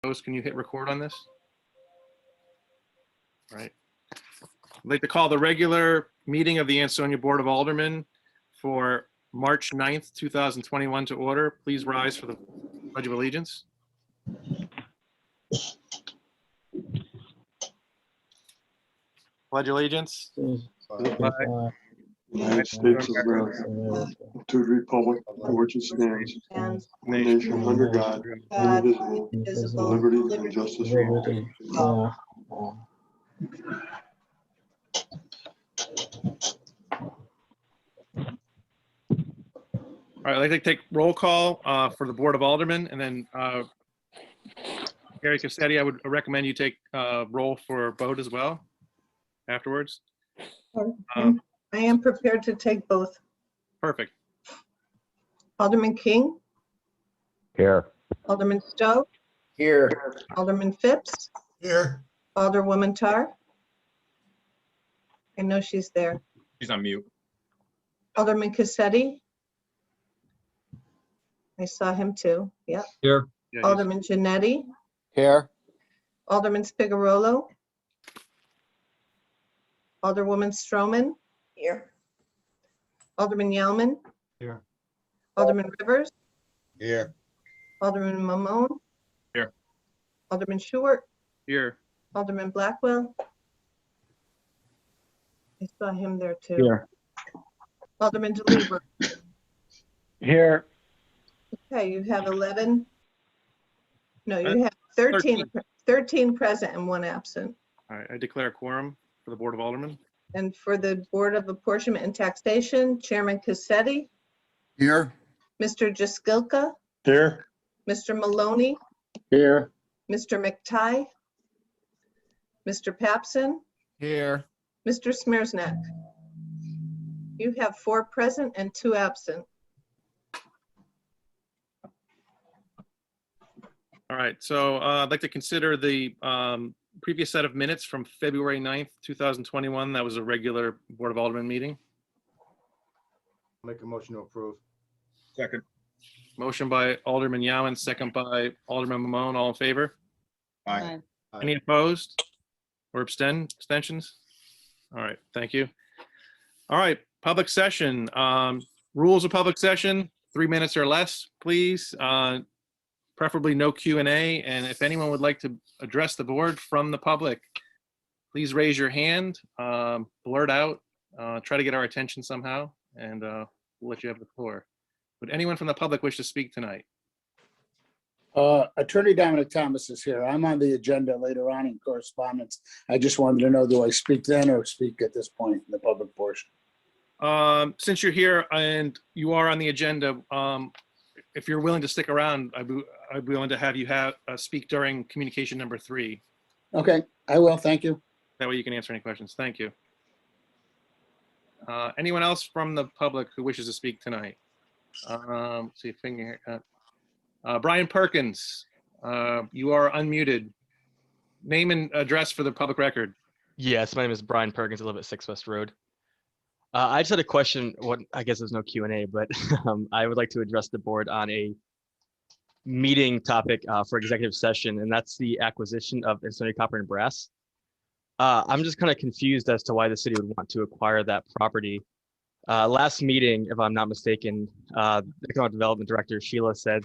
Host, can you hit record on this? All right. I'd like to call the regular meeting of the Ansonia Board of Aldermen for March 9th, 2021 to order. Please rise for the Pledge of Allegiance. Pledge allegiance to the flag United States of America, to the republic for which it stands, one nation under God, indivisible, liberty and justice for all. All right, I'd like to take roll call for the Board of Aldermen, and then Gary Cassetti, I would recommend you take roll for vote as well afterwards. I am prepared to take both. Perfect. Alderman King, Here. Alderman Stowe, Here. Alderman Phipps, Here. Alderwoman Tarr. I know she's there. She's on mute. Alderman Cassetti. I saw him too. Yep. Here. Yeah, Alderman Janetti, Here. Alderman Spigarolo, Alderwoman Stroman. Here. Alderman Yalman. Here. Alderman Rivers, Here. Alderman Mamone. Here. Alderman Stewart, Here. Alderman Blackwell. I saw him there too. Here. Alderman DeLever. Here. Okay, you have 11. No, you have 13 present and 1 absent. All right, I declare a quorum for the Board of Aldermen. And for the Board of Apportionment and Taxation, Chairman Cassetti, Here. Mr. Jaskilka, Here, Mr. Maloney, Here. Mr. McTighe, Mr. Papson, Here. Mr. Smearsnak. You have 4 present and 2 absent. All right, so I'd like to consider the previous set of minutes from February 9th, 2021. That was a regular Board of Aldermen meeting. Make a motion to approve. Second. Motion by Alderman Yowen, second by Alderman Mamone. All in favor? Aye. Any opposed or abstentions? All right, thank you. All right, public session. Rules of public session, 3 minutes or less, please. Preferably no Q&A. And if anyone would like to address the board from the public, please raise your hand, blurt out, try to get our attention somehow, and we'll let you have the floor. Would anyone from the public wish to speak tonight? Attorney Dominic Thomas is here. I'm on the agenda later on in correspondence. I just wanted to know, do I speak then or speak at this point in the public portion? Since you're here and you are on the agenda, if you're willing to stick around, I'd be willing to have you speak during communication number 3. Okay, I will. Thank you. That way you can answer any questions. Thank you. Anyone else from the public who wishes to speak tonight? Let's see, finger here. Brian Perkins, you are unmuted. Name and address for the public record. Yes, my name is Brian Perkins. I live at 6 West Road. I just had a question. I guess there's no Q&A, but I would like to address the board on a meeting topic for executive session, and that's the acquisition of Ansonia Copper and Brass. I'm just kind of confused as to why the city would want to acquire that property. Last meeting, if I'm not mistaken, the Economic Development Director, Sheila, said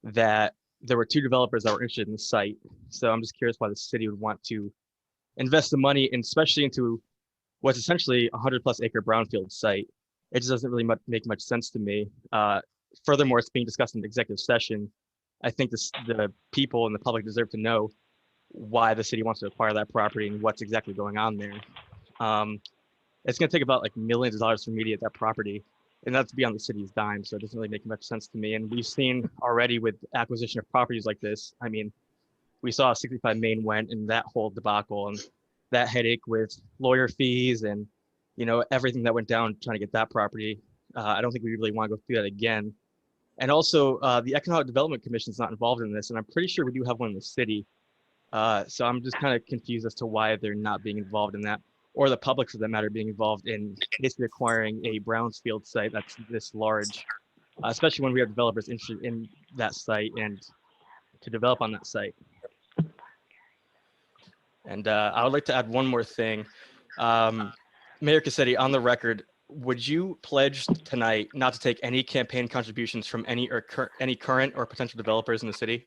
that there were 2 developers that were interested in the site. So I'm just curious why the city would want to invest the money, and especially into what's essentially a 100+ acre brownfield site. It just doesn't really make much sense to me. Furthermore, it's being discussed in the executive session. I think the people and the public deserve to know why the city wants to acquire that property and what's exactly going on there. It's going to take about like millions of dollars to remediate that property, and that's beyond the city's dime. So it doesn't really make much sense to me. And we've seen already with acquisition of properties like this. I mean, we saw 65 Main went and that whole debacle and that headache with lawyer fees and, everything that went down trying to get that property. I don't think we really want to go through that again. And also the Economic Development Commission is not involved in this, and I'm pretty sure we do have one in the city. So I'm just kind of confused as to why they're not being involved in that, or the public for that matter being involved in basically acquiring a brownfield site that's this large, especially when we have developers interested in that site and to develop on that site. And I would like to add one more thing. Mayor Cassetti, on the record, would you pledge tonight not to take any campaign contributions from any current or potential developers in the city?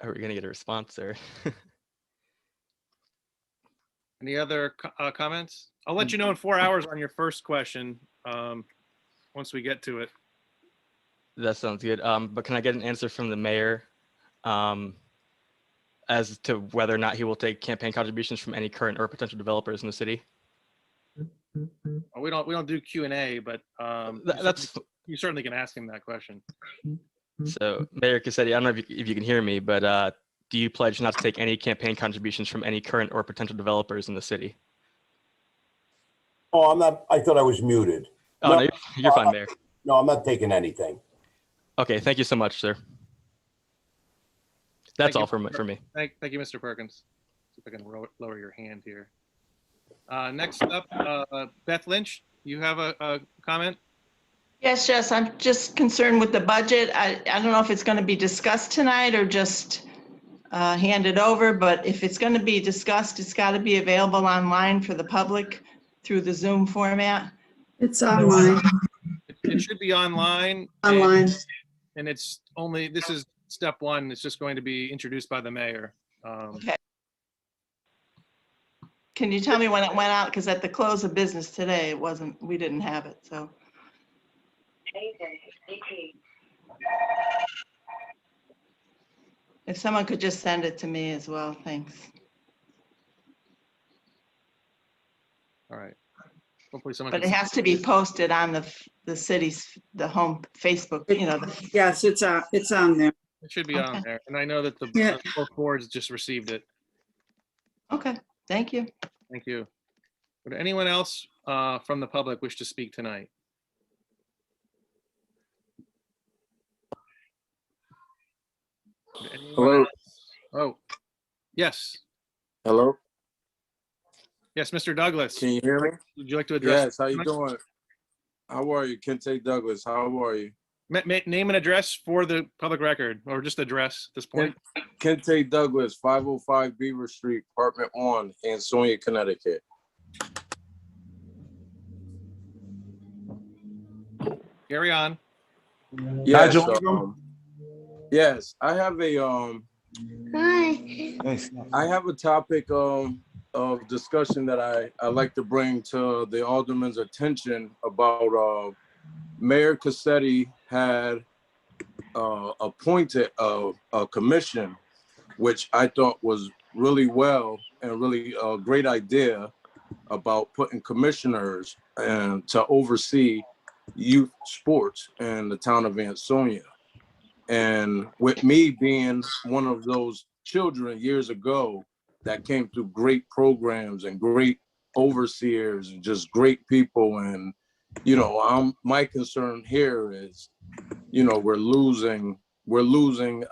Are we going to get a response or? Any other comments? I'll let you know in 4 hours on your first question, once we get to it. That sounds good. But can I get an answer from the mayor as to whether or not he will take campaign contributions from any current or potential developers in the city? Well, we don't do Q&A, but you certainly can ask him that question. So, Mayor Cassetti, I don't know if you can hear me, but do you pledge not to take any campaign contributions from any current or potential developers in the city? Oh, I'm not, I thought I was muted. Oh, no, you're fine, Mayor. No, I'm not taking anything. Okay, thank you so much, sir. That's all for me. Thank you, Mr. Perkins. See if I can lower your hand here. Next up, Beth Lynch, you have a comment? Yes, I'm just concerned with the budget. I don't know if it's going to be discussed tonight or just handed over, but if it's going to be discussed, it's got to be available online for the public through the Zoom format. It's online. It should be online. Online. And it's only, this is step one. It's just going to be introduced by the mayor. Okay. Can you tell me when it went out? Because at the close of business today, we didn't have it, so. If someone could just send it to me as well, thanks. All right. Hopefully someone. But it has to be posted on the city's, the home Facebook, Yes, it's on there. It should be on there. And I know that Yeah. both boards just received it. Okay, thank you. Thank you. Would anyone else from the public wish to speak tonight? Would anyone Hello. else- Oh, yes. Hello. Yes, Mr. Douglas. Can you hear me? Would you like to address? Yes. How you doing? How are you, Kente Douglas? How are you? Name and address for the public record, or just address at this point. Kente Douglas, 505 Beaver Street, Apartment 1, Ansonia, Connecticut. Carry on. Yes. Yes. I have a topic of discussion that I like to bring to the alderman's attention about Mayor Cassetti had appointed a commission, which I thought was really well and really a great idea about putting commissioners and to oversee youth sports in the town of Ansonia. And with me being one of those children years ago that came through great programs and great overseers and just great people. And, my concern here is, we're losing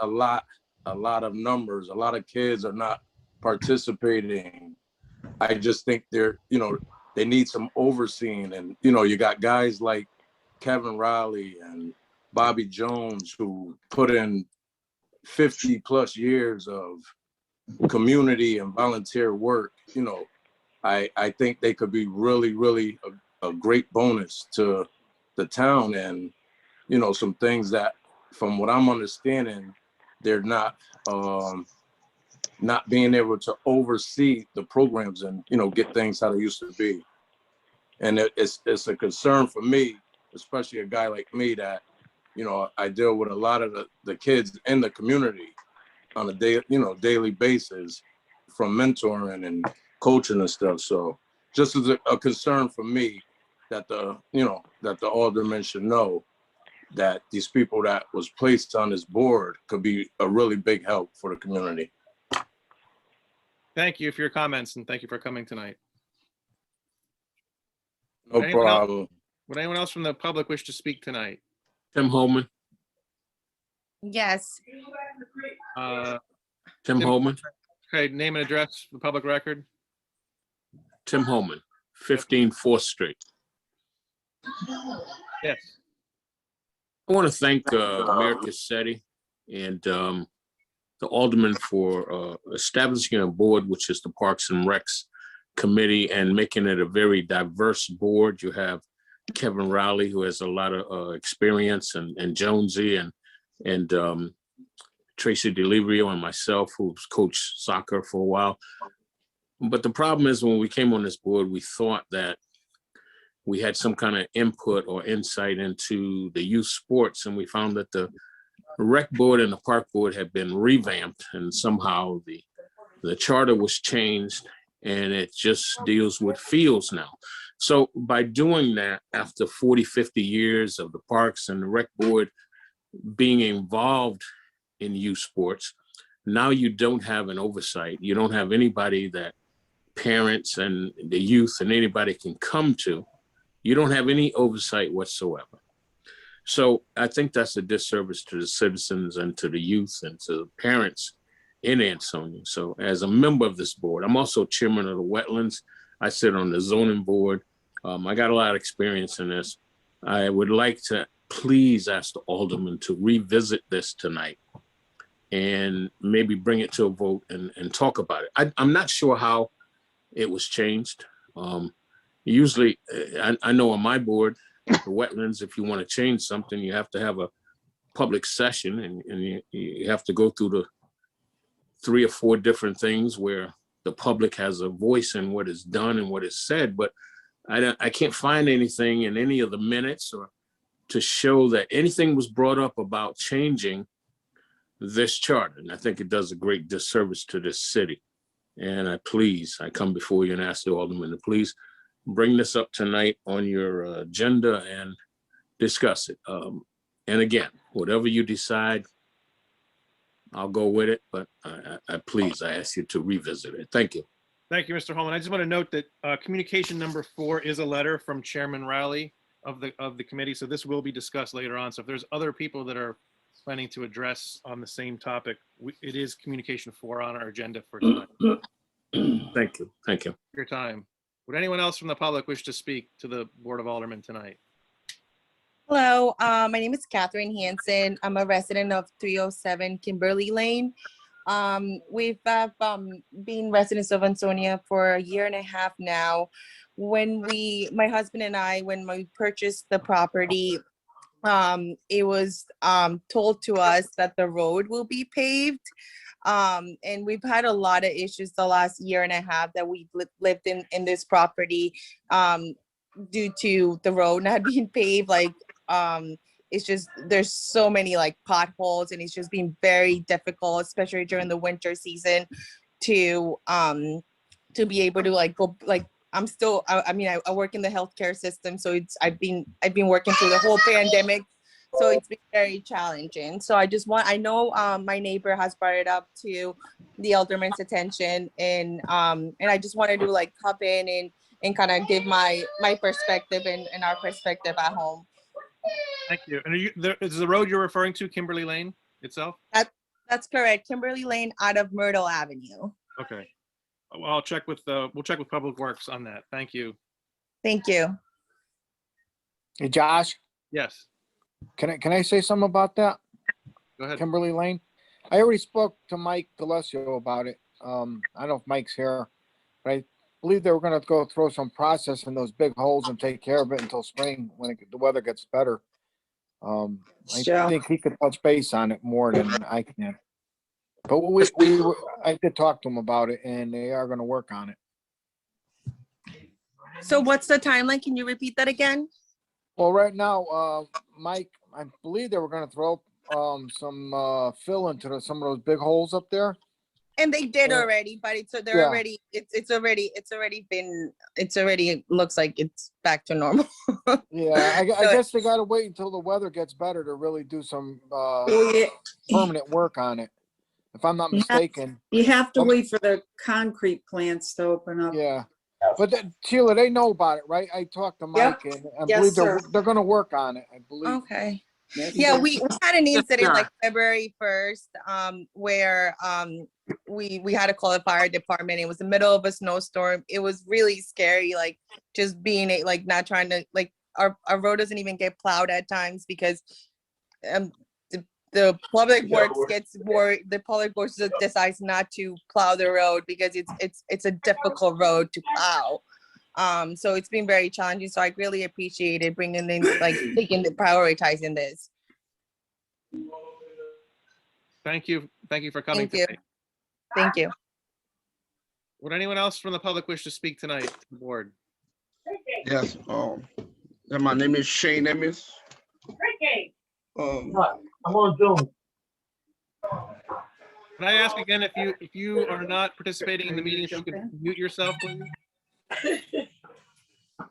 a lot of numbers. A lot of kids are not participating. I just think they need some overseeing. And, you got guys like Kevin Riley and Bobby Jones who put in 50 plus years of community and volunteer work. I think they could be really, really a great bonus to the town. And, some things that, from what I'm understanding, they're not being able to oversee the programs and, get things how they used to be. And it's a concern for me, especially a guy like me that, I deal with a lot of the kids in the community on a daily basis, from mentoring and coaching and stuff. So just as a concern for me that the aldermen should know that these people that was placed on this board could be a really big help for the community. Thank you for your comments and thank you for coming tonight. No Anyone else? problem. Would anyone else from the public wish to speak tonight? Tim Holman. Yes. Tim Tim Holman. Okay, name and address for the public record. Tim Holman, 15 4th Street. Yes. I want to thank Mayor Cassetti and the Aldermen for establishing a board, which is the Parks and Recs Committee, and making it a very diverse board. You have Kevin Rowley, who has a lot of experience, and Jonesy, and Tracy DeLivrio, and myself, who's coached soccer for a while. But the problem is, when we came on this board, we thought that we had some kind of input or insight into the youth sports, and we found that the rec board and the park board had been revamped, and somehow the charter was changed, and it just deals with fields now. So by doing that, after 40, 50 years of the parks and the rec board being involved in youth sports, now you don't have an oversight. You don't have anybody that parents and the youth and anybody can come to. You don't have any oversight whatsoever. So I think that's a disservice to the citizens and to the youth and to the parents in Ansonia. So as a member of this board, I'm also chairman of the wetlands. I sit on the zoning board. I got a lot of experience in this. I would like to please ask the aldermen to revisit this tonight and maybe bring it to a vote and talk about it. I'm not sure how it was changed. Usually, I know on my board, the wetlands, if you want to change something, you have to have a public session, and you have to go through the 3 or 4 different things where the public has a voice in what is done and what is said. But I can't find anything in any of the minutes or to show that anything was brought up about changing this charter. And I think it does a great disservice to this city. And I come before you and ask the aldermen to please bring this up tonight on your agenda and discuss it. And again, whatever you decide, I'll go with it, but I ask you to revisit it. Thank you. Thank you, Mr. Holman. I just want to note that communication number 4 is a letter from Chairman Rowley of the committee. So this will be discussed later on. So if there's other people that are planning to address on the same topic, it is communication 4 on our agenda for tonight. Thank you. Thank you. Your time. Would anyone else from the public wish to speak to the Board of Aldermen tonight? Hello, my name is Catherine Hansen. I'm a resident of 307 Kimberly Lane. We've been residents of Ansonia for 1.5 years now. When my husband and I, when we purchased the property, it was told to us that the road will be paved. And we've had a lot of issues the last 1.5 years that we've lived in this property due to the road not being paved. It's just, there's so many potholes, and it's just been very difficult, especially during the winter season, to be able to go. I work in the healthcare system, so I've been working through the whole pandemic, so it's been very challenging. So I know my neighbor has brought it up to the alderman's attention, and I just wanted to hop in and kind of give my perspective and our perspective at home. Thank you. And is the road you're referring to Kimberly Lane itself? That's correct. Kimberly Lane out of Myrtle Avenue. Okay. Well, we'll check with Public Works on that. Thank you. Thank you. Hey, Josh, Yes. can I say something about that? Go ahead. Kimberly Lane. I already spoke to Mike D'Alessio about it. I don't know if Mike's here, but I believe they were going to go throw some process in those big holes and take care of it until spring when the weather gets better. I think he could touch base on it more than I can. But I did talk to him about it, and they are going to work on it. So what's the timeline? Can you repeat that again? Well, right now, Mike, I believe they were going to throw some fill into some of those big holes up there. And they did already, but it's already looks like it's back to normal. Yeah, I guess they got to wait until the weather gets better to really do some permanent work on it, if I'm not mistaken. You have to wait for the concrete plants to open up. Yeah, but Sheila, they know about it, right? I talked to Mike, and I believe they're going to work on it. I believe. Okay. Yeah, we had an incident February 1st, where we had to call the fire department. It was the middle of a snowstorm. It was really scary, just being not trying to our road doesn't even get plowed at times because the public works gets more, the public works decides not to plow the road because it's a difficult road to plow. So it's been very challenging. So I really appreciated bringing in, like, prioritizing this. Thank you. Thank you for coming Thank you. tonight. Thank you. Would anyone else from the public wish to speak tonight to the board? Yes, and my name is Shane Emmons. Can I ask again, if you are not participating in the meeting, if you could mute yourself, please? All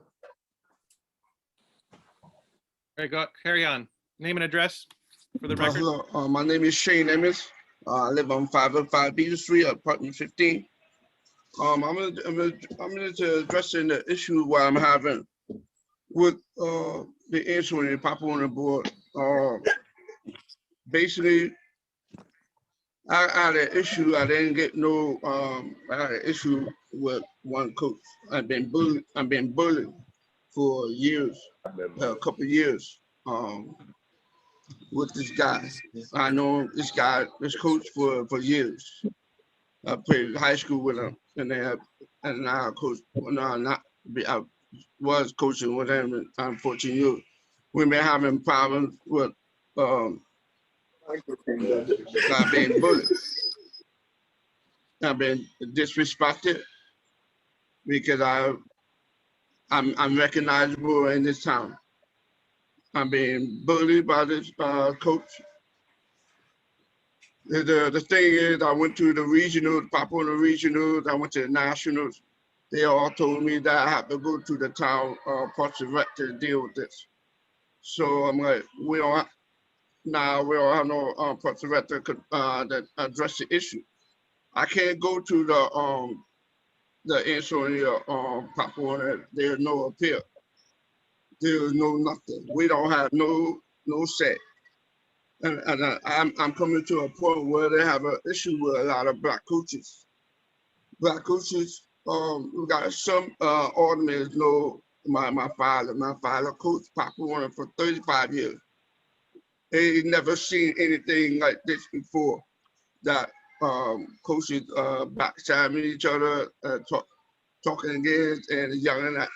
right, go, carry on. Name and address for the record. Hello, my name is Shane Emmons. I live on 505 Beaver Street, apartment 15. I'm gonna addressing the issue what I'm having with the Ansonia Coppola board. Basically, I had an issue. I didn't get no. I had an issue with one coach. I've been bullied for years, a couple of years. With this guy, I know this coach for years. I played high school with him, and now I coach. I was coaching with him in 14 years. We've been having problems with not being bullied. I've been disrespected because I'm recognizable in this town. I'm being bullied by this coach. The thing is, I went to the regionals, Coppola regionals, I went to the nationals. They all told me that I have to go to the town parks and rec to deal with this. So I'm like, we don't have no parks and rec that address the issue. I can't go to the Ansonia Coppola. There's no appeal. There's no nothing. We don't have no say. And I'm coming to a point where they have an issue with a lot of black coaches. Black coaches, we got some aldermen know my father. My father coached Coppola for 35 years. They never seen anything like this before. That coaches backstabbing each other, talking against and yelling at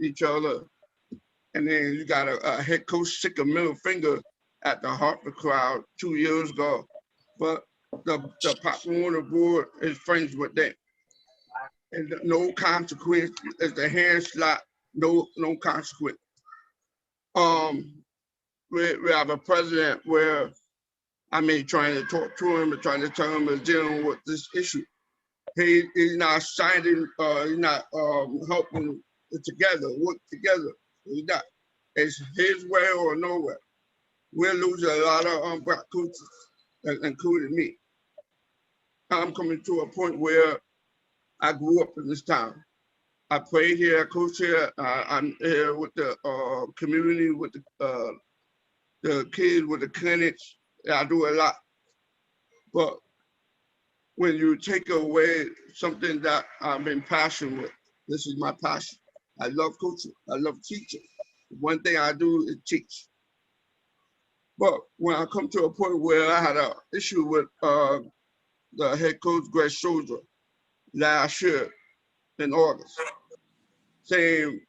each other. And then you got a head coach stick a middle finger at the Hartford crowd 2 years ago. But the Coppola board is friends with them. And no consequence. It's the hand slap, no consequence. We have a president where I may trying to talk to him and trying to tell him to dealing with this issue. He's not signing, he's not helping together, work together. He's not. It's his way or no way. We're losing a lot of black coaches, including me. I'm coming to a point where I grew up in this town. I played here, I coach here. I'm here with the community, with the kids, with the clinics. I do a lot. But when you take away something that I've been passionate with, this is my passion. I love coaching. I love teaching. One thing I do is teach. But when I come to a point where I had an issue with the head coach, Greg Soldier, last year in August, saying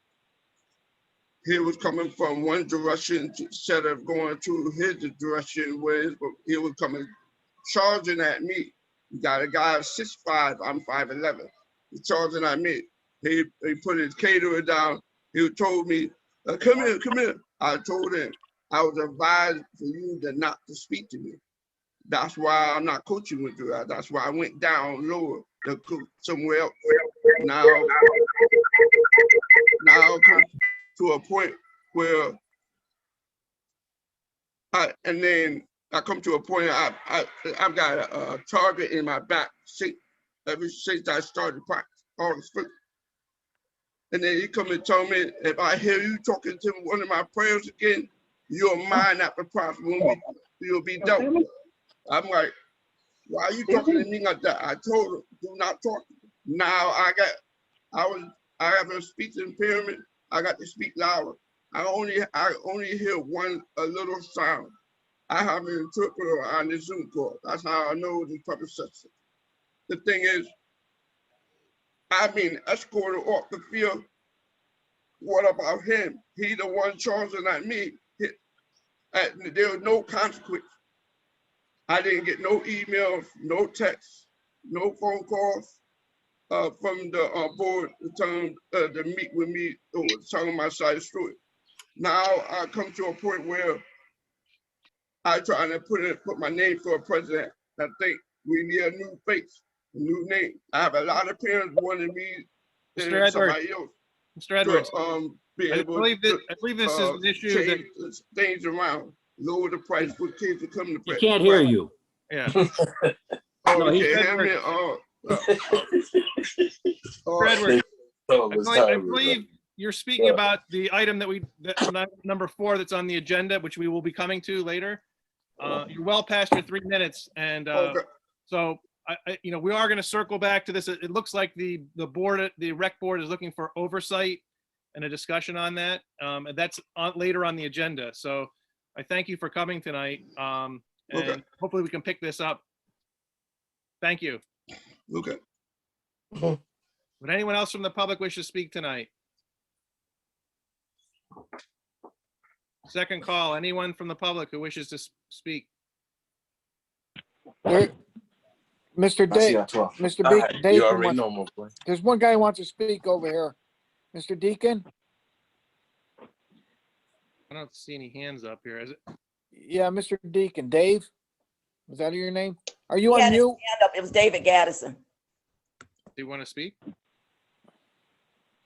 he was coming from one direction instead of going to his direction where he was coming, charging at me. You got a guy 6'5", I'm 5'11". He's charging at me. He put his caterer down. He told me, come here. I told him, I was advised for you not to speak to me. That's why I'm not coaching with you. That's why I went down lower to coach somewhere else. Now I come to a point where I come to a point I've got a target in my back ever since I started practice, August 1st. And then he come and tell me, if I hear you talking to one of my prayers again, you're mine at the prophet woman. You'll be dealt with. I'm like, why are you talking to me like that? I told him, do not talk. Now I have a speech impairment. I got to speak louder. I only hear a little sound. I have an interpreter on the Zoom call. That's how I know the public session. The thing is, I've been escorted off the field. What about him? He the one charging, not me. There was no consequence. I didn't get no emails, no texts, no phone calls from the board to meet with me or tell them my side of the story. Now I come to a point where I try to put my name for a president. I think we need a new face, a new name. I have a lot of parents wanting me Mr. and Edwards. somebody else Mr. Edwards, to be I able believe to this is an issue that, change things around, lower the price for kids to come to He play. can't hear you. yeah. Oh, No, you he's- can't hear me? Mr. Edwards, I believe you're speaking about the item number 4 that's on the agenda, which we will be coming to later. You're well past your 3 minutes, and Okay. so we are going to circle back to this. It looks like the rec board is looking for oversight and a discussion on that, and that's later on the agenda. So I thank you for coming tonight, and Okay. hopefully we can pick this up. Thank you. Okay. Would anyone else from the public wish to speak tonight? Second call, anyone from the public who wishes to speak? Mr. Dave, Mr. You Deacon, already know, my boy. there's one guy who wants to speak over here. Mr. Deacon? I don't see any hands up here, is it? Yeah, Mr. Deacon, Dave? Was that your name? Are you He had on his mute? hand up. It was David Gaddison. Do you want to speak?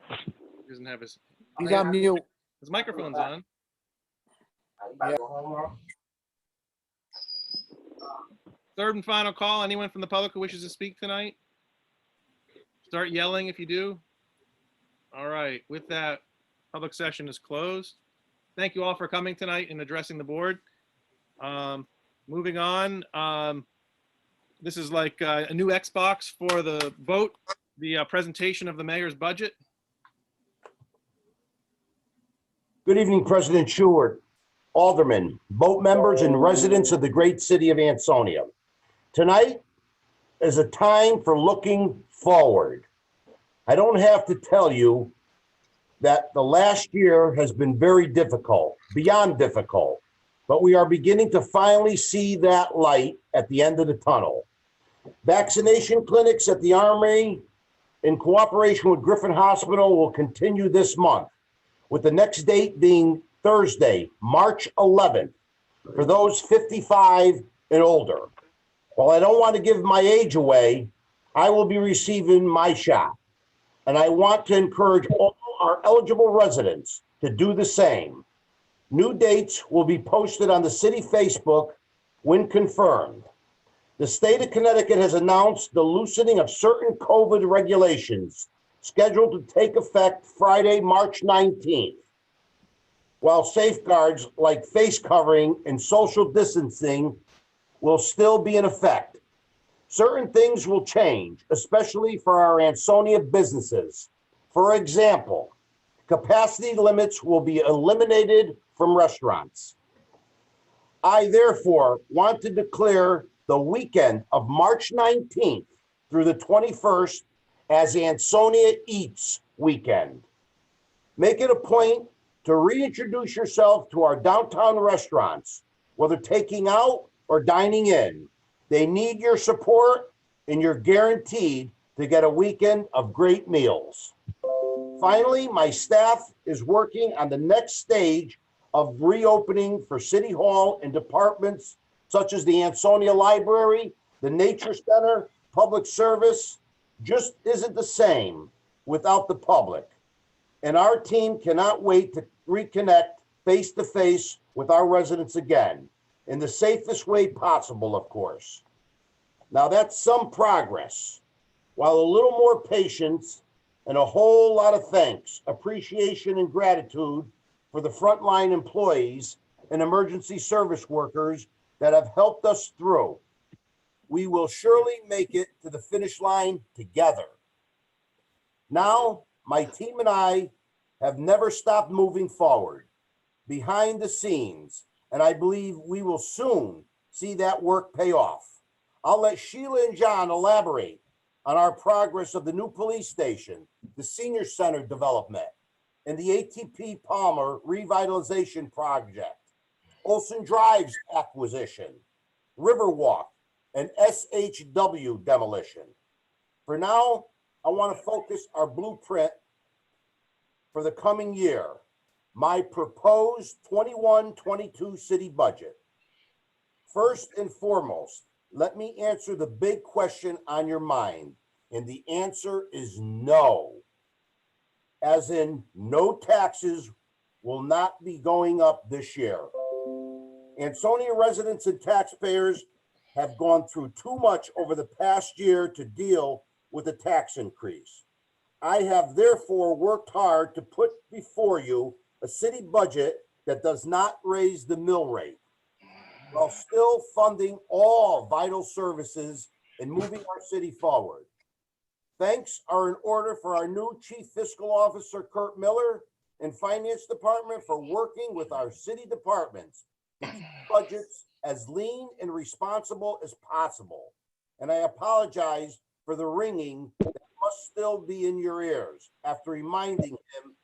He doesn't have his He's on mute. microphone's on. Yeah. Third and final call, anyone from the public who wishes to speak tonight? Start yelling if you do. All right, with that, public session is closed. Thank you all for coming tonight and addressing the board. Moving on, this is like a new Xbox for the vote, the presentation of the mayor's budget. Good evening, President Stewart, Aldermen, boat members, and residents of the great city of Ansonia. Tonight is a time for looking forward. I don't have to tell you that the last year has been very difficult, beyond difficult, but we are beginning to finally see that light at the end of the tunnel. Vaccination clinics at the Armory, in cooperation with Griffin Hospital, will continue this month, with the next date being Thursday, March 11th, for those 55 and older. While I don't want to give my age away, I will be receiving my shot. And I want to encourage all our eligible residents to do the same. New dates will be posted on the city Facebook when confirmed. The state of Connecticut has announced the loosening of certain COVID regulations scheduled to take effect Friday, March 19th. While safeguards like face covering and social distancing will still be in effect. Certain things will change, especially for our Ansonia businesses. For example, capacity limits will be eliminated from restaurants. I therefore want to declare the weekend of March 19th through the 21st as Ansonia Eats Weekend. Make it a point to reintroduce yourself to our downtown restaurants, whether taking out or dining in. They need your support, and you're guaranteed to get a weekend of great meals. Finally, my staff is working on the next stage of reopening for City Hall and departments such as the Ansonia Library, the Nature Center, Public Service. Just isn't the same without the public. And our team cannot wait to reconnect face-to-face with our residents again, in the safest way possible, of course. Now that's some progress. While a little more patience and a whole lot of thanks, appreciation, and gratitude for the frontline employees and emergency service workers that have helped us through. We will surely make it to the finish line together. Now, my team and I have never stopped moving forward. behind the scenes, and I believe we will soon see that work pay off. I'll let Sheila and John elaborate on our progress of the new police station, the senior center development, and the ATP Palmer revitalization project, Olson Drive's acquisition, Riverwalk, and SHW demolition. For now, I want to focus our blueprint for the coming year, my proposed 21-22 city budget. First and foremost, let me answer the big question on your mind, and the answer is no. As in, no taxes will not be going up this year. Ansonia residents and taxpayers have gone through too much over the past year to deal with a tax increase. I have therefore worked hard to put before you a city budget that does not raise the mill rate, while still funding all vital services and moving our city forward. Thanks are in order for our new Chief Fiscal Officer, Kurt Miller, and Finance Department for working with our city departments to keep budgets as lean and responsible as possible. And I apologize for the ringing that must still be in your ears after reminding him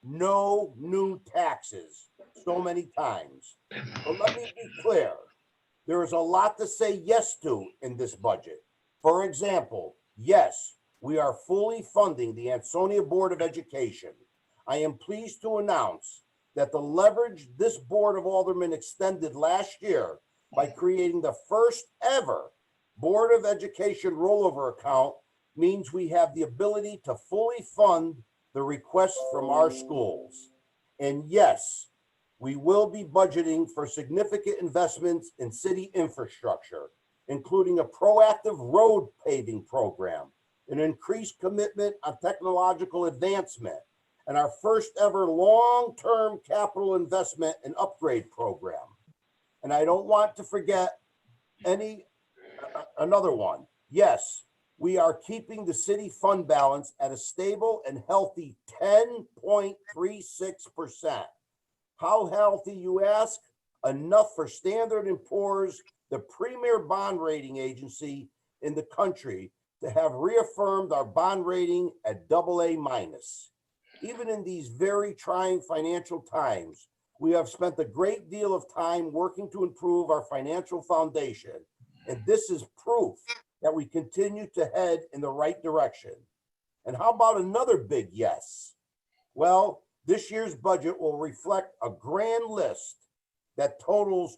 no new taxes so many times. But let me be clear, there is a lot to say yes to in this budget. For example, yes, we are fully funding the Ansonia Board of Education. I am pleased to announce that the leverage this Board of Aldermen extended last year by creating the first ever Board of Education rollover account means we have the ability to fully fund the requests from our schools. And yes, we will be budgeting for significant investments in city infrastructure, including a proactive road paving program, an increased commitment on technological advancement, and our first ever long-term capital investment and upgrade program. And I don't want to forget another one. Yes, we are keeping the city fund balance at a stable and healthy 10.36%. How healthy, you ask? Enough for Standard & Poor's, the premier bond rating agency in the country, to have reaffirmed our bond rating at AA-. Even in these very trying financial times, we have spent a great deal of time working to improve our financial foundation, and this is proof that we continue to head in the right direction. And how about another big yes? Well, this year's budget will reflect a grand list that totals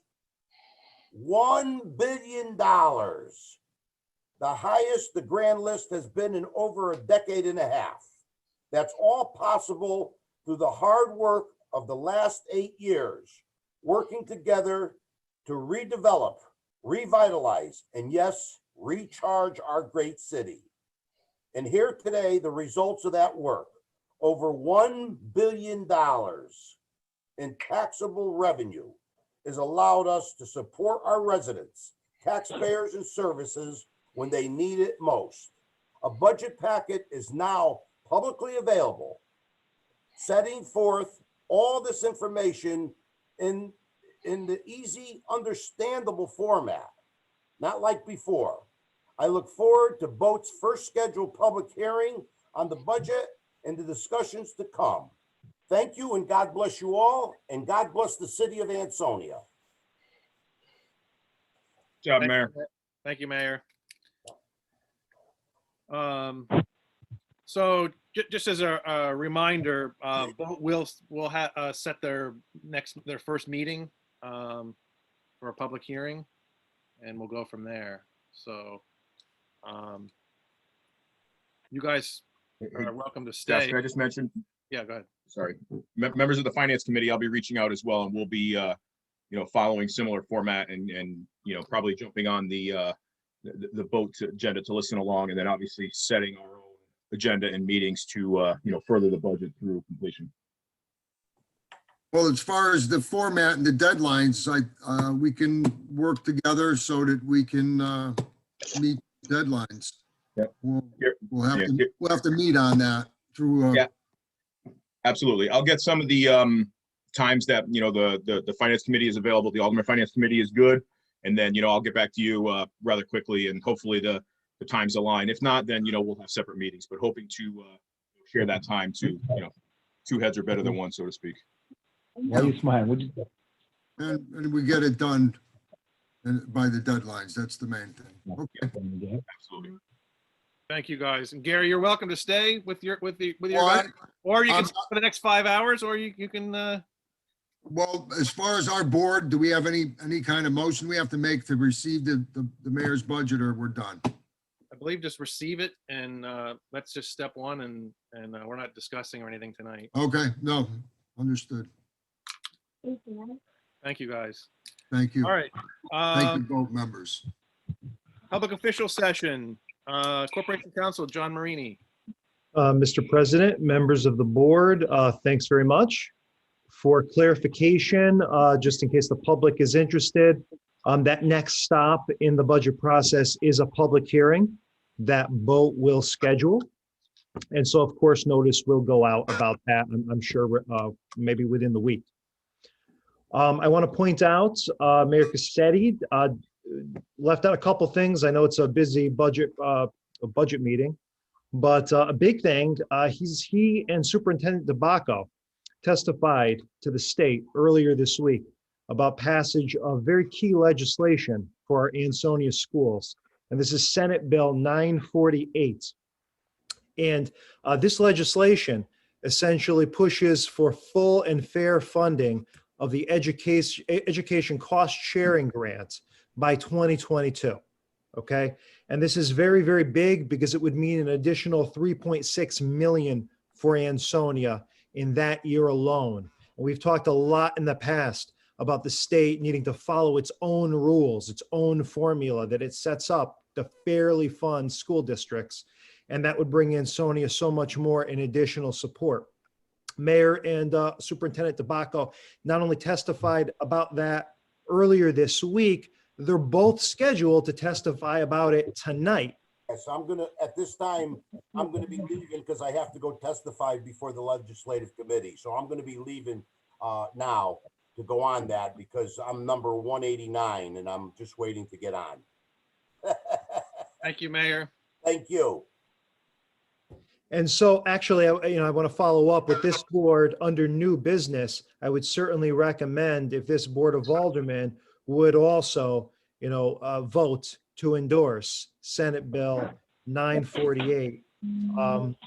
$1 billion, the highest the grand list has been in over a decade and a half. That's all possible through the hard work of the last 8 years, working together to redevelop, revitalize, and yes, recharge our great city. And here today, the results of that work: over $1 billion in taxable revenue has allowed us to support our residents, taxpayers, and services when they need it most. A budget packet is now publicly available, setting forth all this information in the easy, understandable format, not like before. I look forward to BOAT's first scheduled public hearing on the budget and the discussions to come. Thank you, and God bless you all, and God bless the city of Ansonia. Good job, Mayor. Thank you, Mayor. So just as a reminder, we'll set their first meeting for a public hearing, and we'll go from there. So you guys are welcome to Jeff, stay. can I just mention? Yeah, go ahead. Sorry. Members of the Finance Committee, I'll be reaching out as well, and we'll be, following similar format and probably jumping on the BOAT agenda to listen along, and then obviously setting our own agenda and meetings to, further the budget through completion. Well, as far as the format and the deadlines, we can work together so that we can meet deadlines. Yep. We'll have to meet on that through. Yeah, absolutely. I'll get some of the times that, the finance committee is available, the Alderman Finance Committee is good. And then, I'll get back to you rather quickly, and hopefully the times align. If not, then, we'll have separate meetings, but hoping to share that time to, two heads are better than one, so to speak. Why are you smiling? What'd you say? And we get it done by the deadlines. That's the main thing. Okay. Absolutely. Thank you, guys. And Gary, you're welcome to stay with your Well, guys, or you can I'm- stay for the next 5 hours, or you can. Well, as far as our board, do we have any kind of motion we have to make to receive the mayor's budget, or we're done? I believe just receive it, and that's just step one, and we're not discussing or anything tonight. Okay, no, understood. Thank you, guys. Thank you. All right. Thank you, both members. Public official session. Corporation Counsel, John Marini. Mr. President, members of the board, thanks very much. For clarification, just in case the public is interested, that next stop in the budget process is a public hearing that Boat will schedule. And so, of course, notice will go out about that, I'm sure, maybe within the week. I want to point out, Mayor Cassetti left out a couple things. I know it's a busy budget meeting, but a big thing, he and Superintendent DeBacco testified to the state earlier this week about passage of very key legislation for our Ansonia schools. And this is Senate Bill 948. And this legislation essentially pushes for full and fair funding of the education cost sharing grant by 2022. Okay. And this is very, very big because it would mean an additional 3.6 million for Ansonia in that year alone. And we've talked a lot in the past about the state needing to follow its own rules, its own formula that it sets up to fairly fund school districts. And that would bring Ansonia so much more in additional support. Mayor and Superintendent DeBacco not only testified about that earlier this week, they're both scheduled to testify about it tonight. So at this time, I'm gonna be leaving because I have to go testify before the legislative committee. So I'm gonna be leaving now to go on that because I'm number 189 and I'm just waiting to get on. Thank you, Mayor. Thank you. And so actually, I want to follow up with this board under new business. I would certainly recommend if this Board of Aldermen would also, vote to endorse Senate Bill 948.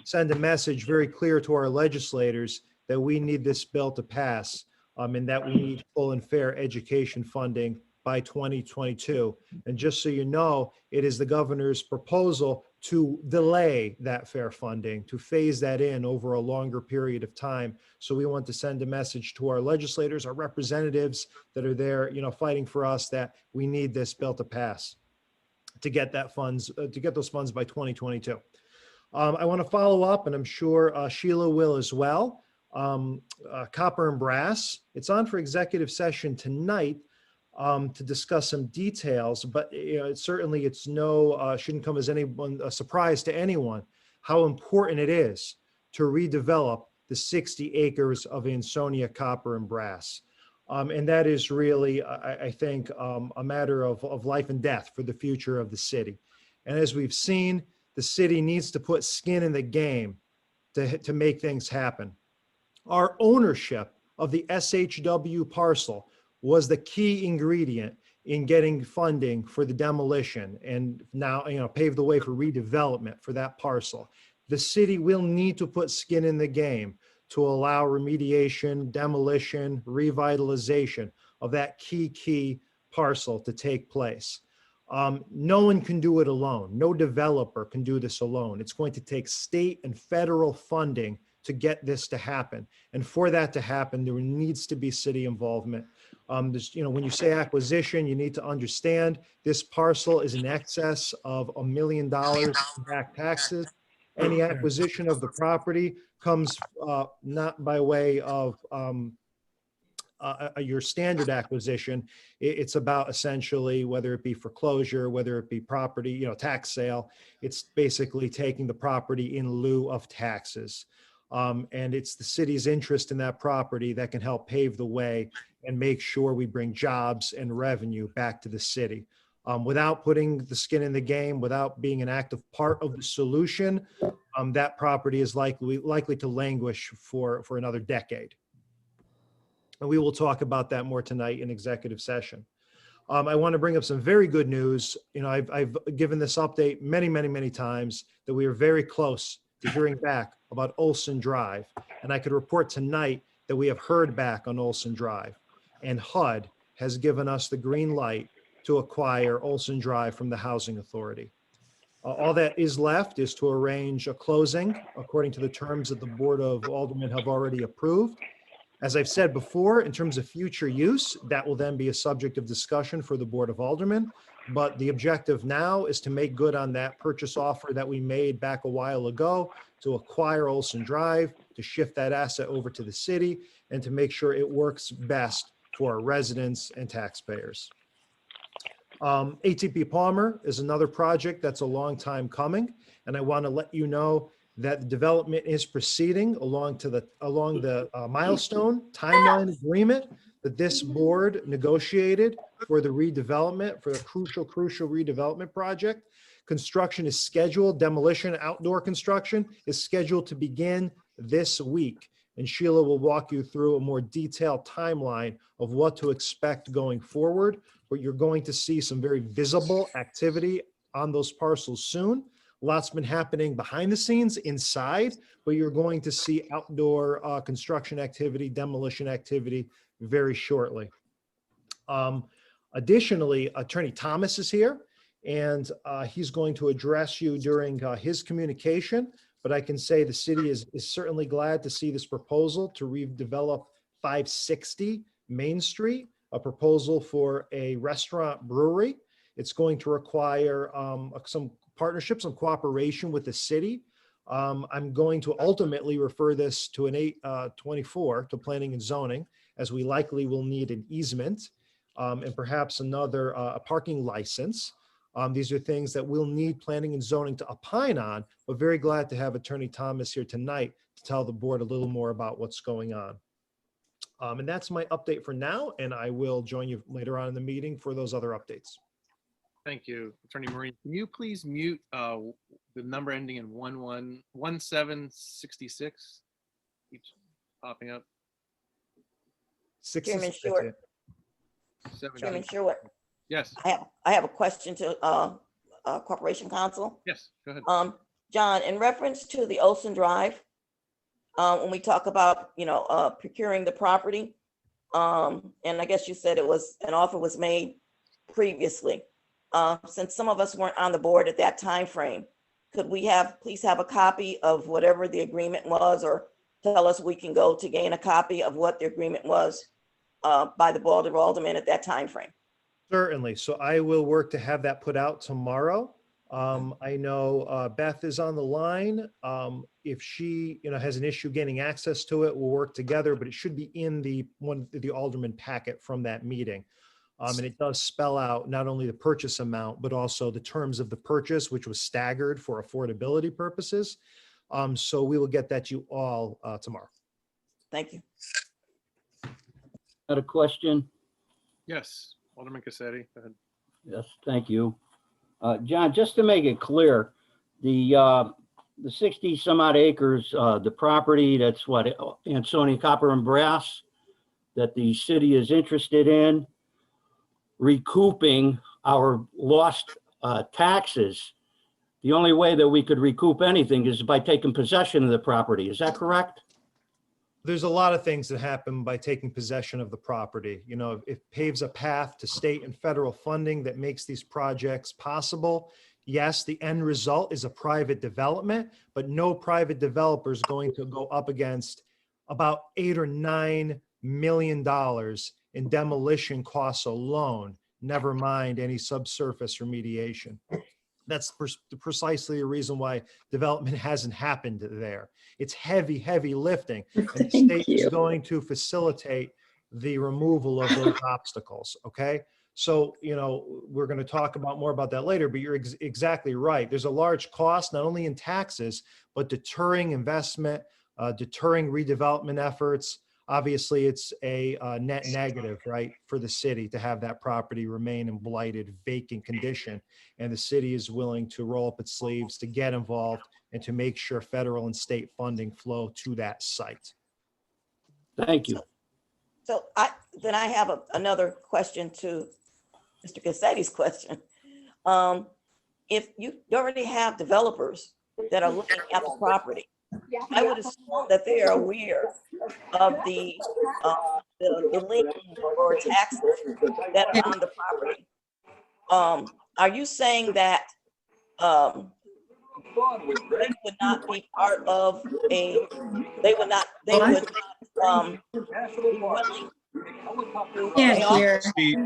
Send a message very clear to our legislators that we need this bill to pass and that we need full and fair education funding by 2022. And just so you know, it is the governor's proposal to delay that fair funding, to phase that in over a longer period of time. So we want to send a message to our legislators, our representatives that are there, fighting for us that we need this bill to pass to get that funds, to get those funds by 2022. I want to follow up, and I'm sure Sheila will as well. Copper and Brass, it's on for executive session tonight to discuss some details, but certainly it's shouldn't come as a surprise to anyone how important it is to redevelop the 60 acres of Ansonia Copper and Brass. And that is really, I think, a matter of life and death for the future of the city. And as we've seen, the city needs to put skin in the game to make things happen. Our ownership of the SHW parcel was the key ingredient in getting funding for the demolition and now, pave the way for redevelopment for that parcel. The city will need to put skin in the game to allow remediation, demolition, revitalization of that key parcel to take place. No one can do it alone. No developer can do this alone. It's going to take state and federal funding to get this to happen. And for that to happen, there needs to be city involvement. When you say acquisition, you need to understand this parcel is in excess of $1 million in back taxes. Any acquisition of the property comes not by way of your standard acquisition. It's about essentially, whether it be foreclosure, whether it be property, tax sale, it's basically taking the property in lieu of taxes. And it's the city's interest in that property that can help pave the way and make sure we bring jobs and revenue back to the city. Without putting the skin in the game, without being an active part of the solution, that property is likely to languish for another decade. And we will talk about that more tonight in executive session. I want to bring up some very good news. You know, I've given this update many times that we are very close to hearing back about Olson Drive. And I could report tonight that we have heard back on Olson Drive. And HUD has given us the green light to acquire Olson Drive from the Housing Authority. All that is left is to arrange a closing according to the terms that the Board of Aldermen have already approved. As I've said before, in terms of future use, that will then be a subject of discussion for the Board of Aldermen. But the objective now is to make good on that purchase offer that we made back a while ago to acquire Olson Drive, to shift that asset over to the city, and to make sure it works best for our residents and taxpayers. ATP Palmer is another project that's a long time coming, and I want to let you know that the development is proceeding along the milestone timeline agreement that this board negotiated for the redevelopment, for a crucial redevelopment project. Construction is scheduled, demolition, outdoor construction is scheduled to begin this week. And Sheila will walk you through a more detailed timeline of what to expect going forward. But you're going to see some very visible activity on those parcels soon. Lots been happening behind the scenes inside, but you're going to see outdoor construction activity, demolition activity very shortly. Additionally, Attorney Thomas is here, and he's going to address you during his communication. But I can say the city is certainly glad to see this proposal to redevelop 560 Main Street, a proposal for a restaurant brewery. It's going to require some partnership, some cooperation with the city. I'm going to ultimately refer this to an 824 to planning and zoning, as we likely will need an easement and perhaps another a parking license. These are things that we'll need planning and zoning to opine on, but very glad to have Attorney Thomas here tonight to tell the board a little more about what's going on. And that's my update for now, and I will join you later on in the meeting for those other updates. Thank you, Attorney Maureen. Can you please mute the number ending in 1766? Keeps popping up. Chairman Stewart. Chairman Stewart. Yes. I have a question to Corporation Counsel. Yes, go ahead. John, in reference to the Olson Drive, when we talk about, procuring the property, and I guess you said an offer was made previously. Since some of us weren't on the board at that time frame, could we please have a copy of whatever the agreement was, or tell us we can go to gain a copy of what the agreement was by the Board of Aldermen at that time frame? Certainly. So I will work to have that put out tomorrow. I know Beth is on the line. If she, has an issue getting access to it, we'll work together, but it should be in the Alderman packet from that meeting. And it does spell out not only the purchase amount, but also the terms of the purchase, which was staggered for affordability purposes. So we will get that to you all tomorrow. Thank you. Got a question? Yes, Alderman Cassetti, go ahead. Yes, thank you. John, just to make it clear, the 60 some odd acres, the property that's what, Ansonia Copper and Brass, that the city is interested in recouping our lost taxes. The only way that we could recoup anything is by taking possession of the property. Is that correct? There's a lot of things that happen by taking possession of the property. It paves a path to state and federal funding that makes these projects possible. Yes, the end result is a private development, but no private developer is going to go up against about $8 or $9 million in demolition costs alone, never mind any subsurface remediation. That's precisely the reason why development hasn't happened there. It's heavy lifting, and the state is going to facilitate the removal of those obstacles, okay? So, we're going to talk more about that later, but you're exactly right. There's a large cost, not only in taxes, but deterring investment, deterring redevelopment efforts. Obviously, it's a net negative, right, for the city to have that property remain in blighted, vacant condition. And the city is willing to roll up its sleeves to get involved and to make sure federal and state funding flow to that site. Thank you. So I have another question to Mr. Cassetti's question. If you already have developers that are looking at the property, I would assume that they are aware of the lien or taxes that are on the property. Are you saying that they would not be part of they would not be willing to Can't pay off? hear.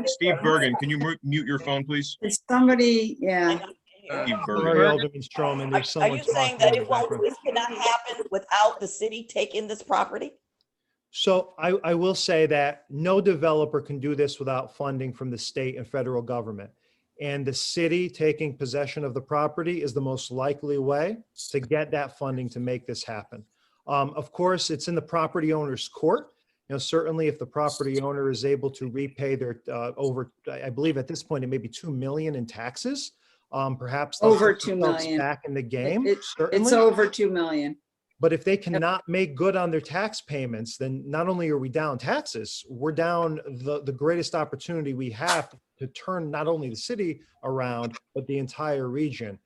Steve Bergen, can you mute your phone, please? Is somebody, yeah. Steve Sorry, Bergen. Alderman Stroman, there's Are someone you saying talking that in the background. this cannot happen without the city taking this property? So I will say that no developer can do this without funding from the state and federal government. And the city taking possession of the property is the most likely way to get that funding to make this happen. Of course, it's in the property owner's court. You know, certainly if the property owner is able to repay their I believe at this point, it may be 2 million in taxes. Perhaps they'll Over put 2 themselves million. back in the game. It's Certainly. over 2 million. But if they cannot make good on their tax payments, then not only are we down taxes, we're down the greatest opportunity we have to turn not only the city around, but the entire region.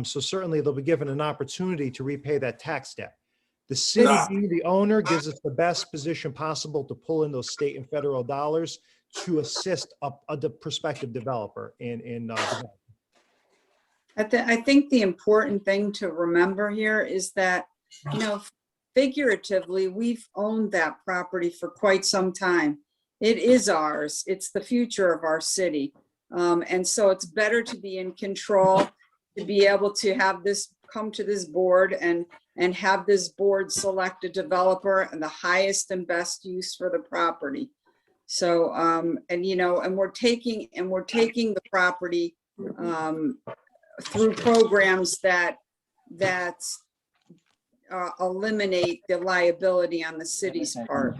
So certainly they'll be given an opportunity to repay that tax debt. The city being the owner gives us the best position possible to pull in those state and federal dollars to assist a prospective developer in development. I think the important thing to remember here is that, you know, figuratively, we've owned that property for quite some time. It is ours. It's the future of our city. And so it's better to be in control, to be able to have this come to this board and have this board select a developer and the highest and best use for the property. So, and, you know, and we're taking the property through programs that eliminate the liability on the city's part.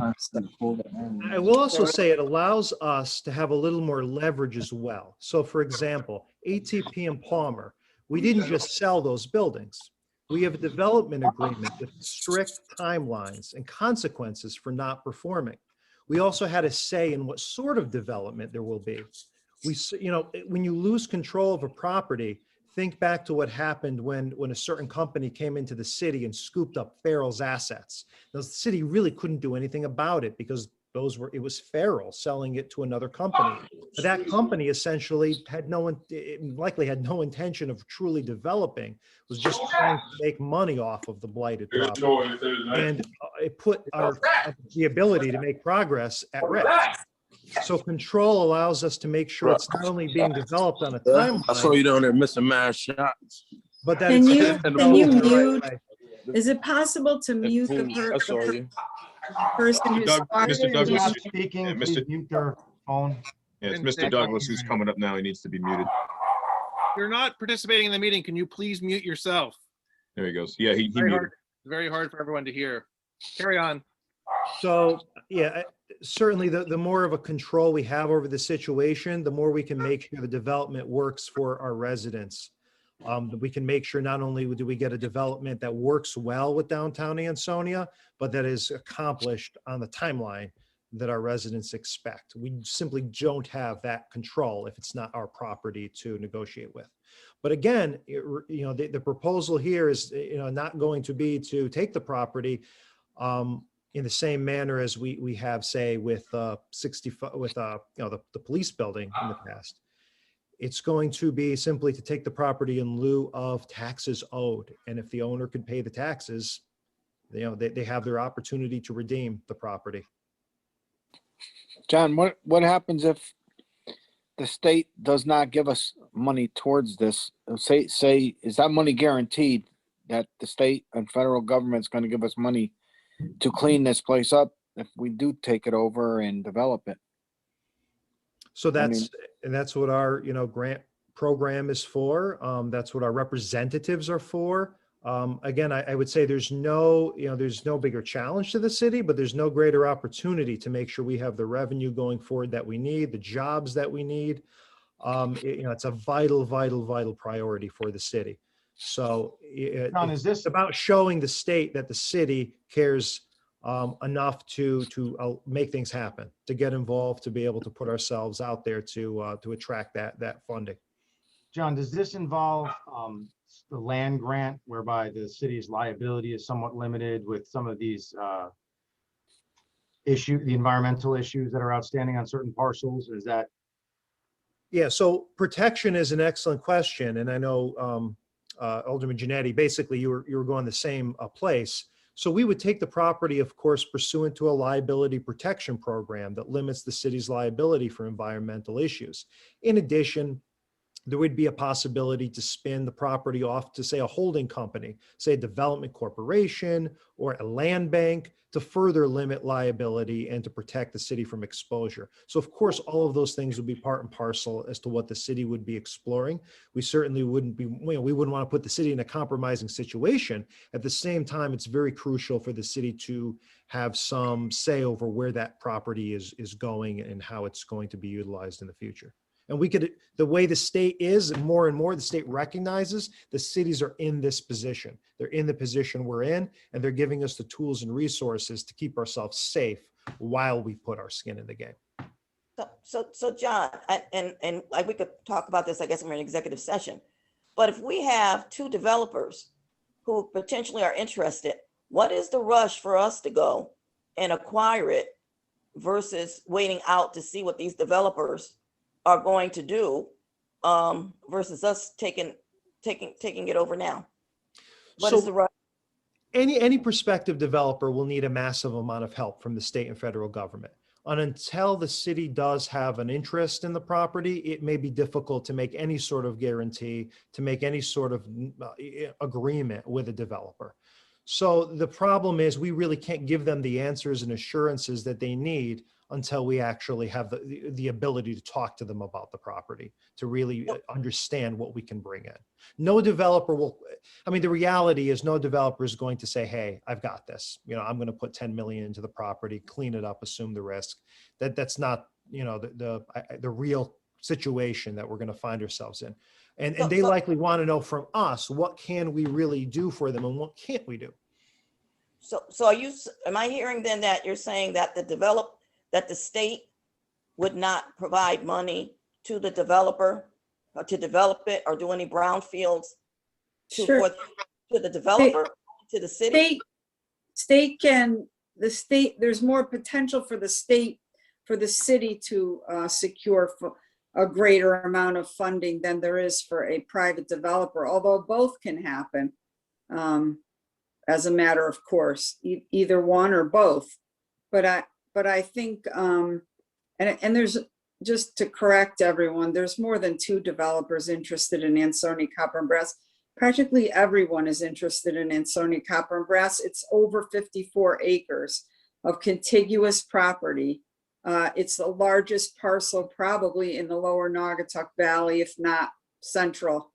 I will also say it allows us to have a little more leverage as well. So for example, ATP and Palmer, we didn't just sell those buildings. We have a development agreement with strict timelines and consequences for not performing. We also had a say in what sort of development there will be. You know, when you lose control of a property, think back to what happened when a certain company came into the city and scooped up Farrell's assets. The city really couldn't do anything about it because it was Farrell selling it to another company. But that company essentially likely had no intention of truly developing, was just trying to make money off of the blighted property. And it put the ability to make progress at risk. So control allows us to make sure it's not only being developed on a timeline. I saw you down there missing mad shots. But that Can it's you developed the right mute? way. Is it possible to mute the I saw you. person who's Mr. Douglas, Not speaking, yeah, please mute their phone. yeah, it's Mr. Douglas who's coming up now. He needs to be muted. If you're not participating in the meeting, can you please mute yourself? There he goes. Yeah, he Very muted. hard, very hard for everyone to hear. Carry on. So, yeah, certainly the more of a control we have over the situation, the more we can make sure the development works for our residents. We can make sure not only do we get a development that works well with downtown Ansonia, but that is accomplished on the timeline that our residents expect. We simply don't have that control if it's not our property to negotiate with. But again, you know, the proposal here is, you know, not going to be to take the property in the same manner as we have, say, with you know, the police building in the past. It's going to be simply to take the property in lieu of taxes owed. And if the owner can pay the taxes, you know, they have their opportunity to redeem the property. John, what happens if the state does not give us money towards this? Say, is that money guaranteed that the state and federal government's going to give us money to clean this place up if we do take it over and develop it? So that's what our, you know, grant program is for. That's what our representatives are for. Again, I would say there's no bigger challenge to the city, but there's no greater opportunity to make sure we have the revenue going forward that we need, the jobs that we need. It's a vital priority for the city. So John, it's about showing the state that the city cares enough to make things happen, to get involved, to be able to put ourselves out there to attract that funding. John, does this involve the land grant whereby the city's liability is somewhat limited with some of these the environmental issues that are outstanding on certain parcels? Is that? Yeah, so protection is an excellent question. And I know Alderman Janetti, basically you were going the same place. So we would take the property, of course, pursuant to a liability protection program that limits the city's liability for environmental issues. In addition, there would be a possibility to spin the property off to, say, a holding company, say a development corporation or a land bank, to further limit liability and to protect the city from exposure. So of course, all of those things would be part and parcel as to what the city would be exploring. We certainly wouldn't be, we wouldn't want to put the city in a compromising situation. At the same time, it's very crucial for the city to have some say over where that property is going and how it's going to be utilized in the future. And we could, the way the state is, more and more the state recognizes the cities are in this position. They're in the position we're in, and they're giving us the tools and resources to keep ourselves safe while we put our skin in the game. So John, and like we could talk about this, I guess, in an executive session, but if we have two developers who potentially are interested, what is the rush for us to go and acquire it versus waiting out to see what these developers are going to do, versus us taking it over now? What is the rush? Any prospective developer will need a massive amount of help from the state and federal government. And until the city does have an interest in the property, it may be difficult to make any sort of guarantee, to make any sort of agreement with a developer. So the problem is we really can't give them the answers and assurances that they need until we actually have the ability to talk to them about the property, to really understand what we can bring in. No developer will, I mean, the reality is no developer is going to say, hey, I've got this. I'm going to put 10 million into the property, clean it up, assume the risk. That's not, the real situation that we're going to find ourselves in. And they likely want to know from us, what can we really do for them and what can't we do? So am I hearing then that you're saying that the state would not provide money to the developer to develop it or do any brownfields to the developer, to the city? There's more potential for the city to secure a greater amount of funding than there is for a private developer, although both can happen as a matter of course, either one or both. But I think, and there's, just to correct everyone, there's more than two developers interested in Ansonia Copper and Brass. Practically everyone is interested in Ansonia Copper and Brass. It's over 54 acres of contiguous property. It's the largest parcel probably in the lower Naugatuck Valley, if not central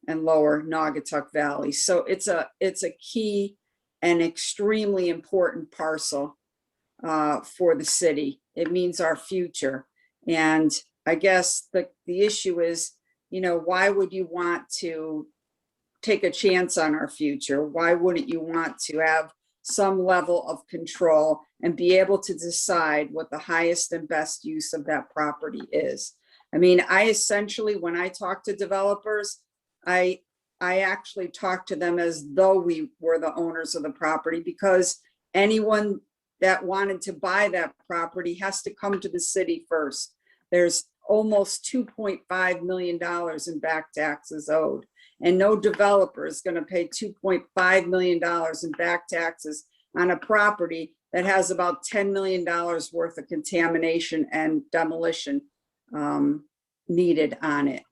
and lower Naugatuck Valley. So it's a key and extremely important parcel for the city. It means our future. And I guess the issue is, why would you want to take a chance on our future? Why wouldn't you want to have some level of control and be able to decide what the highest and best use of that property is? I mean, I essentially, when I talk to developers, I actually talk to them as though we were the owners of the property, because anyone that wanted to buy that property has to come to the city first. There's almost $2.5 million in back taxes owed, and no developer is going to pay $2.5 million in back taxes on a property that has about $10 million worth of contamination and demolition needed on it.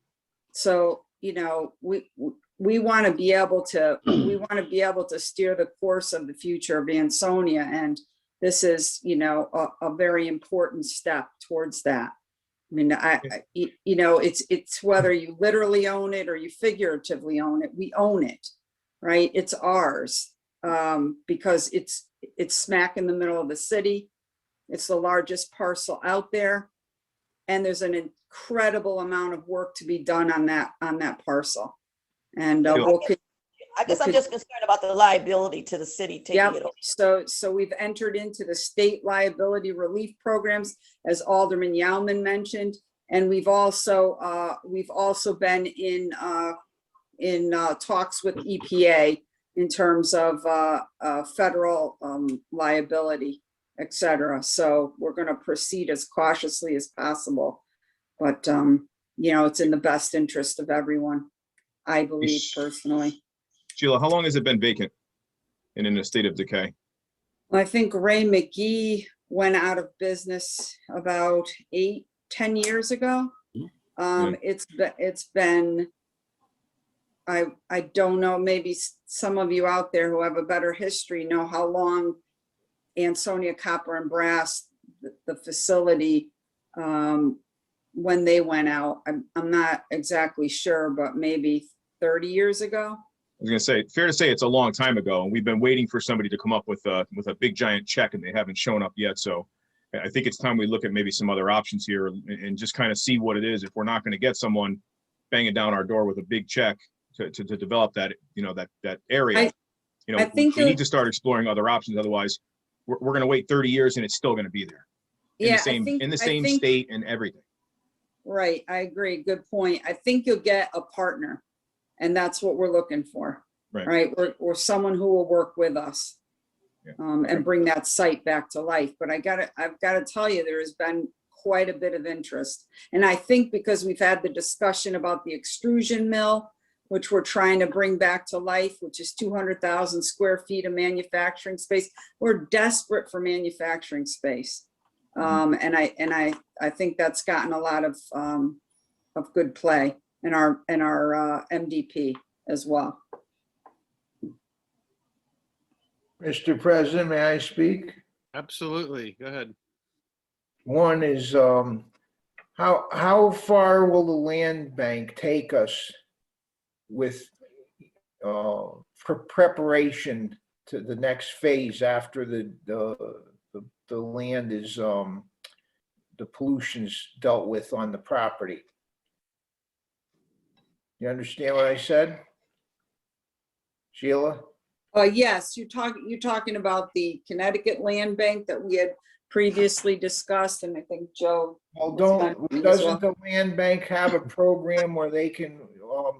So, we want to be able to steer the course of the future of Ansonia, and this is, a very important step towards that. I mean, it's whether you literally own it or you figuratively own it, we own it. right? It's ours, because it's smack in the middle of the city. It's the largest parcel out there. And there's an incredible amount of work to be done on that parcel. And I guess I'm just concerned about the liability to the city taking Yep. it over. So we've entered into the state liability relief programs, as Alderman Yauman mentioned, and we've also been in talks with EPA in terms of federal liability, et cetera. So we're going to proceed as cautiously as possible, but it's in the best interest of everyone, I believe personally. Sheila, how long has it been vacant and in a state of decay? I think Ray McGee went out of business about 8-10 years ago. It's been, I don't know, maybe some of you out there who have a better history know how long Ansonia Copper and Brass, the facility, when they went out. I'm not exactly sure, but maybe 30 years ago. I was gonna say, fair to say it's a long time ago, and we've been waiting for somebody to come up with a big giant check, and they haven't shown up yet. So I think it's time we look at maybe some other options here and just kind of see what it is. If we're not going to get someone banging down our door with a big check to develop that, that area, I think we need to start exploring other options. Otherwise, we're going to wait 30 years and it's still going to be there in the same state and everything. Right, I agree. Good point. I think you'll get a partner, and that's what we're looking for. Right, or someone who will work with us, and bring that site back to life. But I've got to tell you, there has been quite a bit of interest, and I think because we've had the discussion about the extrusion mill, which we're trying to bring back to life, which is 200,000 square feet of manufacturing space. We're desperate for manufacturing space. And I think that's gotten a lot of good play in our MDP as well. Mr. President, may I speak? Absolutely. Go ahead. One is, how far will the land bank take us with preparation to the next phase after the land is the pollution's dealt with on the property? You understand what I said, Sheila? Yes, you're talking about the Connecticut land bank that we had previously discussed, and I think Joe. Well, doesn't the land bank have a program where they can,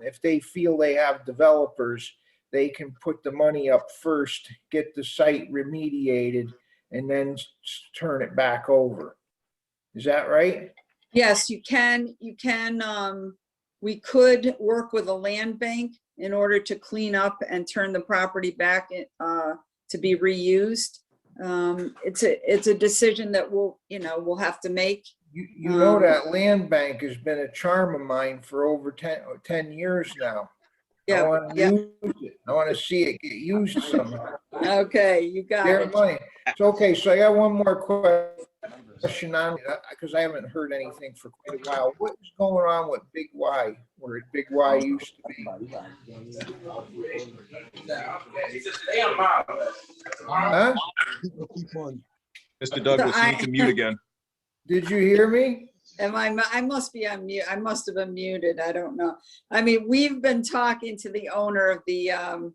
if they feel they have developers, they can put the money up first, get the site remediated, and then turn it back over? Is that right? Yes, you can. We could work with a land bank in order to clean up and turn the property back to be reused. It's a decision that we'll have to make. You know that land bank has been a charm of mine for over 10 years now. Yeah, I want to use it. I want to see it get used somehow. Okay, you got Their it. money. It's okay. So I got one more question on, because I haven't heard anything for quite a while. What is going on with Big Y, where Big Y used to be? Huh? Mr. Douglas, you need to mute again. Did you hear me? I must be on mute. I must have been muted. I don't know. I mean, we've been talking to the owner of the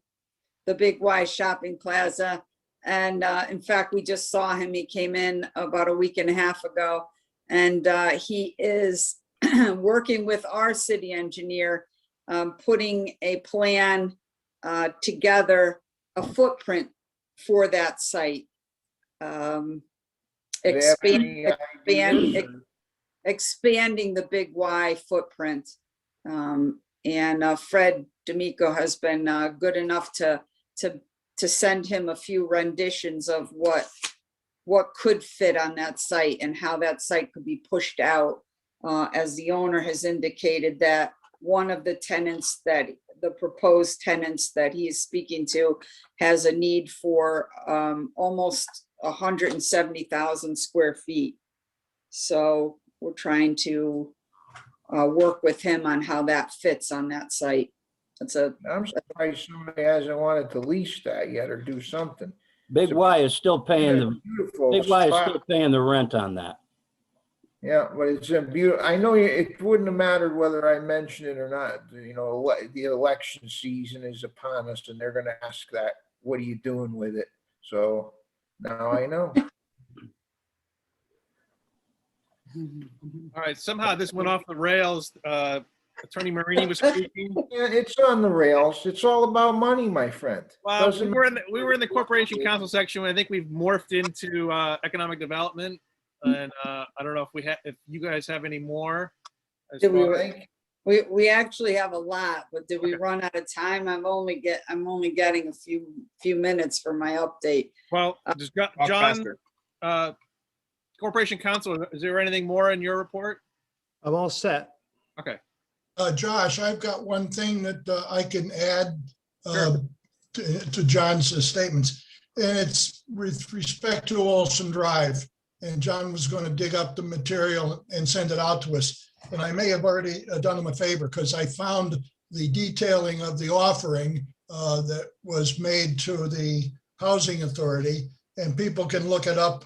Big Y Shopping Plaza. And in fact, we just saw him. He came in about a week and a half ago, and he is working with our city engineer, putting a plan together, a footprint for that site. Expanding the Big Y footprint. And Fred D'Amico has been good enough to send him a few renditions of what could fit on that site and how that site could be pushed out, as the owner has indicated that one of the tenants, that the proposed tenants that he is speaking to, has a need for almost 170,000 square feet. So we're trying to work with him on how that fits on that site. I'm surprised somebody hasn't wanted to lease that yet or do something. Big Y is still paying the, Beautiful Big Y is spot. still paying the rent on that. Yeah, but it's a beautiful, I know it wouldn't have mattered whether I mentioned it or not. You know, the election season is upon us and they're gonna ask that, what are you doing with it? So now I know. All right, somehow this went off the rails. Attorney Marini was speaking. Yeah, it's on the rails. It's all about money, my friend. Well, Doesn't we were in the corporation council section. I think we've morphed into economic development, and I don't know if you guys have any more. Did we actually have a lot, but did we run out of time? I'm only getting a few minutes for my update. Well, just John, corporation council, is there anything more in your report? I'm all set. Okay. Josh, I've got one thing that I can add to John's statements, and it's with respect to Olson Drive. And John was going to dig up the material and send it out to us. And I may have already done him a favor because I found the detailing of the offering that was made to the Housing Authority, and people can look it up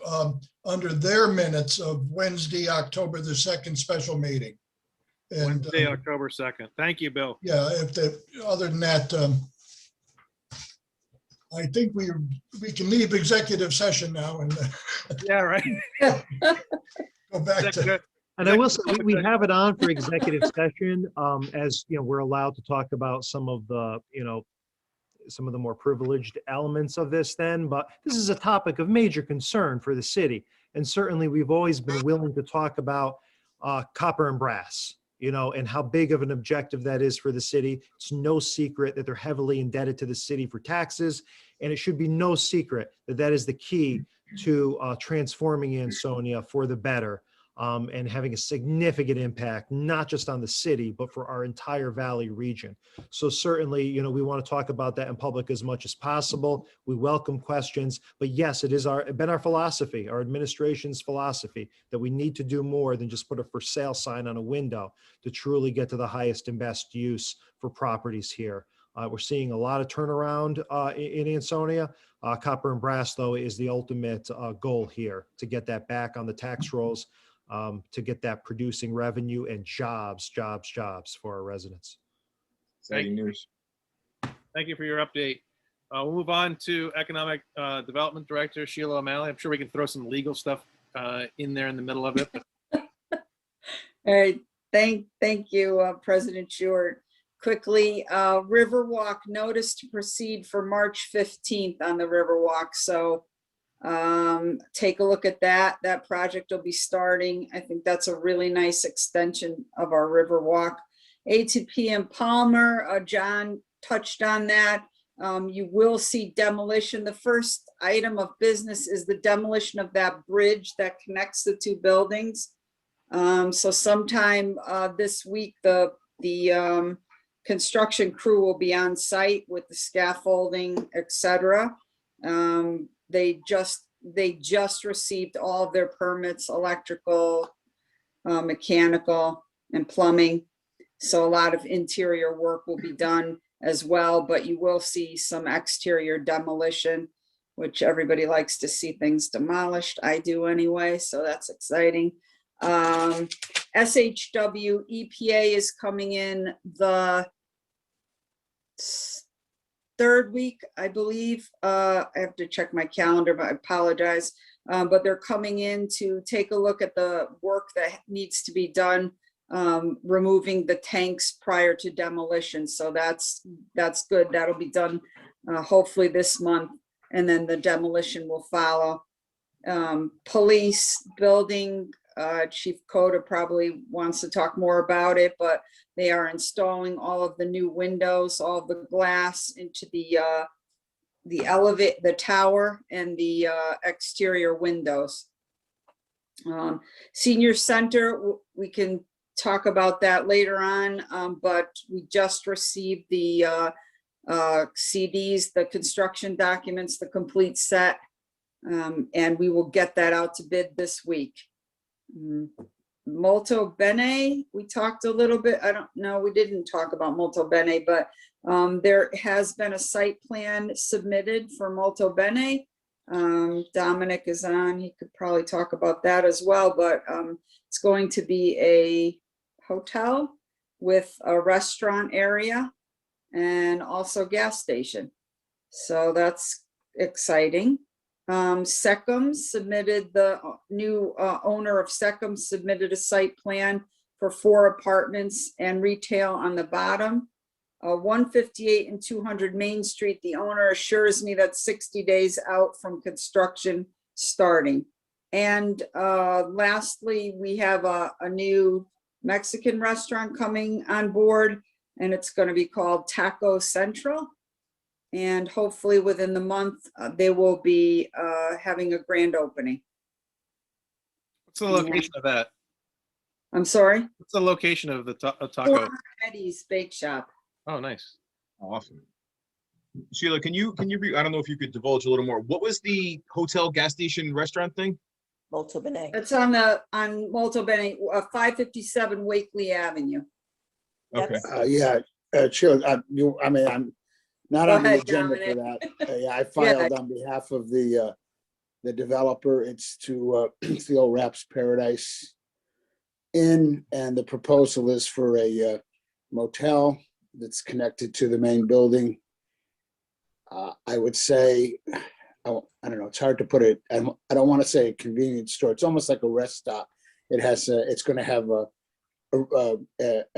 under their minutes of Wednesday, October the 2nd special meeting. And, Wednesday, October 2nd. Thank you, Bill. Yeah, other than that, I think we can leave executive session now and yeah, right. Go back to. And I will say, we have it on for executive session, as you know, we're allowed to talk about some of the, some of the more privileged elements of this then, but this is a topic of major concern for the city. And certainly we've always been willing to talk about copper and brass, and how big of an objective that is for the city. It's no secret that they're heavily indebted to the city for taxes, and it should be no secret that that is the key to transforming Ansonia for the better, and having a significant impact, not just on the city, but for our entire Valley region. So certainly, we want to talk about that in public as much as possible. We welcome questions, but yes, it has been our philosophy, our administration's philosophy, that we need to do more than just put a for sale sign on a window to truly get to the highest and best use for properties here. We're seeing a lot of turnaround in Ansonia. Copper and brass, though, is the ultimate goal here, to get that back on the tax rolls, to get that producing revenue and jobs for our residents. Exciting news. Thank you for your update. We'll move on to Economic Development Director Sheila O'Malley. I'm sure we can throw some legal stuff in there in the middle of it. All right, thank you, President Stewart. Quickly, Riverwalk notice to proceed for March 15th on the Riverwalk. So take a look at that. That project will be starting. I think that's a really nice extension of our Riverwalk. A2P in Palmer, John touched on that. You will see demolition. The first item of business is the demolition of that bridge that connects the two buildings. So sometime this week, the construction crew will be on site with the scaffolding, etc. They just received all of their permits, electrical, mechanical, and plumbing. So a lot of interior work will be done as well, but you will see some exterior demolition, which everybody likes to see things demolished. I do anyway, so that's exciting. SHW EPA is coming in the third week, I believe. I have to check my calendar, but I apologize. But they're coming in to take a look at the work that needs to be done, removing the tanks prior to demolition. So that's good. That'll be done hopefully this month, and then the demolition will follow. Police building, Chief Coda probably wants to talk more about it, but they are installing all of the new windows, all of the glass into the tower and the exterior windows. Senior Center, we can talk about that later on, but we just received the CDs, the construction documents, the complete set, and we will get that out to bid this week. Molto Bene, we talked a little bit, I don't know, we didn't talk about Molto Bene, but there has been a site plan submitted for Molto Bene. Dominic is on, he could probably talk about that as well, but it's going to be a hotel with a restaurant area and also gas station. So that's exciting. Secum submitted, the new owner of Secum submitted a site plan for 4 apartments and retail on the bottom. 158 and 200 Main Street, the owner assures me that's 60 days out from construction starting. And lastly, we have a new Mexican restaurant coming on board, and it's going to be called Taco Central. And hopefully within the month, they will be having a grand opening. What's the location of that? I'm sorry? What's the location of the taco? Former Eddie's Bake Shop. Oh, nice. Awesome. Sheila, can you, I don't know if you could divulge a little more. What was the hotel, gas station, restaurant thing? Molto Bene. It's on Molto Bene, 557 Wakely Avenue. Okay. Yeah, sure. I mean, I'm not Go on the ahead, agenda Dominic. for that. Yeah, I filed on behalf of the developer. It's to Theo Rapp's Paradise Inn, and the proposal is for a motel that's connected to the main building. I would say, I don't know, it's hard to put it, I don't want to say a convenience store. It's almost like a rest stop. It has, it's going to have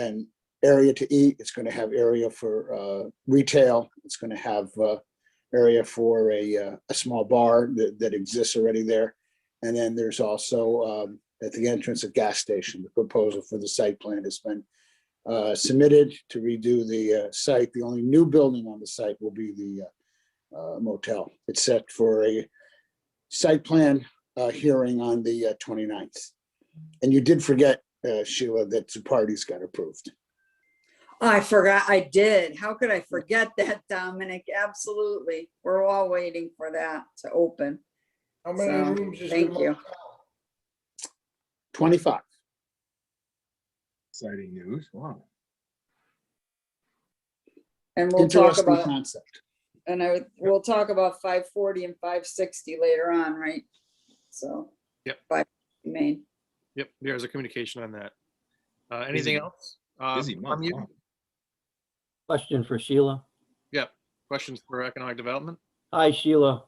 an area to eat. It's going to have area for retail. It's going to have area for a small bar that exists already there. And then there's also at the entrance a gas station. The proposal for the site plan has been submitted to redo the site. The only new building on the site will be the motel. It's set for a site plan hearing on the 29th. And you did forget, Sheila, that Zupardi's got approved. Oh, I forgot, I did. How could I forget that, Dominic? Absolutely. We're all waiting for that to open. How many So, rooms is the thank you. motel? 25. Exciting news. Wow. And we'll talk Interesting about, concept. and we'll talk about 540 and 560 later on, right? So. Yep. 5 Main. Yep, there's a communication on that. Busy- Anything else? Busy month. From you? Wow. Question for Sheila. Yep. Questions for economic development? Hi, Sheila.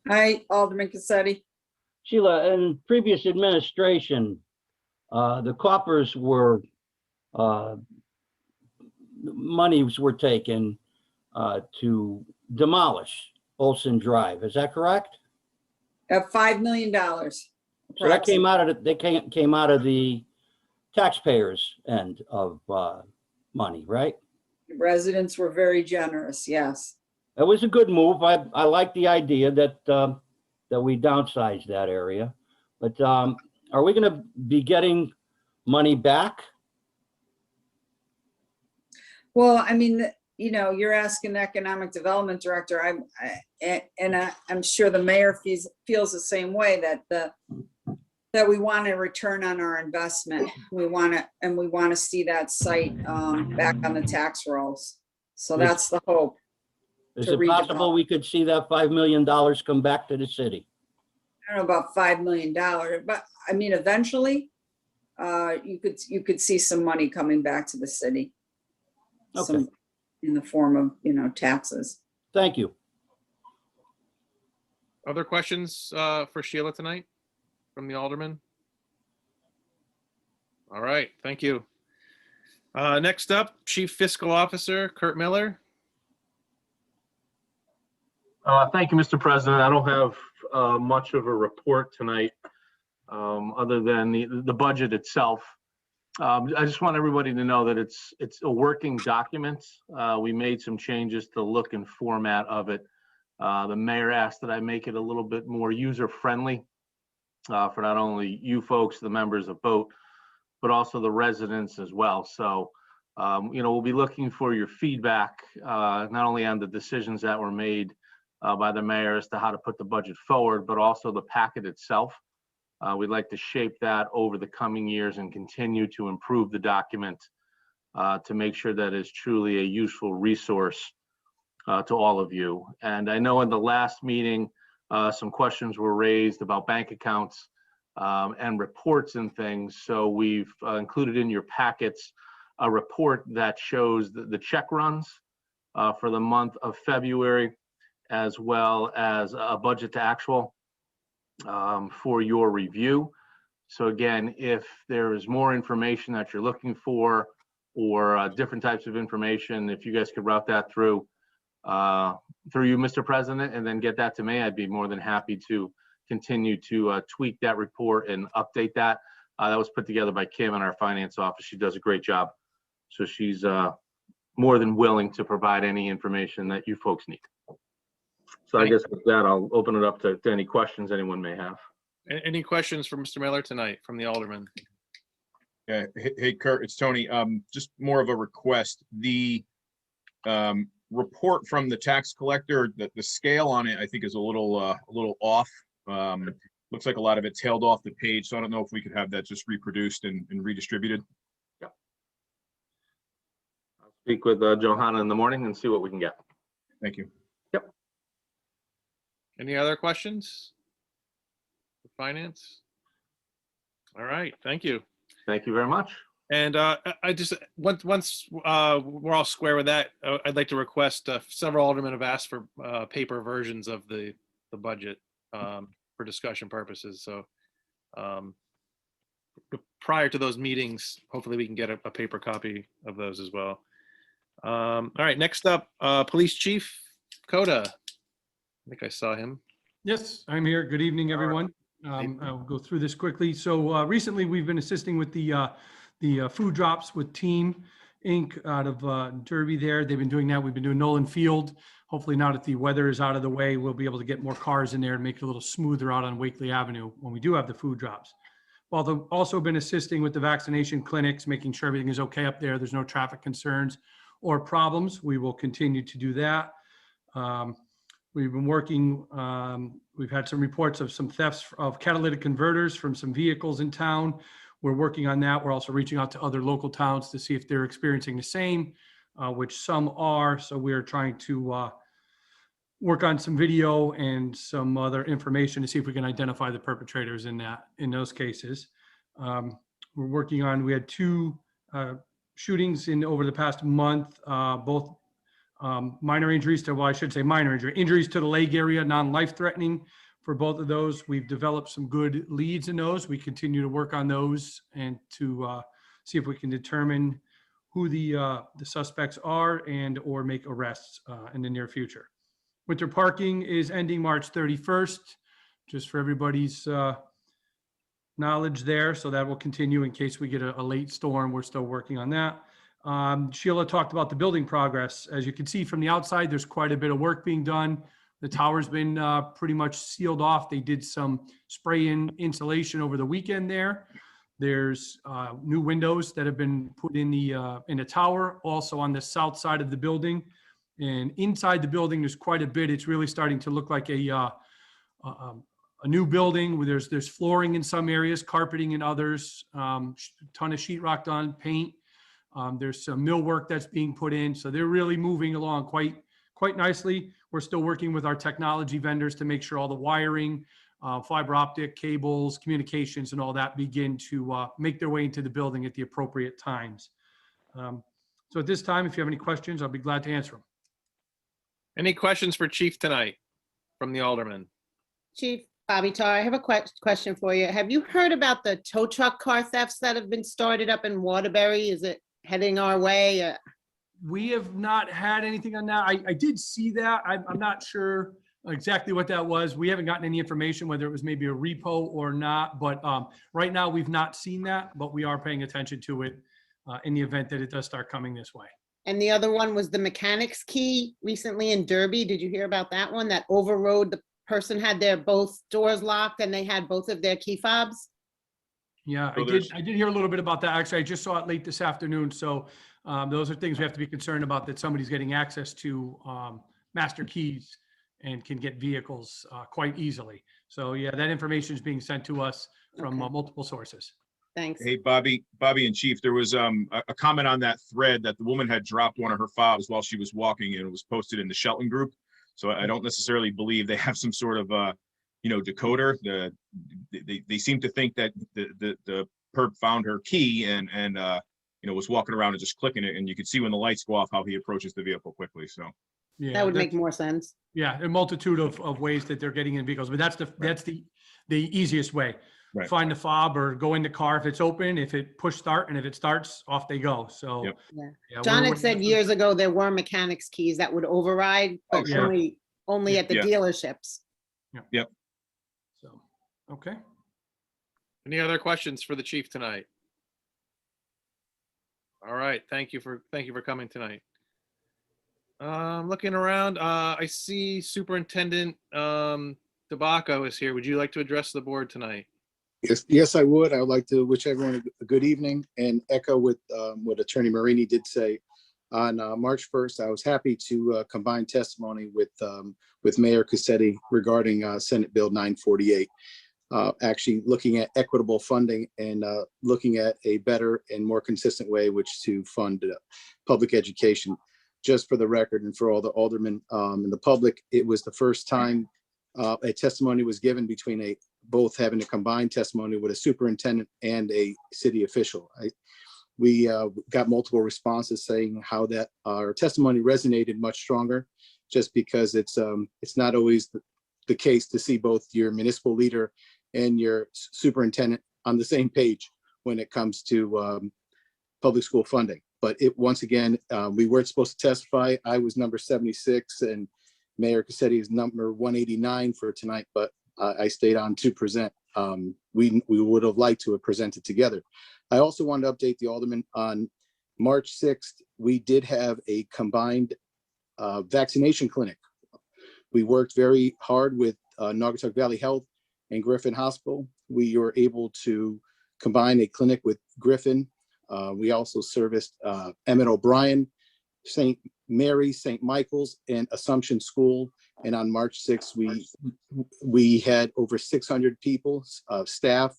Hi, Alderman Cassetti. Sheila, in previous administration, the coppers were, monies were taken to demolish Olson Drive. Is that correct? At $5 million. So that came out of, came out of the taxpayers' end of money, right? Residents were very generous, yes. That was a good move. I like the idea that that we downsize that area. But are we going to be getting money back? Well, I mean, you know, you're asking the economic development director. I'm sure the mayor feels the same way, that we want a return on our investment. We want to see that site back on the tax rolls. So that's the hope. Is to it possible redevelop. we could see that $5 million come back to the city? I don't know about $5 million, but I mean, eventually, you could see some money coming back to the city. Okay. Some in the form of, you know, taxes. Thank you. Other questions for Sheila tonight from the alderman? All right, thank you. Next up, Chief Fiscal Officer Kurt Miller. Thank you, Mr. President. I don't have much of a report tonight, other than the budget itself. I just want everybody to know that it's a working document. We made some changes to the look and format of it. The mayor asked that I make it a little bit more user-friendly for not only you folks, the members of BOAT, but also the residents as well. So, you know, we'll be looking for your feedback, not only on the decisions that were made by the mayor as to how to put the budget forward, but also the packet itself. We'd like to shape that over the coming years and continue to improve the document to make sure that it's truly a useful resource to all of you. And I know in the last meeting, some questions were raised about bank accounts and reports and things. So we've included in your packets a report that shows the check runs for the month of February, as well as a budget to actual for your review. So again, if there is more information that you're looking for or different types of information, if you guys could route that through you, Mr. President, and then get that to me, I'd be more than happy to continue to tweak that report and update that. That was put together by Kim in our finance office. She does a great job. So she's more than willing to provide any information that you folks need. So I guess with that, I'll open it up to any questions anyone may have. Any questions for Mr. Miller tonight from the Alderman? Yeah. Hey, Kurt, it's Tony. Just more of a request. The report from the tax collector, the scale on it, I think is a little off. Looks like a lot of it tailed off the page. So I don't know if we could have that just reproduced and redistributed. Yep. I'll speak with Johanna in the morning and see what we can get. Thank you. Yep. Any other questions for finance? All right, thank you. Thank you very much. And I just, once we're all square with that, I'd like to request, several aldermen have asked for paper versions of the budget for discussion purposes. So prior to those meetings, hopefully we can get a paper copy of those as well. All right, next up, Police Chief Coda. I think I saw him. Yes, I'm here. Good evening, everyone. I'll go through this quickly. So recently we've been assisting with the food drops with Team Inc. out of Derby there. They've been doing that. We've been doing Nolan Field. Hopefully now that the weather is out of the way, we'll be able to get more cars in there and make it a little smoother out on Wakely Avenue when we do have the food drops. Well, they've also been assisting with the vaccination clinics, making sure everything is okay up there. There's no traffic concerns or problems. We will continue to do that. We've been working, we've had some reports of some thefts of catalytic converters from some vehicles in town. We're working on that. We're also reaching out to other local towns to see if they're experiencing the same, which some are. So we're trying to work on some video and some other information to see if we can identify the perpetrators in those cases. We're working on, we had 2 shootings over the past month, both minor injuries to, well, I should say minor injuries to the leg area, non-life threatening. For both of those, we've developed some good leads in those. We continue to work on those and to see if we can determine who the suspects are and or make arrests in the near future. Winter parking is ending March 31st, just for everybody's knowledge there. So that will continue in case we get a late storm. We're still working on that. Sheila talked about the building progress. As you can see from the outside, there's quite a bit of work being done. The tower's been pretty much sealed off. They did some spray-in insulation over the weekend there. There's new windows that have been put in the tower, also on the south side of the building. And inside the building, there's quite a bit. It's really starting to look like a new building where there's flooring in some areas, carpeting in others, ton of sheetrock done, paint. There's some millwork that's being put in. So they're really moving along quite nicely. We're still working with our technology vendors to make sure all the wiring, fiber optic cables, communications, and all that begin to make their way into the building at the appropriate times. So at this time, if you have any questions, I'll be glad to answer them. Any questions for Chief tonight from the Alderman? Chief Bobby Tar, I have a question for you. Have you heard about the tow truck car thefts that have been started up in Waterbury? Is it heading our way? We have not had anything on that. I did see that. I'm not sure exactly what that was. We haven't gotten any information, whether it was maybe a repo or not. But right now, we've not seen that, but we are paying attention to it in the event that it does start coming this way. And the other one was the mechanic's key recently in Derby. Did you hear about that one? That overrode, the person had their both doors locked and they had both of their key fobs? Yeah, So I did hear a little bit about that. Actually, I just saw it late this afternoon. So those are things we have to be concerned about, that somebody's getting access to master keys and can get vehicles quite easily. So yeah, that information is being sent to us from Okay. multiple sources. Thanks. Hey, Bobby and Chief, there was a comment on that thread that the woman had dropped one of her fobs while she was walking, and it was posted in the Shelton group. So I don't necessarily believe they have some sort of decoder. They seem to think that the perp found her key and was walking around and just clicking it, and you could see when the lights go off how he approaches the vehicle quickly. So Yeah, That would make more sense. Yeah, a multitude of ways that they're getting in vehicles, but that's the easiest way. Right. Find the fob or go in the car if it's open, if it push start, and if it starts, off they go. So. Yep. Yeah. yeah, John we're- had said years ago there were mechanics keys that would override, Oh, but sure. only at the Yeah. dealerships. Yep. So, okay. Any other questions for the chief tonight? All right, thank you for coming tonight. Looking around, I see Superintendent DeBacco is here. Would you like to address the board tonight? Yes, I would. I would like to wish everyone a good evening and echo what Attorney Marini did say. On March 1st, I was happy to combine testimony with Mayor Cassetti regarding Senate Bill 948. Actually looking at equitable funding and looking at a better and more consistent way which to fund public education. Just for the record and for all the aldermen and the public, it was the first time a testimony was given between both having a combined testimony with a superintendent and a city official. We got multiple responses saying how that our testimony resonated much stronger, just because it's not always the case to see both your municipal leader and your superintendent on the same page when it comes to public school funding. But once again, we weren't supposed to testify. I was number 76 and Mayor Cassetti is number 189 for tonight, but I stayed on to present. We would have liked to have presented together. I also wanted to update the alderman on March 6th. We did have a combined vaccination clinic. We worked very hard with Naugatuck Valley Health and Griffin Hospital. We were able to combine a clinic with Griffin. We also serviced Emmett O'Brien, St. Mary, St. Michael's, and Assumption School. And on March 6th, we had over 600 people, staff,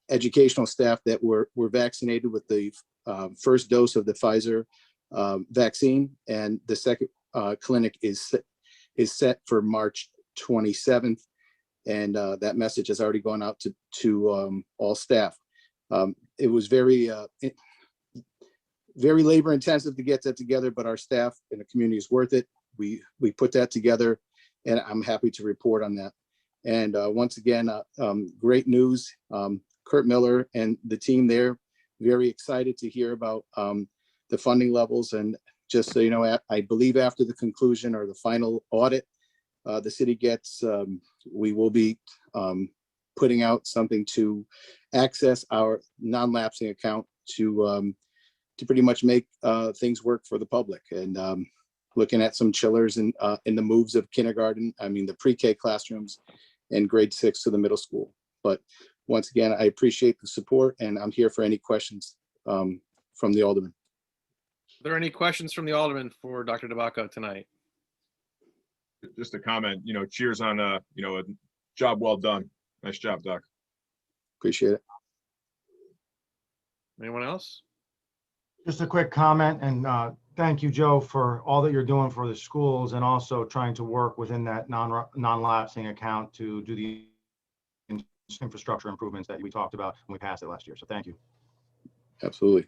educational staff that were vaccinated with the first dose of the Pfizer vaccine. And the second clinic is set for March 27th. And that message has already gone out to all staff. It was very labor intensive to get that together, but our staff and the community is worth it. We put that together and I'm happy to report on that. And once again, great news. Kurt Miller and the team there, very excited to hear about the funding levels. And just so you know, I believe after the conclusion or the final audit, the city gets, we will be putting out something to access our non-lapsing account to pretty much make things work for the public. And looking at some chillers in the moves of kindergarten, I mean the pre-K classrooms and grade 6 to the middle school. But once again, I appreciate the support and I'm here for any questions from the alderman. Are there any questions from the alderman for Dr. DeBacco tonight? Just a comment, cheers on a job well done. Nice job, Doc. Appreciate it. Anyone else? Just a quick comment and thank you, Joe, for all that you're doing for the schools and also trying to work within that non-lapsing account to do the infrastructure improvements that we talked about when we passed it last year. So thank you. Absolutely.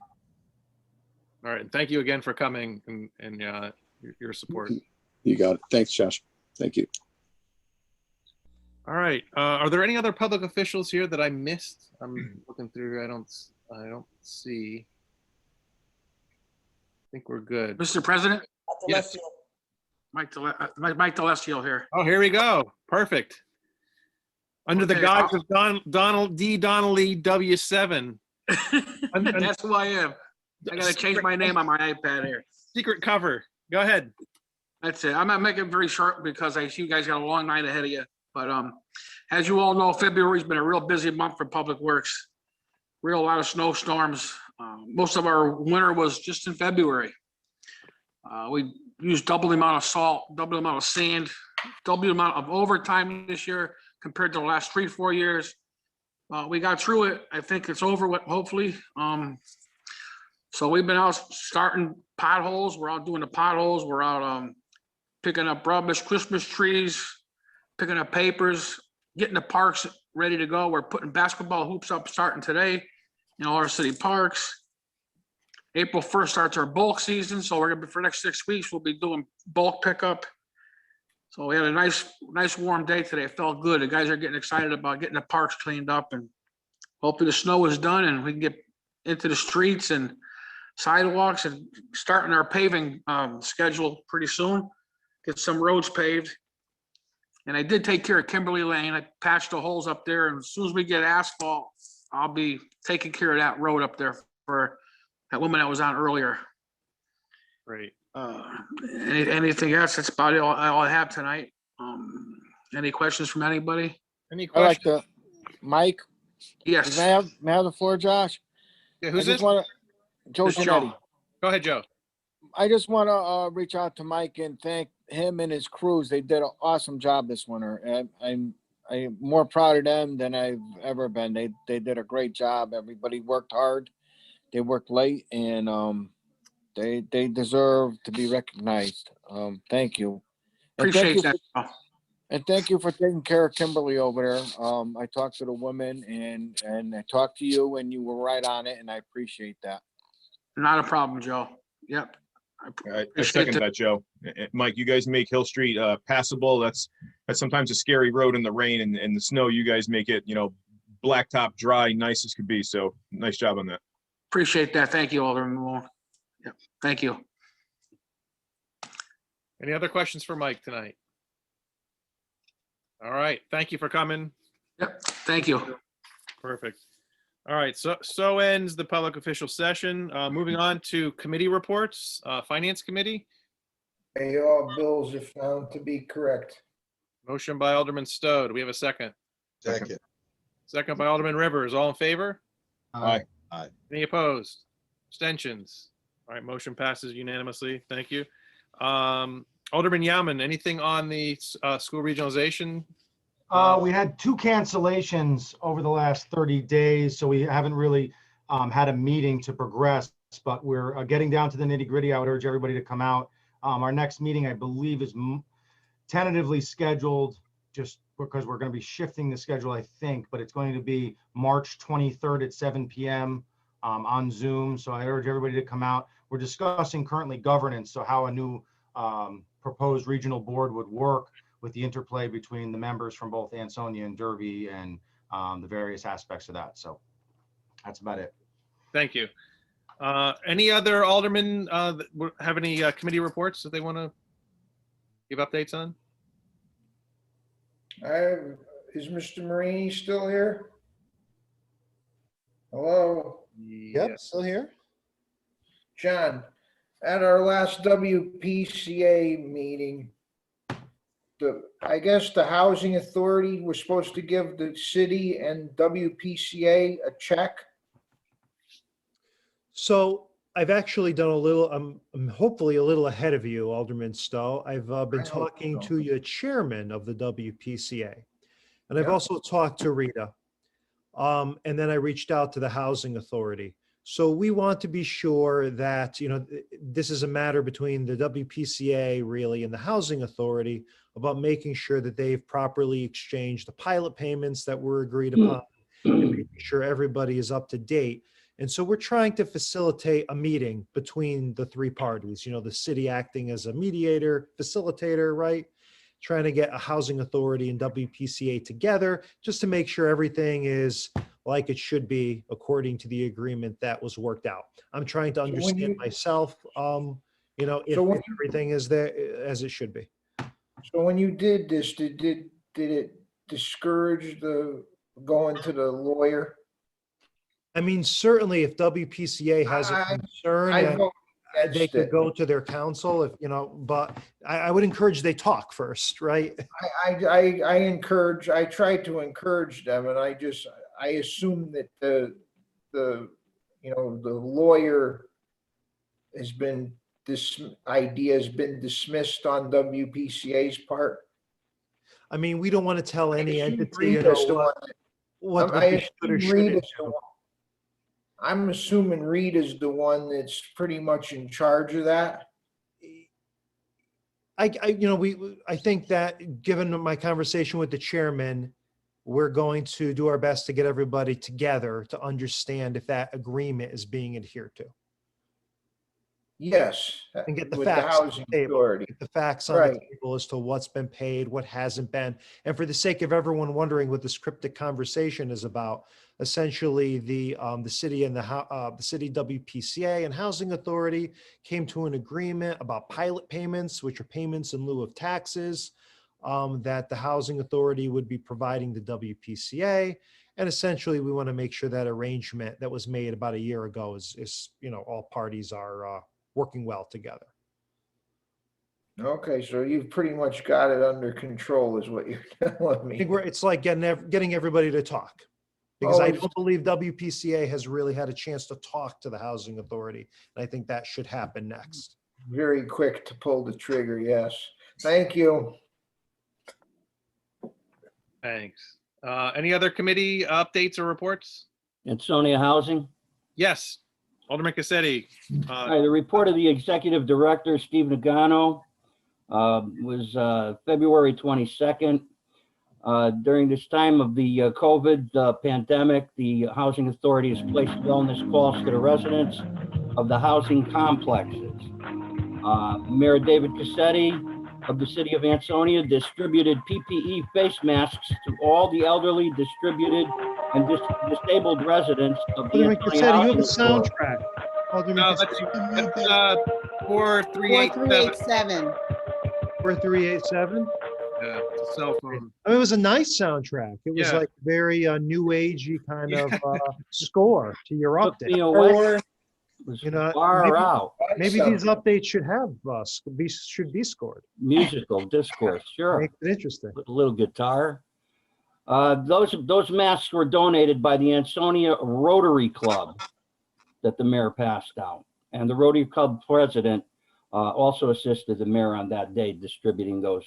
All right, and thank you again for coming and your support. You got it. Thanks, Josh. Thank you. All right, are there any other public officials here that I missed? I'm looking through, I don't see. I think we're good. Mr. President, Yes. Mike Delesio here. Oh, here we go. Perfect. Under the Okay, guise of Donald D. Donnelly W7. That's who I am. I gotta change my name on my iPad here. Secret cover. Go ahead. That's it. I'm gonna make it very short because I see you guys got a long night ahead of you. But as you all know, February's been a real busy month for Public Works. A lot of snowstorms. Most of our winter was just in February. We used double the amount of salt, double the amount of sand, double the amount of overtime this year compared to the last 3-4 years. We got through it. I think it's over with, hopefully. So we've been out starting potholes. We're out doing the potholes. We're out picking up rubbish, Christmas trees, picking up papers, getting the parks ready to go. We're putting basketball hoops up starting today in all our city parks. April 1st starts our bulk season, so we're gonna be, for the next 6 weeks, we'll be doing bulk pickup. So we had a nice warm day today. It felt good. The guys are getting excited about getting the parks cleaned up, and hopefully the snow is done and we can get into the streets and sidewalks and starting our paving schedule pretty soon. Get some roads paved. And I did take care of Kimberly Lane. I patched the holes up there, and as soon as we get asphalt, I'll be taking care of that road up there for that woman that was on earlier. Great. Anything else? That's about all I have tonight. Any questions from anybody? Any I like questions? Mike. Yes. May I have the floor, Josh? Yeah, who's I just this? wanna- Joe This is Joe. Janetti. Go ahead, Joe. I just want to reach out to Mike and thank him and his crews. They did an awesome job this winter. And I'm more proud of them than I've ever been. They did a great job. Everybody worked hard. They worked late, and they deserve to be recognized. Thank you. And thank Appreciate you that. and thank you for taking care of Kimberly over there. I talked to the woman and I talked to you, and you were right on it, and I appreciate that. Not a problem, Joe. Yep. I second that, Joe. Mike, you guys make Hill Street passable. That's sometimes a scary road in the rain and the snow. You guys make it, blacktop, dry, nice as could be. So nice job on that. Appreciate that. Thank you, Alderman Moore. Yep. Thank you. Any other questions for Mike tonight? All right. Thank you for coming. Yep. Thank you. Perfect. All right. So ends the public official session. Moving on to committee reports. Finance Committee. Pay all bills if found to be correct. Motion by Alderman Stowe. Do we have a second? Second. Second by Alderman Rivers. All in favor? Aye. Aye. Any opposed? Abstentions? All right. Motion passes unanimously. Thank you. Alderman Yaman, anything on the school regionalization? We had 2 cancellations over the last 30 days, so we haven't really had a meeting to progress, but we're getting down to the nitty gritty. I would urge everybody to come out. Our next meeting, I believe, is tentatively scheduled, just because we're going to be shifting the schedule, I think, but it's going to be March 23rd at 7 p.m. On Zoom. So I urge everybody to come out. We're discussing currently governance, so how a new proposed regional board would work with the interplay between the members from both Ansonia and Derby and the various aspects of that. So that's about it. Thank you. Any other aldermen that have any committee reports that they want to give updates on? Is Mr. Marini still here? Hello? Yep, still here. John, at our last WPCA meeting, I guess the Housing Authority was supposed to give the city and WPCA a check. So I've actually done a little, I'm hopefully a little ahead of you, Alderman Stowe. I've been talking to your chairman of the WPCA. And I've also talked to Rita. And then I reached out to the Housing Authority. So we want to be sure that, this is a matter between the WPCA really and the Housing Authority about making sure that they've properly exchanged the pilot payments that were agreed upon and making sure everybody is up to date. And so we're trying to facilitate a meeting between the 3 parties, the city acting as a mediator, facilitator, right? Trying to get a Housing Authority and WPCA together just to make sure everything is like it should be according to the agreement that was worked out. I'm trying to understand myself, if everything is there as it should be. So when you did this, did it discourage the going to the lawyer? I mean, certainly if WPCA has a concern, and they could go to their counsel, but I would encourage they talk first, right? I try to encourage them, and I assume that the lawyer has been this idea has been dismissed on WPCA's part? I mean, we don't want to tell any assume entity, you Rita's the know, one what I they should or assume Rita's shouldn't the do. one. I'm assuming Rita's the one that's pretty much in charge of that. I think that given my conversation with the chairman, we're going to do our best to get everybody together to understand if that agreement is being adhered to. Yes. And get the with the facts on housing the table. authority. Get the facts on the Right. table as to what's been paid, what hasn't been. And for the sake of everyone wondering what this cryptic conversation is about, essentially the city and the city WPCA and Housing Authority came to an agreement about pilot payments, which are payments in lieu of taxes, that the Housing Authority would be providing the WPCA. And essentially, we want to make sure that arrangement that was made about a year ago is all parties are working well together. Okay, so you've pretty much got it under control is what you're telling I me. think it's like getting everybody to talk. Because I Always- don't believe WPCA has really had a chance to talk to the Housing Authority. And I think that should happen next. Very quick to pull the trigger, yes. Thank you. Thanks. Any other committee updates or reports? Ansonia Housing. Yes, Alderman Cassetti. Hi, the report of the executive director, Steve Nagano, was February 22nd. During this time of the COVID pandemic, the Housing Authority has placed wellness calls to the residents of the housing complexes. Mayor David Cassetti of the city of Ansonia distributed PPE face masks to all the elderly, distributed, and disabled residents of the Alderman Ansonia Cassetti, you have a Housing Authority. soundtrack. Alderman No, Cassetti, that's 4387. 4387. Yeah, it's a cell phone. I mean, it was a nice soundtrack. It was Yeah. like very new agey kind of score to your Took me update. away. Was You know, far maybe- out. Maybe these updates should have should be scored. Musical discourse, sure. Makes it interesting. With a little guitar. Those masks were donated by the Ansonia Rotary Club that the mayor passed out. And the Rotary Club president also assisted the mayor on that day distributing those.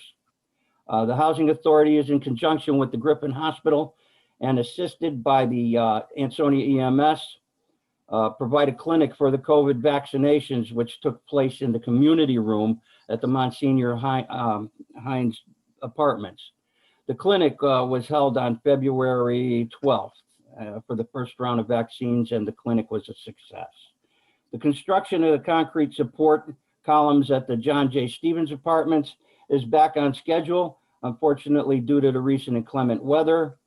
The Housing Authority is in conjunction with the Griffin Hospital and assisted by the Ansonia EMS, provide a clinic for the COVID vaccinations, which took place in the community room at the Monsignor Hines Apartments. The clinic was held on February 12th for the first round of vaccines, and the clinic was a success. The construction of the concrete support columns at the John J. Stevens Apartments is back on schedule. Unfortunately, due to the recent inclement weather,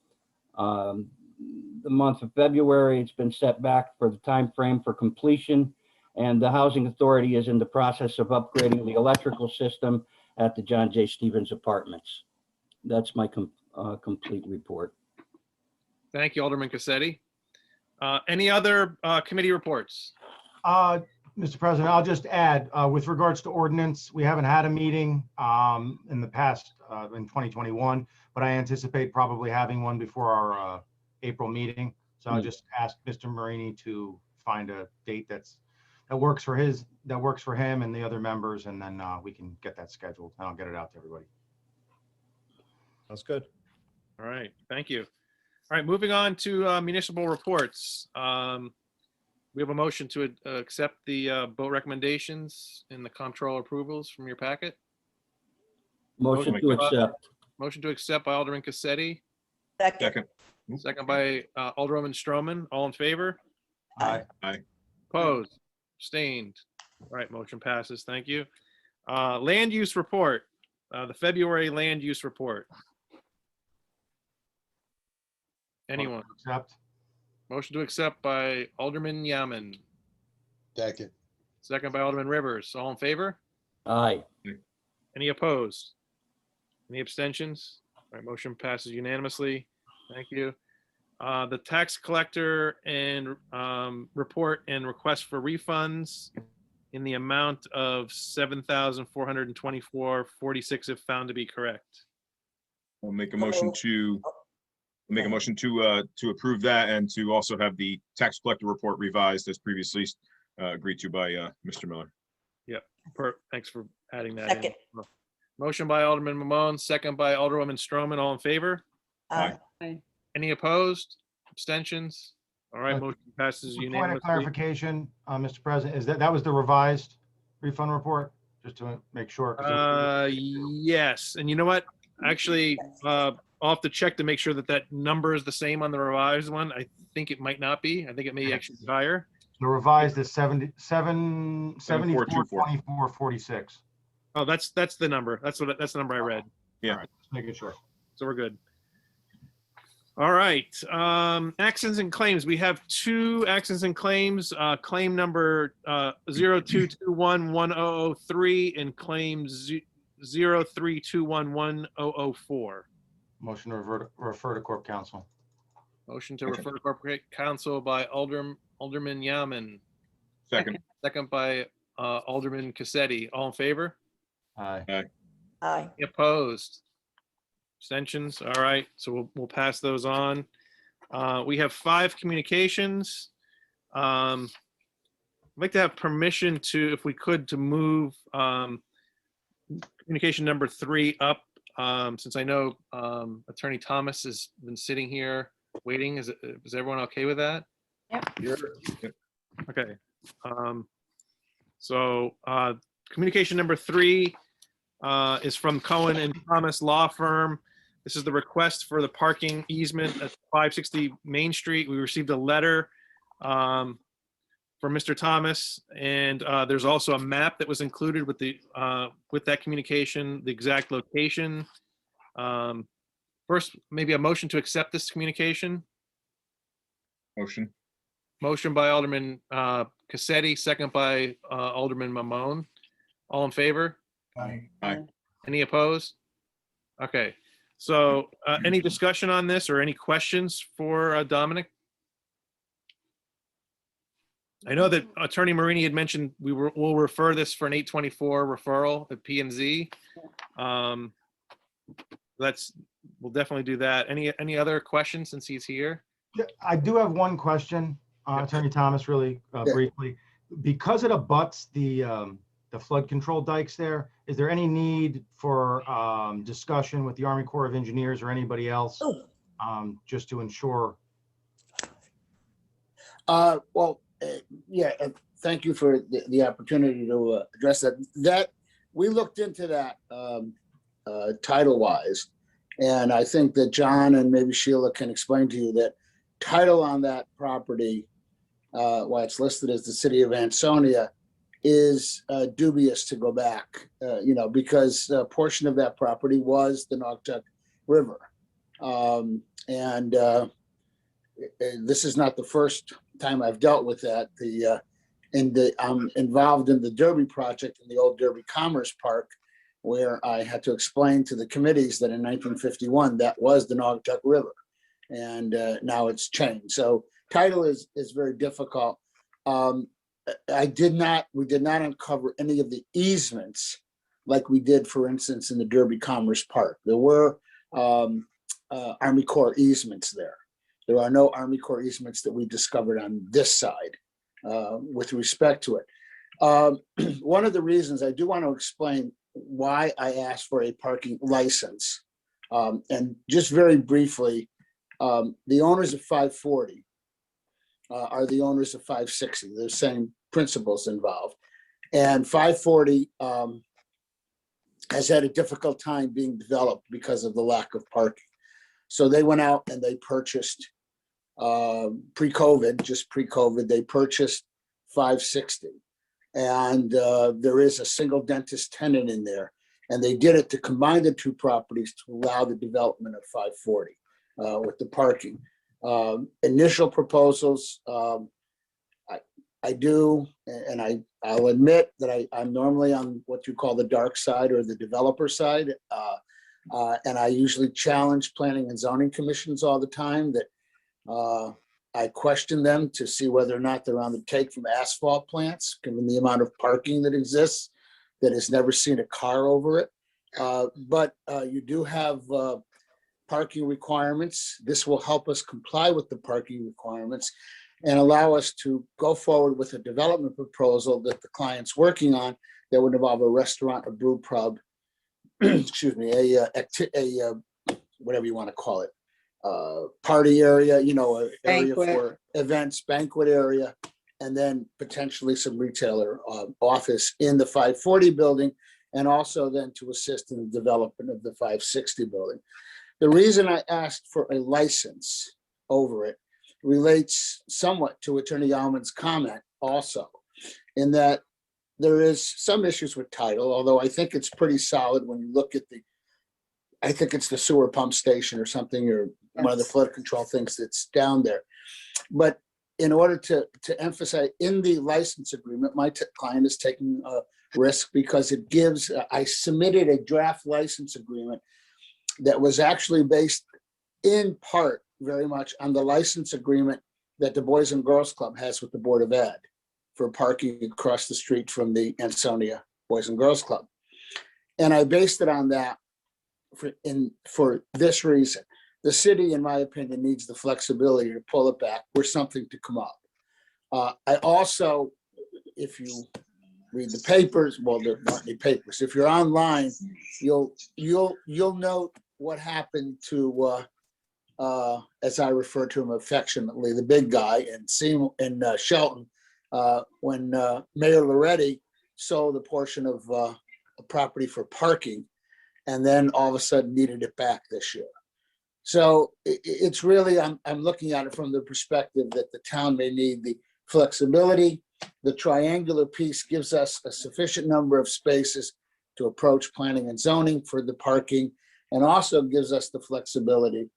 the month of February, it's been set back for the time frame for completion, and the Housing Authority is in the process of upgrading the electrical system at the John J. Stevens Apartments. That's my complete report. Thank you, Alderman Cassetti. Any other committee reports? Mr. President, I'll just add, with regards to ordinance, we haven't had a meeting in the past, in 2021, but I anticipate probably having one before our April meeting. So I'll just ask Mr. Marini to find a date that works for him and the other members, and then we can get that scheduled, and I'll get it out to everybody. Sounds good. All right, thank you. All right, moving on to municipal reports. We have a motion to accept the vote recommendations and the comptroller approvals from your packet. Motion to accept. Motion to accept by Alderman Cassetti, Second. second by Alderwoman Stroman. All in favor? Aye. Opposed? Abstained? All right, motion passes. Thank you. Land use report, the February land use report. Anyone? Accept. Motion to accept by Alderman Yaman, Second. second by Alderman Rivers. All in favor? Aye. Any opposed? Any abstentions? All right, motion passes unanimously. Thank you. The tax collector and report and request for refunds in the amount of $7,424.46 if found to be correct. We'll make a motion to approve that and to also have the tax collector report revised as previously agreed to by Mr. Miller. Yep. Thanks for adding that Second. in. Motion by Alderman Mamone, second by Alderwoman Stroman. All in favor? Aye. Any opposed? Abstentions? All right, motion passes Point of unanimously. clarification, Mr. President, is that was the revised refund report? Just to make sure. 'cause Yes, and you know what? Actually, I'll have to check to make sure that that number is the same on the revised one. I think it might not be. I think it may actually be higher. The revised is 74, 24, 46. Oh, that's the number. That's the number I read. Yeah. All right, just making sure. So we're good. All right, actions and claims. We have two actions and claims, claim number 02211003 and claim 03211004. Motion to refer to Corp Council. Motion to refer to corporate council by Alderman Yaman. Second. Second by Alderman Cassetti. All in favor? Aye. Aye. Any opposed? Abstentions? All right, so we'll pass those on. We have 5 communications. I'd like to have permission to, if we could, to move communication number 3 up, since I know Attorney Thomas has been sitting here waiting. Is everyone okay with that? Yep. Okay. So communication number 3 is from Cohen and Thomas Law Firm. This is the request for the parking easement at 560 Main Street. We received a letter from Mr. Thomas, and there's also a map that was included with that communication, the exact location. First, maybe a motion to accept this communication. Motion. Motion by Alderman Cassetti, second by Alderman Mamone. All in favor? Aye. Any opposed? Okay, so any discussion on this or any questions for Dominic? I know that Attorney Marini had mentioned we'll refer this for an 824 referral at P&Z. We'll definitely do that. Any other questions since he's here? Yeah, I do have one question, Attorney Thomas, really briefly. Because it abuts the flood control dikes there, is there any need for discussion with the Army Corps of Engineers or anybody else just to ensure? Yeah, thank you for the opportunity to address that. We looked into that title wise, and I think that John and maybe Sheila can explain to you that title on that property, why it's listed as the city of Ansonia, is dubious to go back, because a portion of that property was the Naugatuck River. This is not the first time I've dealt with that. I'm involved in the Derby project in the old Derby Commerce Park, where I had to explain to the committees that in 1951, that was the Naugatuck River. And now it's changed. So title is very difficult. We did not uncover any of the easements like we did, for instance, in the Derby Commerce Park. There were Army Corps easements there. There are no Army Corps easements that we discovered on this side with respect to it. One of the reasons I do want to explain why I asked for a parking license, and just very briefly, the owners of 540 are the owners of 560. There's the same principles involved. And 540 has had a difficult time being developed because of the lack of parking. So they went out and they purchased pre-COVID, they purchased 560. And there is a single dentist tenant in there. And they did it to combine the two properties to allow the development of 540 with the parking. Initial proposals, I do, and I'll admit that I'm normally on what you call the dark side or the developer side. And I usually challenge planning and zoning commissions all the time that I question them to see whether or not they're on the take from asphalt plants, given the amount of parking that exists that has never seen a car over it. But you do have parking requirements. This will help us comply with the parking requirements. and allow us to go forward with a development proposal that the client's working on that would involve a restaurant, a brew pub, excuse me, whatever you want to call it, party area, you know, an area Banquet. for events, banquet area, and then potentially some retailer office in the 540 building, and also then to assist in the development of the 560 building. The reason I asked for a license over it relates somewhat to Attorney Alman's comment also, in that there is some issues with title, although I think it's pretty solid when you look at I think it's the sewer pump station or something, or one of the flood control things that's down there. But in order to emphasize in the license agreement, my client is taking a risk because it gives, I submitted a draft license agreement that was actually based in part very much on the license agreement that the Boys and Girls Club has with the Board of Ed for parking across the street from the Ansonia Boys and Girls Club. And I based it on that for this reason. The city, in my opinion, needs the flexibility to pull it back were something to come up. I also, if you read the papers, well, there aren't any papers. If you're online, you'll note what happened to, as I refer to him affectionately, the big guy in Shelton, when Mayor Loretti sold a portion of a property for parking, and then all of a sudden needed it back this year. So it's really, I'm looking at it from the perspective that the town may need the flexibility. The triangular piece gives us a sufficient number of spaces to approach planning and zoning for the parking, and also gives us the flexibility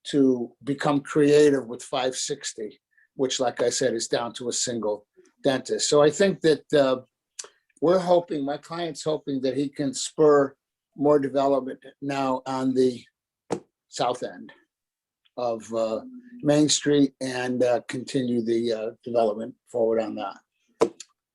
to become creative with 560, which, like I said, is down to a single dentist. So I think that we're hoping, my client's hoping that he can spur more development now on the south end of Main Street and continue the development forward on that.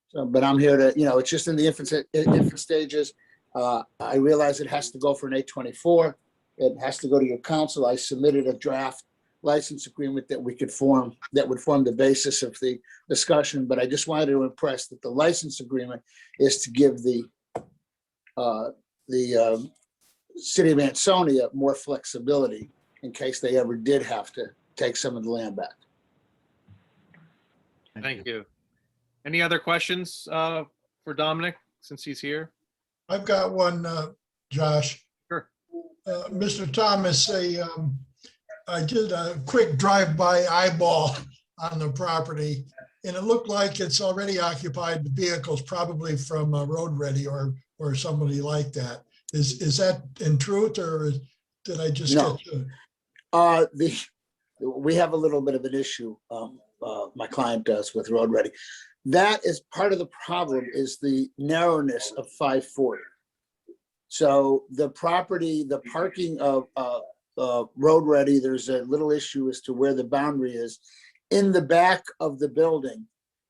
So, but I'm here to, it's just in the infant stages. I realize it has to go for an 824. It has to go to your council. I submitted a draft license agreement that we could form, that would form the basis of the discussion. But I just wanted to impress that the license agreement is to give the city of Ansonia more flexibility in case they ever did have to take some of the land back. Thank you. Any other questions for Dominic, since he's here? I've got one, Josh. Sure. Mr. Thomas, I did a quick drive-by eyeball on the property, and it looked like it's already occupied the vehicles, probably from Road Ready or somebody like that. Is that in truth, or did I just No. get to it? We have a little bit of an issue, my client does, with Road Ready. That is part of the problem, is the narrowness of 540. So the property, the parking of Road Ready, there's a little issue as to where the boundary is. In the back of the building,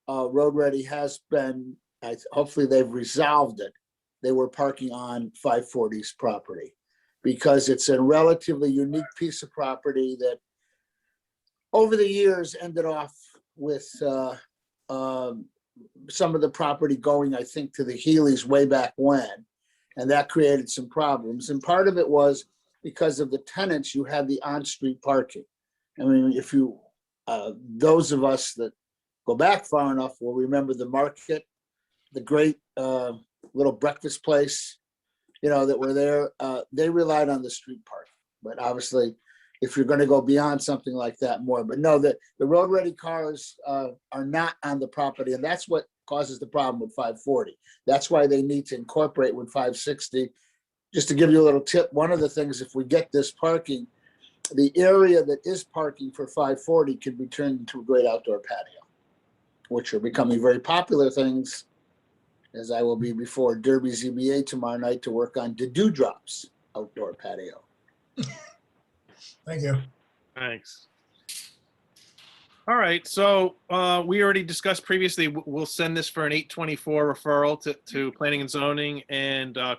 Road Ready has been, hopefully they've resolved it. They were parking on 540's property because it's a relatively unique piece of property that over the years ended off with some of the property going, I think, to the Healy's way back when, and that created some problems. And part of it was because of the tenants, you had the on-street parking. I mean, if you, those of us that go back far enough will remember the market, the great little breakfast place, that were there. They relied on the street parking, but obviously, if you're going to go beyond something like that, more. But no, the Road Ready cars are not on the property, and that's what causes the problem with 540. That's why they need to incorporate with 560. Just to give you a little tip, one of the things, if we get this parking, the area that is parking for 540 can be turned into a great outdoor patio, which are becoming very popular things, as I will be before Derby ZBA tomorrow night to work on the Dewdrops outdoor patio. Thank you. Thanks. All right, so we already discussed previously, we'll send this for an 824 referral to Planning and Zoning, and I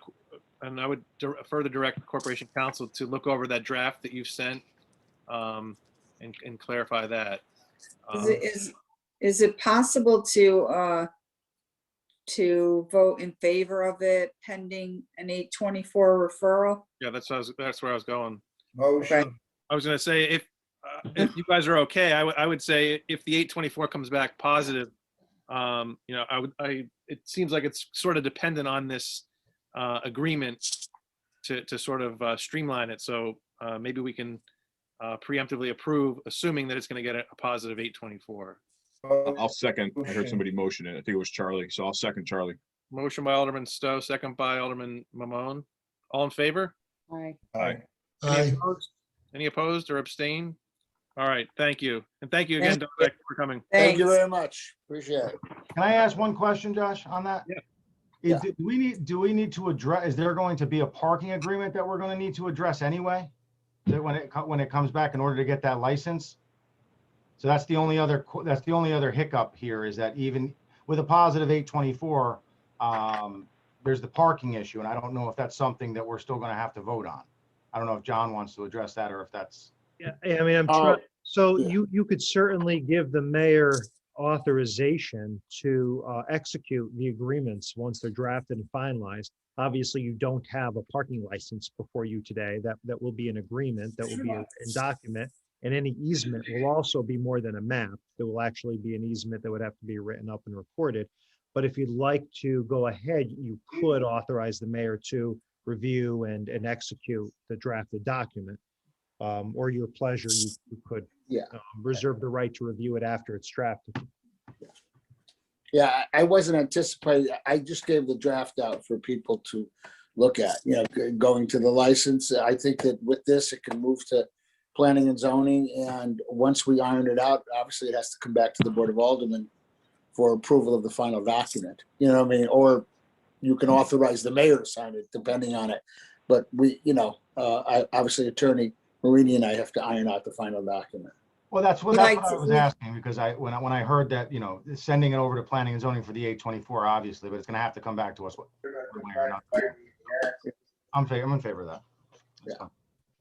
would further direct Corporation Counsel to look over that draft that you've sent and clarify that. Is it possible to vote in favor of it pending an 824 referral? Yeah, that's where I was going. Motion. I was gonna say, if you guys are okay, I would say if the 824 comes back positive, it seems like it's sort of dependent on this agreement to sort of streamline it. So maybe we can preemptively approve, assuming that it's gonna get a positive 824. I'll second. I heard somebody motion it. I think it was Charlie, so I'll second Charlie. Motion by Alderman Stowe, second by Alderman Mamone. All in favor? Aye. Aye. Any opposed? Any opposed or abstain? All right, thank you. And thank you again, Dominic, for coming. Thank you very much. Appreciate it. Can I ask one question, Josh, on that? Yeah. Do we need to address, is there going to be a parking agreement that we're going to need to address anyway? That when it comes back in order to get that license? So that's the only other hiccup here, is that even with a positive 824, there's the parking issue, and I don't know if that's something that we're still going to have to vote on. I don't know if John wants to address that, or if that's. Yeah, I mean, I'm trying, so you could certainly give the mayor authorization to execute the agreements once they're drafted and finalized. Obviously, you don't have a parking license before you today. That will be an agreement, that will be a document. And any easement will also be more than a map. There will actually be an easement that would have to be written up and recorded. But if you'd like to go ahead, you could authorize the mayor to review and execute the drafted document. Or your pleasure, you could reserve the right to review it after it's drafted. Yeah, I wasn't anticipating, I just gave the draft out for people to look at, going to the license. I think that with this, it can move to planning and zoning, and once we iron it out, obviously it has to come back to the Board of Aldermen for approval of the final document. You know what I mean? Or you can authorize the mayor to sign it, depending on it. But we, obviously Attorney Marini and I have to iron out the final document. Well, that's what I was asking, because when I heard that, sending it over to planning and zoning for the 824, obviously, but it's going to have to come back to us. I'm in favor of that. Yeah.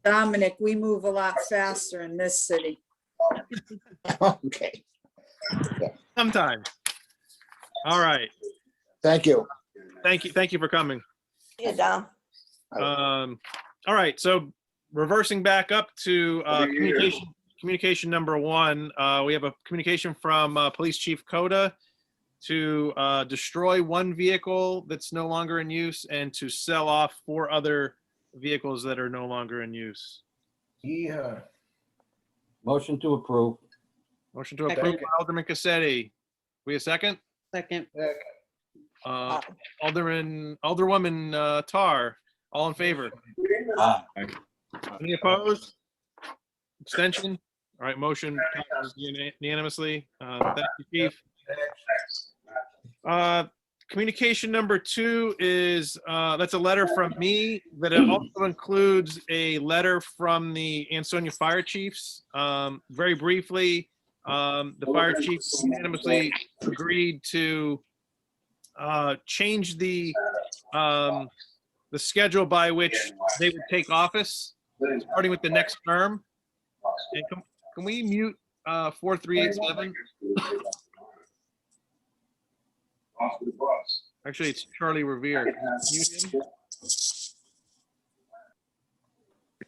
Dominic, we move a lot faster in this city. Okay. Sometimes. All right. Thank you. Thank you for coming. Yeah, Dom. All right, so reversing back up to communication number one, we have a communication from Police Chief Coda to destroy one vehicle that's no longer in use and to sell off 4 other vehicles that are no longer in use. Yeah. Motion to approve. Motion to approve by Alderman Cassetti. We a second? Second. Alderwoman Tar, all in favor? Aye. Any opposed? Abstention? All right, motion passes unanimously. Thank you, Chief. Communication number 2 is, that's a letter from me, but it also includes a letter from the Ansonia Fire Chiefs. Very briefly, the fire chiefs unanimously agreed to change the schedule by which they would take office, starting with the next term. And can we mute 4387? Actually, it's Charlie Revere. Can you mute him?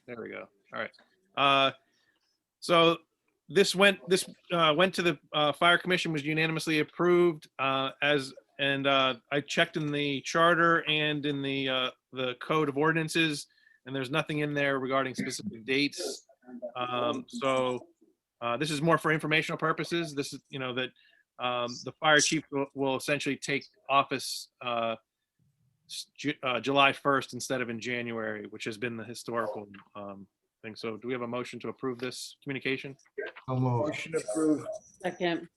There we go. All right. So this went to the Fire Commission, was unanimously approved and I checked in the charter and in the code of ordinances, and there's nothing in there regarding specific dates. So this is more for informational purposes. This is, that the fire chief will essentially take office July 1st instead of in January, which has been the historical thing. So do we have a motion to approve this communication? Motion approved. Second.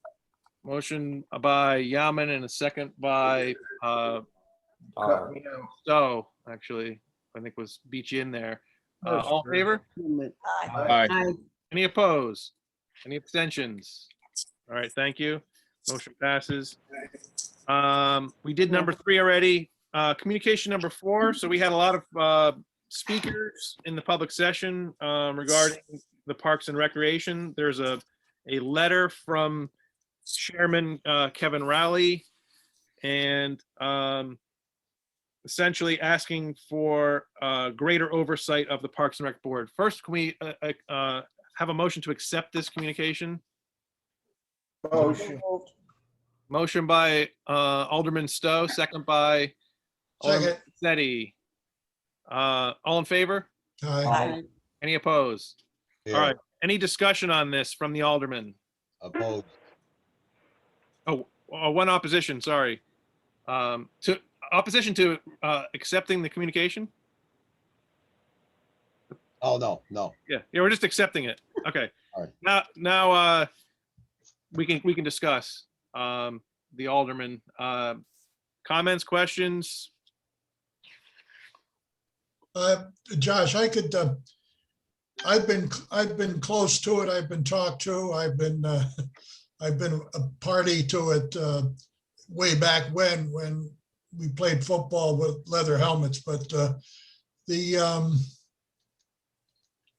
Motion by Yaman and a second by Stowe, actually, I think was beat you in there. All in favor? Aye. Any opposed? Any abstentions? All right, thank you. Motion passes. We did number 3 already. Communication number 4. So we had a lot of speakers in the public session regarding the Parks and Recreation. There's a letter from Chairman Kevin Rowley, and essentially asking for greater oversight of the Parks and Rec Board. First, can we have a motion to accept this communication? Motion. Motion by Alderman Stowe, second by Alderman Setti. All in favor? Aye. Any opposed? Yeah. All right. Any discussion on this from the Alderman? Opposed. Oh, one opposition, sorry. To opposition to accepting the communication? Oh, no, no. Yeah, we're just accepting it. Okay. All right. Now we can discuss the Alderman. Comments, questions? Josh, I could, I've been close to it. I've been talked to. I've been a party to it way back when we played football with leather helmets. But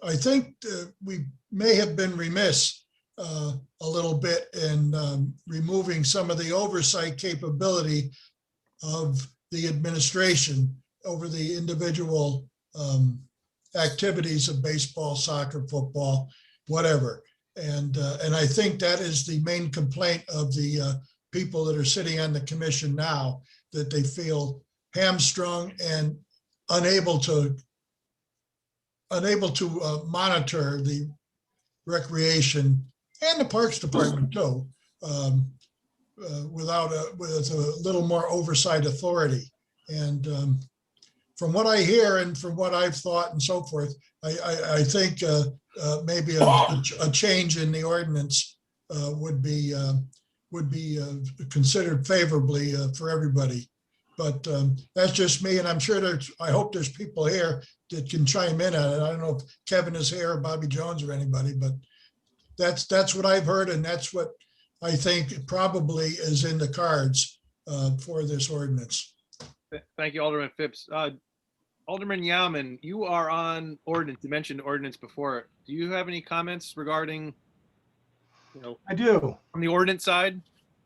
I think we may have been remiss a little bit in removing some of the oversight capability of the administration over the individual activities of baseball, soccer, football, whatever. And I think that is the main complaint of the people that are sitting on the commission now, that they feel hamstrung and unable to monitor the recreation and the Parks Department too, with a little more oversight authority. And from what I hear and from what I've thought and so forth, I think maybe a change in the ordinance would be considered favorably for everybody. But that's just me, and I'm sure I hope there's people here that can chime in on it. I don't know if Kevin is here or Bobby Jones or anybody, but that's what I've heard, and that's what I think probably is in the cards for this ordinance. Thank you, Alderman Phipps. Alderman Yauman, you are on ordinance. You mentioned ordinance before. Do you have any comments regarding, I do. from the ordinance side?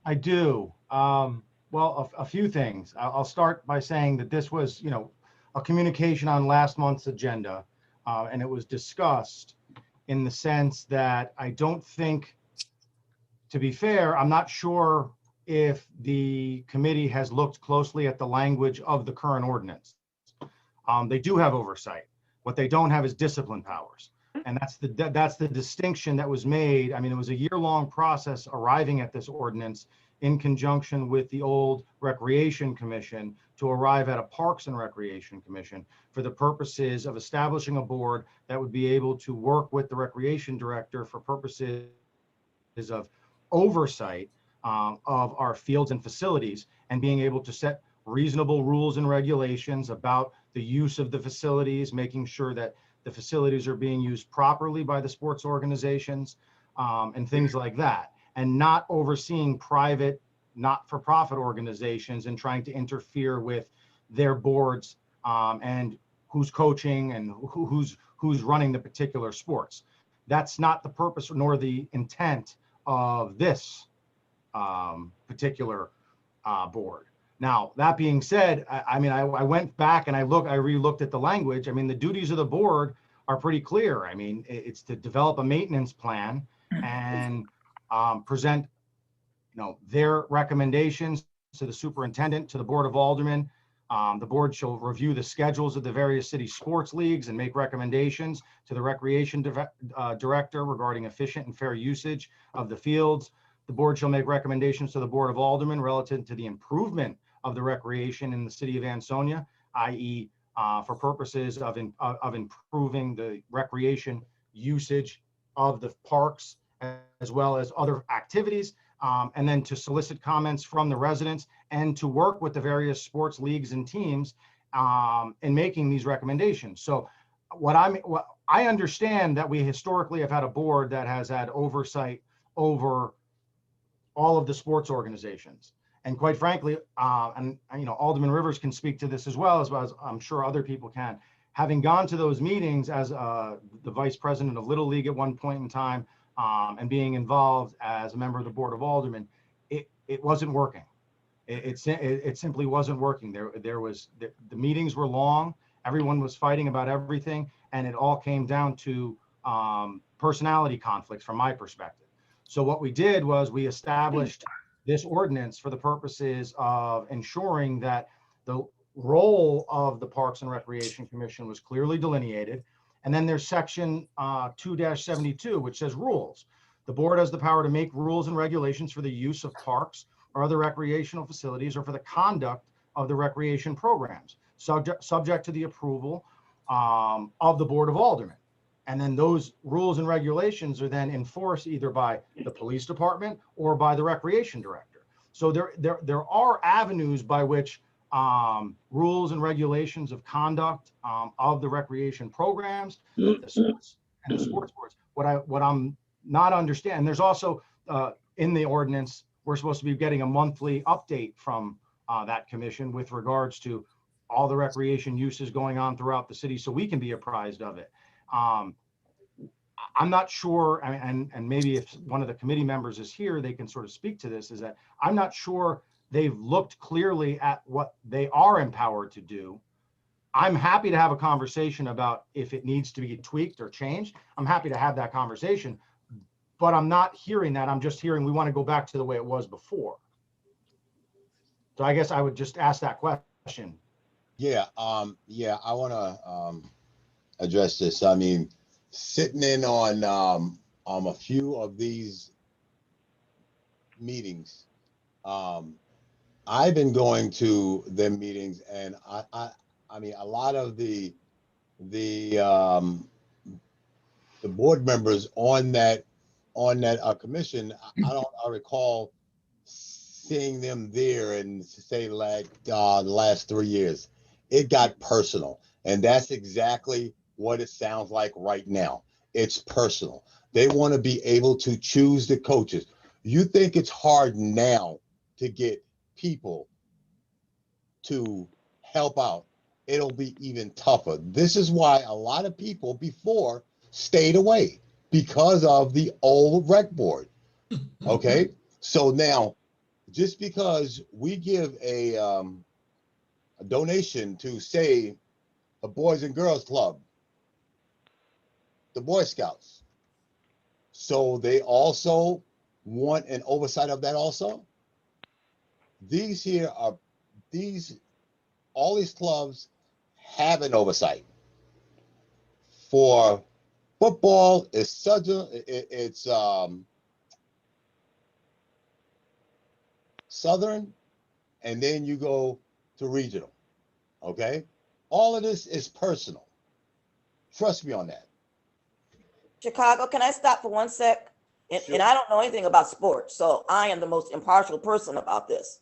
I do. Well, a few things. I'll start by saying that this was, a communication on last month's agenda, and it was discussed in the sense that I don't think, to be fair, I'm not sure if the committee has looked closely at the language of the current ordinance. They do have oversight. What they don't have is discipline powers. And that's the distinction that was made. I mean, it was a year-long process arriving at this ordinance in conjunction with the old Recreation Commission to arrive at a Parks and Recreation Commission for the purposes of establishing a board that would be able to work with the Recreation Director for purposes of oversight of our fields and facilities, and being able to set reasonable rules and regulations about the use of the facilities, making sure that the facilities are being used properly by the sports organizations, and things like that, and not overseeing private, not-for-profit organizations and trying to interfere with their boards and who's coaching and who's running the particular sports. That's not the purpose nor the intent of this particular board. Now, that being said, I went back and I re-looked at the language. I mean, the duties of the board are pretty clear. I mean, it's to develop a maintenance plan and present, their recommendations to the superintendent, to the Board of Aldermen. The board shall review the schedules of the various city sports leagues and make recommendations to the Recreation Director regarding efficient and fair usage of the fields. The board shall make recommendations to the Board of Aldermen relative to the improvement of the recreation in the city of Ansonia, i.e. For purposes of improving the recreation usage of the parks as well as other activities, and then to solicit comments from the residents and to work with the various sports leagues and teams in making these recommendations. So I understand that we historically have had a board that has had oversight over all of the sports organizations. And quite frankly, Alderman Rivers can speak to this as well as I'm sure other people can. Having gone to those meetings as the vice president of Little League at one point in time, and being involved as a member of the Board of Aldermen, it wasn't working. It simply wasn't working. The meetings were long. Everyone was fighting about everything, and it all came down to personality conflicts from my perspective. So what we did was we established this ordinance for the purposes of ensuring that the role of the Parks and Recreation Commission was clearly delineated. And then there's section 2-72, which says rules. The board has the power to make rules and regulations for the use of parks or other recreational facilities or for the conduct of the recreation programs, subject to the approval of the Board of Aldermen. And then those rules and regulations are then enforced either by the police department or by the recreation director. So there are avenues by which rules and regulations of conduct of the recreation programs, the sports and the sports boards. What I'm not understanding, there's also in the ordinance, we're supposed to be getting a monthly update from that commission with regards to all the recreation uses going on throughout the city, so we can be apprised of it. I'm not sure, and maybe if one of the committee members is here, they can sort of speak to this, is that I'm not sure they've looked clearly at what they are empowered to do. I'm happy to have a conversation about if it needs to be tweaked or changed. I'm happy to have that conversation, but I'm not hearing that. I'm just hearing we want to go back to the way it was before. So I guess I would just ask that question. Yeah, I want to address this. I mean, sitting in on a few of these meetings, I've been going to them meetings, and I mean, a lot of the board members on that commission, I recall seeing them there and say like the last 3 years, it got personal, and that's exactly what it sounds like right now. It's personal. They want to be able to choose the coaches. You think it's hard now to get people to help out? It'll be even tougher. This is why a lot of people before stayed away, because of the old rec board. Okay, so now just because we give a donation to, say, a Boys and Girls Club, the Boy Scouts, so they also want an oversight of that also. All these clubs have an oversight. For football, it's Southern, and then you go to regional. Okay, all of this is personal. Trust me on that. Chicago, can I stop for 1 sec? And I don't know anything about sports, so I am the most impartial person about this.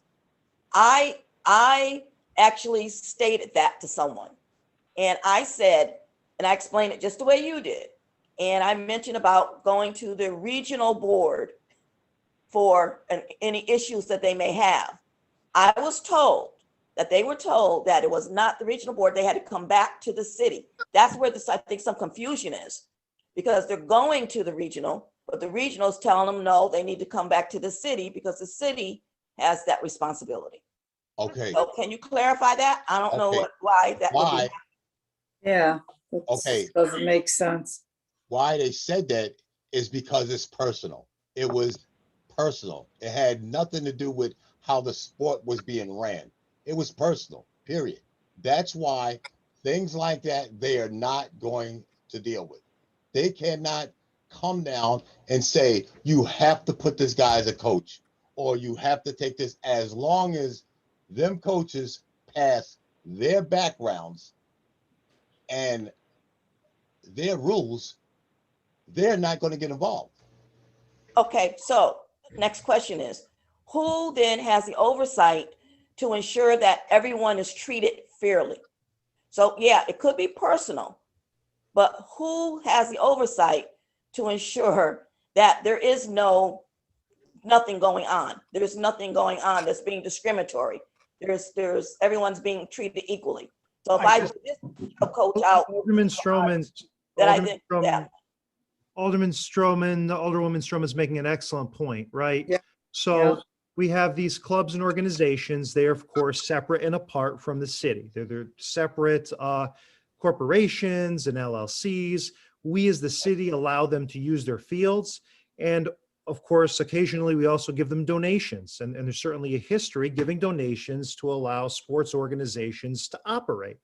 I actually stated that to someone, and I said, and I explained it just the way you did, and I mentioned about going to the regional board for any issues that they may have. I was told that they were told that it was not the regional board. They had to come back to the city. That's where I think some confusion is, because they're going to the regional, but the regional's telling them, no, they need to come back to the city because the city has that responsibility. Okay. So can you clarify that? I don't know why that would be. Yeah. Okay. Doesn't make sense. Why they said that is because it's personal. It was personal. It had nothing to do with how the sport was being ran. It was personal, period. That's why things like that, they are not going to deal with. They cannot come down and say, you have to put this guy as a coach, or you have to take this, as long as them coaches pass their backgrounds and their rules, they're not going to get involved. Okay, so next question is, who then has the oversight to ensure that everyone is treated fairly? So yeah, it could be personal, but who has the oversight to ensure that there is nothing going on? There's nothing going on that's being discriminatory. There's everyone's being treated equally. So if I put this coach out, Alderman Stroman, then I Alderman think Stroman, that. Alderwoman Stroman is making an excellent point, right? Yeah. So Yeah. we have these clubs and organizations. They are, of course, separate and apart from the city. They're separate corporations and LLCs. We, as the city, allow them to use their fields. And of course, occasionally we also give them donations. And there's certainly a history giving donations to allow sports organizations to operate.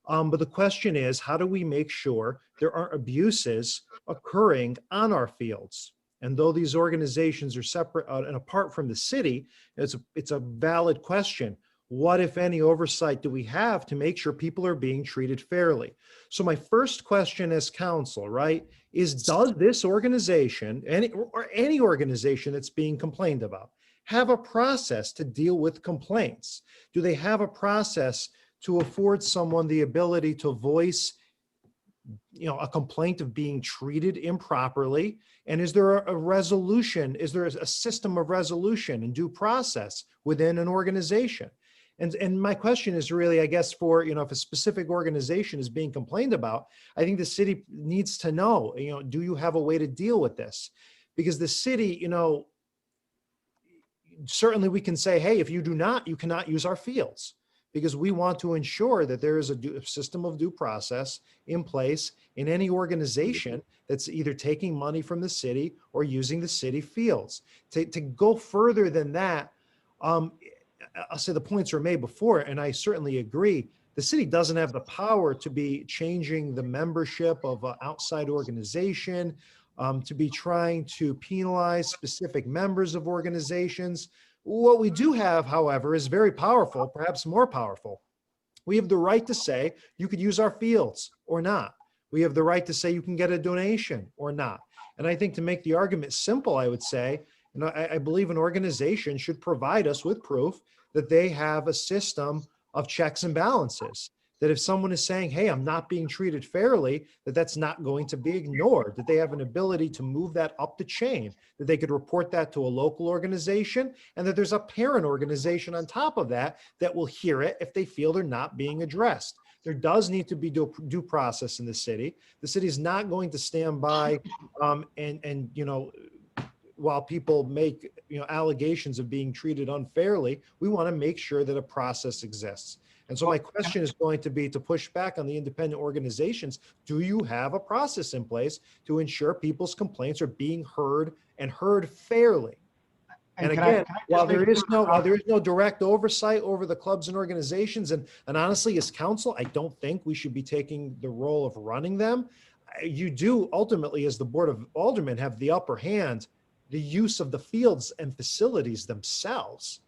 But the question is, how do we make sure there aren't abuses occurring on our fields? And though these organizations are separate and apart from the city, it's a valid question. What, if any, oversight do we have to make sure people are being treated fairly? So my first question as council, right, is does this organization, any organization that's being complained about, have a process to deal with complaints? Do they have a process to afford someone the ability to voice, a complaint of being treated improperly? And is there a resolution? Is there a system of resolution and due process within an organization? And my question is really, I guess, for, if a specific organization is being complained about, I think the city needs to know, do you have a way to deal with this? Because the city, certainly we can say, hey, if you do not, you cannot use our fields, because we want to ensure that there is a system of due process in place in any organization that's either taking money from the city or using the city fields. To go further than that, I'll say the points were made before, and I certainly agree. The city doesn't have the power to be changing the membership of an outside organization, to be trying to penalize specific members of organizations. What we do have, however, is very powerful, perhaps more powerful. We have the right to say you could use our fields or not. We have the right to say you can get a donation or not. And I think to make the argument simple, I would say, I believe an organization should provide us with proof that they have a system of checks and balances. That if someone is saying, hey, I'm not being treated fairly, that's not going to be ignored, that they have an ability to move that up the chain, that they could report that to a local organization, and that there's a parent organization on top of that that will hear it if they feel they're not being addressed. There does need to be due process in the city. The city is not going to stand by while people make allegations of being treated unfairly. We want to make sure that a process exists. And so my question is going to be to push back on the independent organizations. Do you have a process in place to ensure people's complaints are being heard and heard fairly? And again, while there is no direct oversight over the clubs and organizations, and honestly, as council, I don't think we should be taking the role of running them. You do ultimately, as the Board of Aldermen, have the upper hand, the use of the fields and facilities themselves.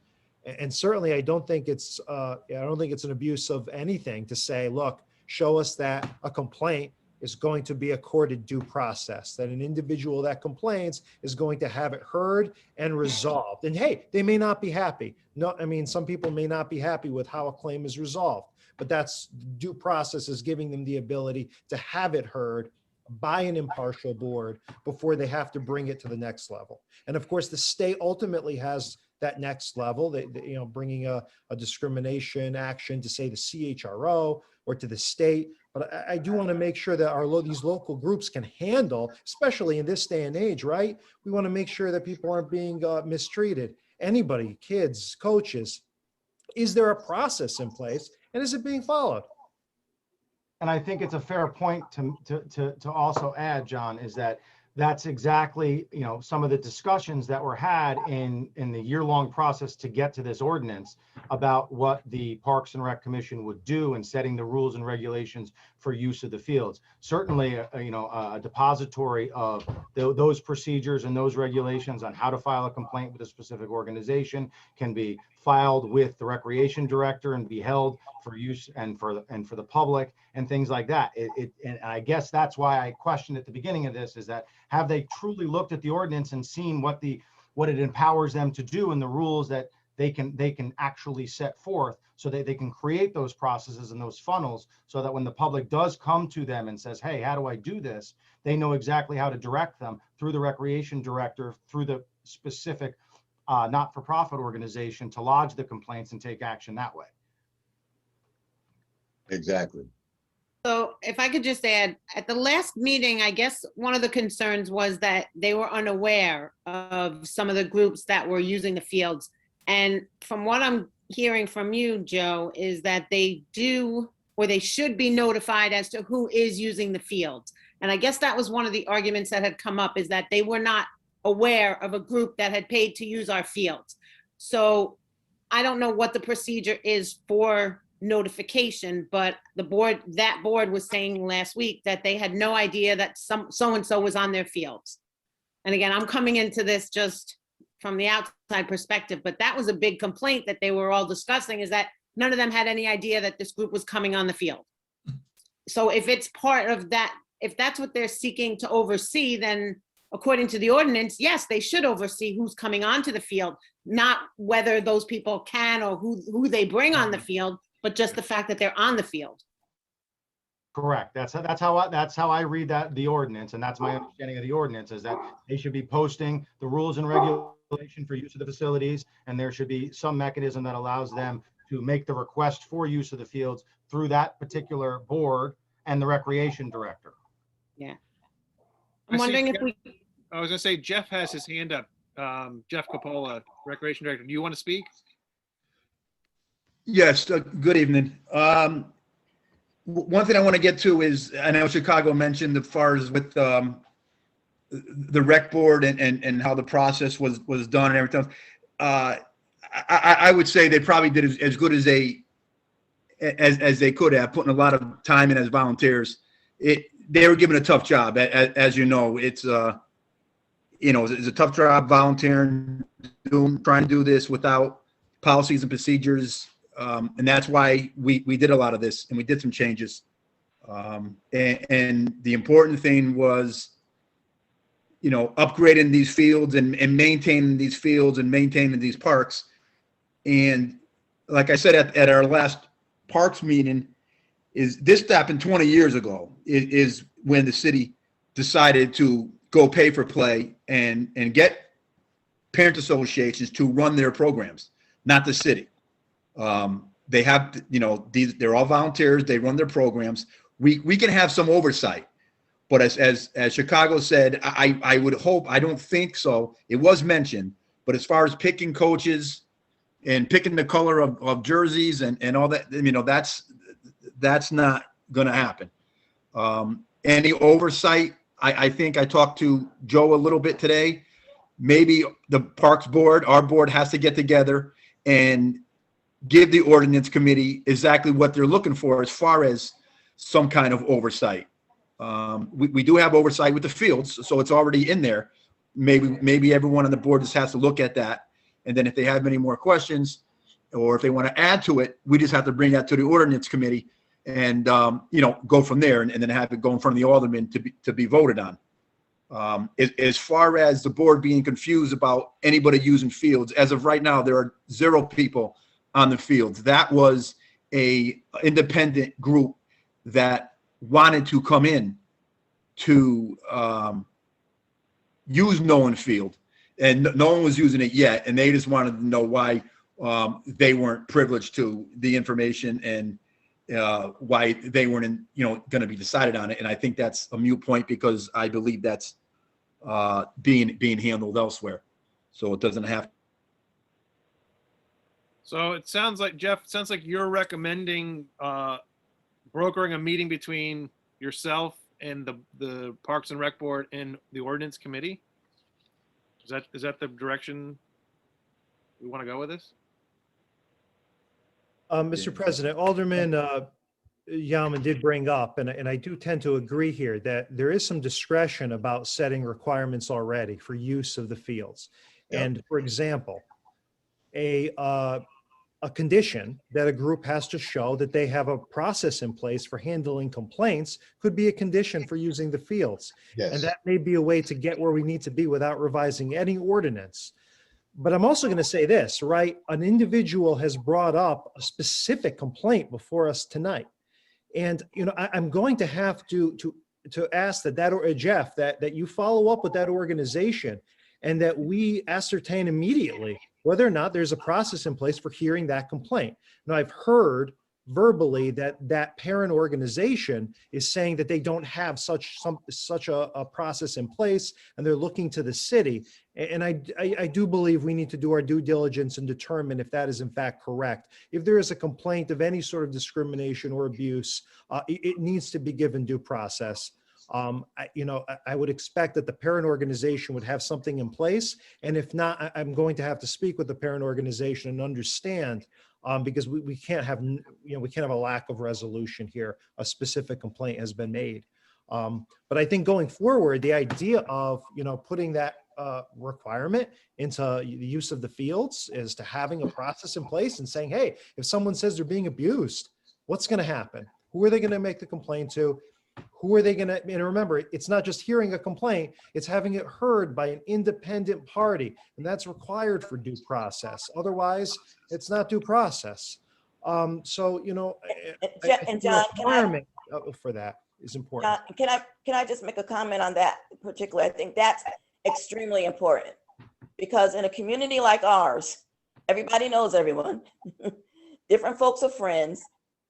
And certainly, I don't think it's an abuse of anything to say, look, show us that a complaint is going to be accorded due process, that an individual that complains is going to have it heard and resolved. And hey, they may not be happy. No, I mean, some people may not be happy with how a claim is resolved, but that's due process is giving them the ability to have it heard by an impartial board before they have to bring it to the next level. And of course, the state ultimately has that next level, bringing a discrimination action to say the CHRO or to the state. But I do want to make sure that these local groups can handle, especially in this day and age, right? We want to make sure that people aren't being mistreated. Anybody, kids, coaches, is there a process in place and is it being followed? And I think it's a fair point to also add, John, is that's exactly, some of the discussions that were had in the year-long process to get to this ordinance about what the Parks and Rec Commission would do in setting the rules and regulations for use of the fields. Certainly, a depository of those procedures and those regulations on how to file a complaint with a specific organization can be filed with the recreation director and be held for use and for the public and things like that. And I guess that's why I questioned at the beginning of this, is that have they truly looked at the ordinance and seen what it empowers them to do and the rules that they can actually set forth, so that they can create those processes and those funnels, so that when the public does come to them and says, hey, how do I do this? They know exactly how to direct them through the recreation director, through the specific not-for-profit organization to lodge the complaints and take action that way. Exactly. So if I could just add, at the last meeting, I guess one of the concerns was that they were unaware of some of the groups that were using the fields. And from what I'm hearing from you, Joe, is that they do, or they should be notified as to who is using the fields. And I guess that was one of the arguments that had come up, is that they were not aware of a group that had paid to use our fields. So I don't know what the procedure is for notification, but that board was saying last week that they had no idea that so-and-so was on their fields. And again, I'm coming into this just from the outside perspective, but that was a big complaint that they were all discussing, is that none of them had any idea that this group was coming on the field. So if it's part of that, if that's what they're seeking to oversee, then according to the ordinance, yes, they should oversee who's coming onto the field, not whether those people can or who they bring on the field, but just the fact that they're on the field. Correct. That's how I read the ordinance, and that's my understanding of the ordinance, is that they should be posting the rules and regulation for use of the facilities, and there should be some mechanism that allows them to make the request for use of the fields through that particular board and the recreation director. Yeah. I I'm see wondering if Jeff- we, I was gonna say Jeff has his hand up. Jeff Coppola, Recreation Director. Do you want to speak? Yes, good evening. One thing I want to get to is, I know Chicago mentioned as far as with the rec board and how the process was done and everything. I would say they probably did as good as they could have, putting a lot of time in as volunteers. They were given a tough job, as you know. It's it's a tough job volunteering, trying to do this without policies and procedures. And that's why we did a lot of this, and we did some changes. And the important thing was, upgrading these fields and maintaining these fields and maintaining these parks. And like I said, at our last parks meeting, this happened 20 years ago, is when the city decided to go pay for play and get parent associations to run their programs, not the city. They have, they're all volunteers. They run their programs. We can have some oversight, but as Chicago said, I would hope, I don't think so. It was mentioned, but as far as picking coaches and picking the color of jerseys and all that, that's not going to happen. Any oversight, I think I talked to Joe a little bit today. Maybe the Parks Board, our board, has to get together and give the ordinance committee exactly what they're looking for as far as some kind of oversight. We do have oversight with the fields, so it's already in there. Maybe everyone on the board just has to look at that. And then if they have any more questions, or if they want to add to it, we just have to bring that to the ordinance committee and, go from there and then have it go in front of the aldermen to be voted on. As far as the board being confused about anybody using fields, as of right now, there are 0 people on the fields. That was a independent group that wanted to come in to use Nolan Field, and no one was using it yet, and they just wanted to know why they weren't privileged to the information and why they weren't going to be decided on it. And I think that's a moot point, because I believe that's being handled elsewhere, so it doesn't have. So it sounds like, Jeff, you're recommending brokering a meeting between yourself and the Parks and Rec Board and the Ordinance Committee. Is that the direction we want to go with this? Mr. President, Alderman Yaman did bring up, and I do tend to agree here, that there is some discretion about setting requirements already for use of the fields. Yep. And for example, a condition that a group has to show that they have a process in place for handling complaints could be a condition for using the fields. Yes. And that may be a way to get where we need to be without revising any ordinance. But I'm also going to say this, right? An individual has brought up a specific complaint before us tonight. And, I'm going to have to ask that Jeff, that you follow up with that organization and that we ascertain immediately whether or not there's a process in place for hearing that complaint. Now, I've heard verbally that that parent organization is saying that they don't have such a process in place, and they're looking to the city. And I do believe we need to do our due diligence and determine if that is in fact correct. If there is a complaint of any sort of discrimination or abuse, it needs to be given due process. I would expect that the parent organization would have something in place. And if not, I'm going to have to speak with the parent organization and understand, because we can't have, we can't have a lack of resolution here. A specific complaint has been made. But I think going forward, the idea of, putting that requirement into the use of the fields is to having a process in place and saying, hey, if someone says they're being abused, what's going to happen? Who are they going to make the complaint to? Who are they going to, and remember, it's not just hearing a complaint, it's having it heard by an independent party, and that's required for due process. Otherwise, it's not due process. So, And John, requirement for that is important. Can I just make a comment on that particular? I think that's extremely important, because in a community like ours, everybody knows everyone. Different folks are friends.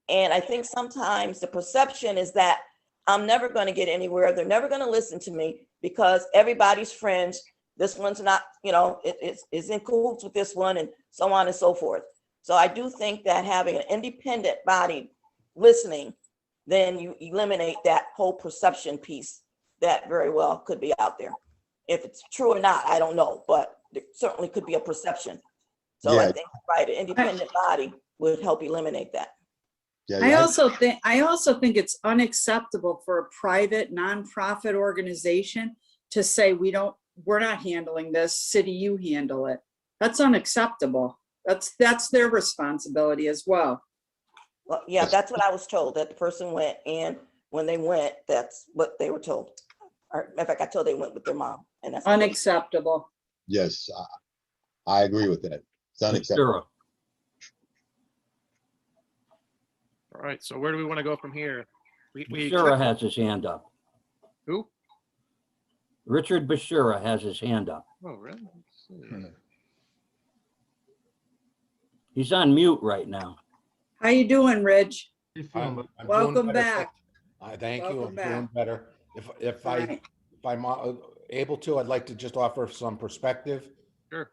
And I think sometimes the perception is that I'm never going to get anywhere. They're never going to listen to me because everybody's friends. This one's not, is in cahoots with this one, and so on and so forth. So I do think that having an independent body listening, then you eliminate that whole perception piece that very well could be out there. If it's true or not, I don't know, but there certainly could be a perception. So Yeah. I think, right, an independent body would help eliminate that. I also think it's unacceptable for a private nonprofit organization to say, we're not handling this, city, you handle it. That's unacceptable. That's their responsibility as well. Well, yeah, that's what I was told, that the person went, and when they went, that's what they were told. Or in fact, I told they went with their mom, and that's Unacceptable. Yes, I agree with that. It's unacceptable. All right, so where do we want to go from here? Bashura has his hand up. Who? Richard Bashura has his hand up. Oh, really? Let's see. He's on mute right now. How you doing, Rich? I'm doing Welcome better. back. Thank you. Welcome I'm doing back. better. If I'm able to, I'd like to just offer some perspective. Sure.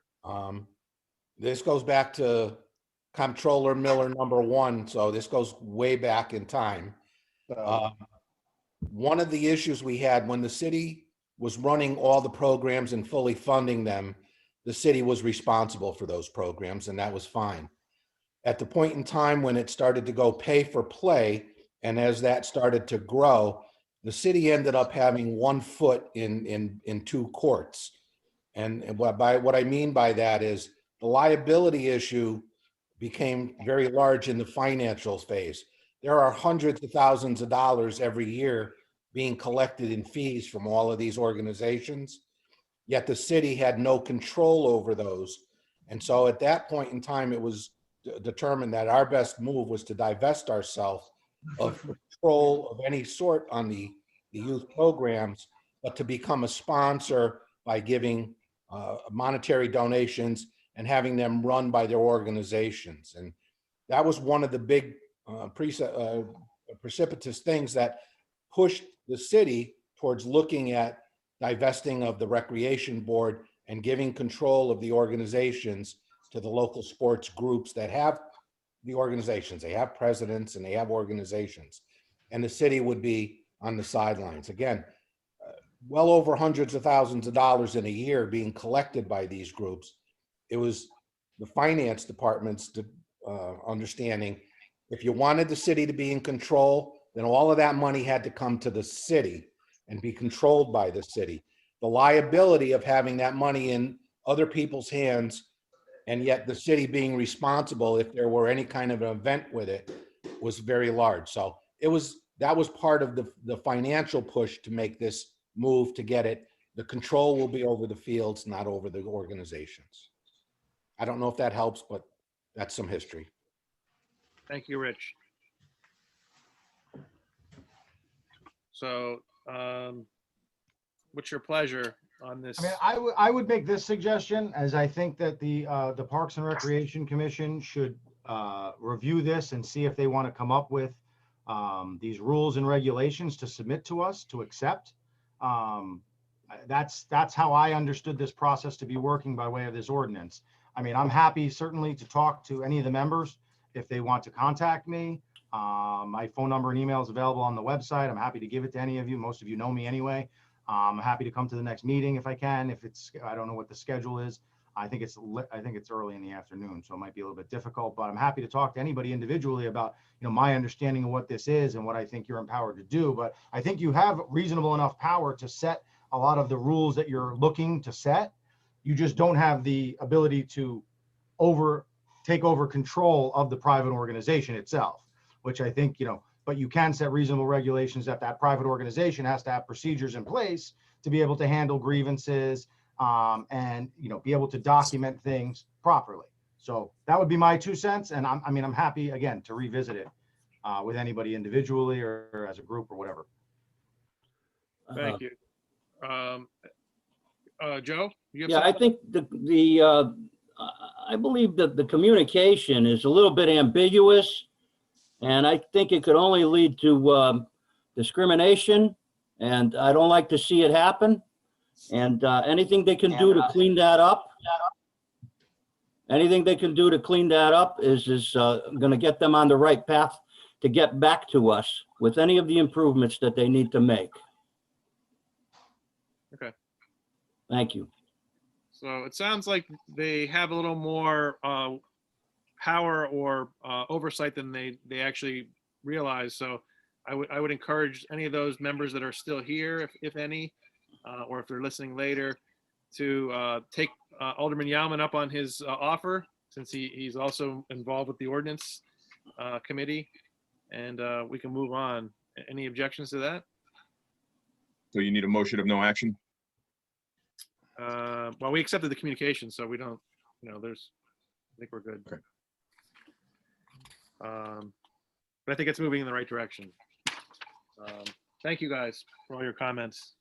This goes back to Comptroller Miller #1, so this goes way back in time. One of the issues we had when the city was running all the programs and fully funding them, the city was responsible for those programs, and that was fine. At the point in time when it started to go pay for play, and as that started to grow, the city ended up having one foot in two courts. And what I mean by that is the liability issue became very large in the financial phase. There are hundreds of thousands of dollars every year being collected in fees from all of these organizations, yet the city had no control over those. And so at that point in time, it was determined that our best move was to divest ourselves of control of any sort on the youth programs, but to become a sponsor by giving monetary donations and having them run by their organizations. And that was one of the big precipitous things that pushed the city towards looking at divesting of the recreation board and giving control of the organizations to the local sports groups that have the organizations. They have presidents and they have organizations, and the city would be on the sidelines. Again, well over hundreds of thousands of dollars in a year being collected by these groups. It was the finance department's understanding, if you wanted the city to be in control, then all of that money had to come to the city and be controlled by the city. The liability of having that money in other people's hands, and yet the city being responsible if there were any kind of an event with it, was very large. So that was part of the financial push to make this move to get it. The control will be over the fields, not over the organizations. I don't know if that helps, but that's some history. Thank you, Rich. So, what's your pleasure on this? I mean, I would make this suggestion, as I think that the Parks and Recreation Commission should review this and see if they want to come up with these rules and regulations to submit to us to accept. That's how I understood this process to be working by way of this ordinance. I mean, I'm happy certainly to talk to any of the members if they want to contact me. My phone number and email is available on the website. I'm happy to give it to any of you. Most of you know me anyway. I'm happy to come to the next meeting if I can. If it's, I don't know what the schedule is. I think it's early in the afternoon, so it might be a little bit difficult, but I'm happy to talk to anybody individually about, my understanding of what this is and what I think you're empowered to do. But I think you have reasonable enough power to set a lot of the rules that you're looking to set. You just don't have the ability to take over control of the private organization itself, which I think, but you can set reasonable regulations that private organization has to have procedures in place to be able to handle grievances, and be able to document things properly. So that would be my 2 cents. And I'm happy again to revisit it with anybody individually or as a group or whatever. Thank you. Joe? Yeah, I think I believe that the communication is a little bit ambiguous, and I think it could only lead to discrimination, and I don't like to see it happen. And anything they can do to clean that up, is going to get them on the right path to get back to us with any of the improvements that they need to make. Okay. Thank you. So it sounds like they have a little more power or oversight than they actually realize. So I would encourage any of those members that are still here, if any, or if they're listening later, to take Alderman Yauman up on his offer, since he's also involved with the ordinance committee, and we can move on. Any objections to that? So you need a motion of no action? Well, we accepted the communication, so we don't, I think we're good. Okay. But I think it's moving in the right direction. Thank you guys for all your comments.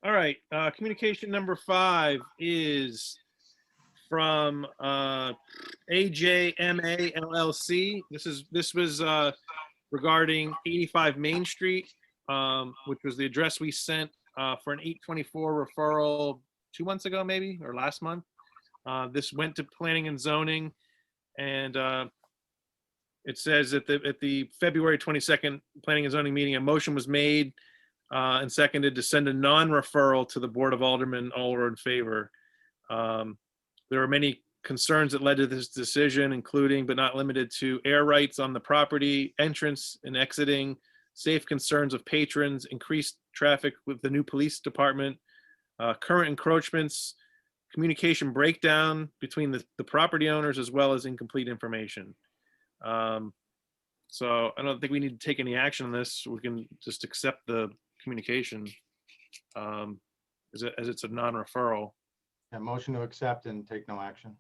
All right, communication number 5 is from AJMA LLC. This was regarding 85 Main Street, which was the address we sent for an 824 referral 2 months ago, maybe, or last month. This went to Planning and Zoning, and it says at the February 22nd Planning and Zoning meeting, a motion was made and seconded to send a non-referral to the Board of Aldermen. All were in favor. There were many concerns that led to this decision, including but not limited to air rights on the property, entrance and exiting, safe concerns of patrons, increased traffic with the new police department, current encroachments, communication breakdown between the property owners, as well as incomplete information. So I don't think we need to take any action on this. We can just accept the communication as it's a non-referral. Yeah, motion to accept and take no action.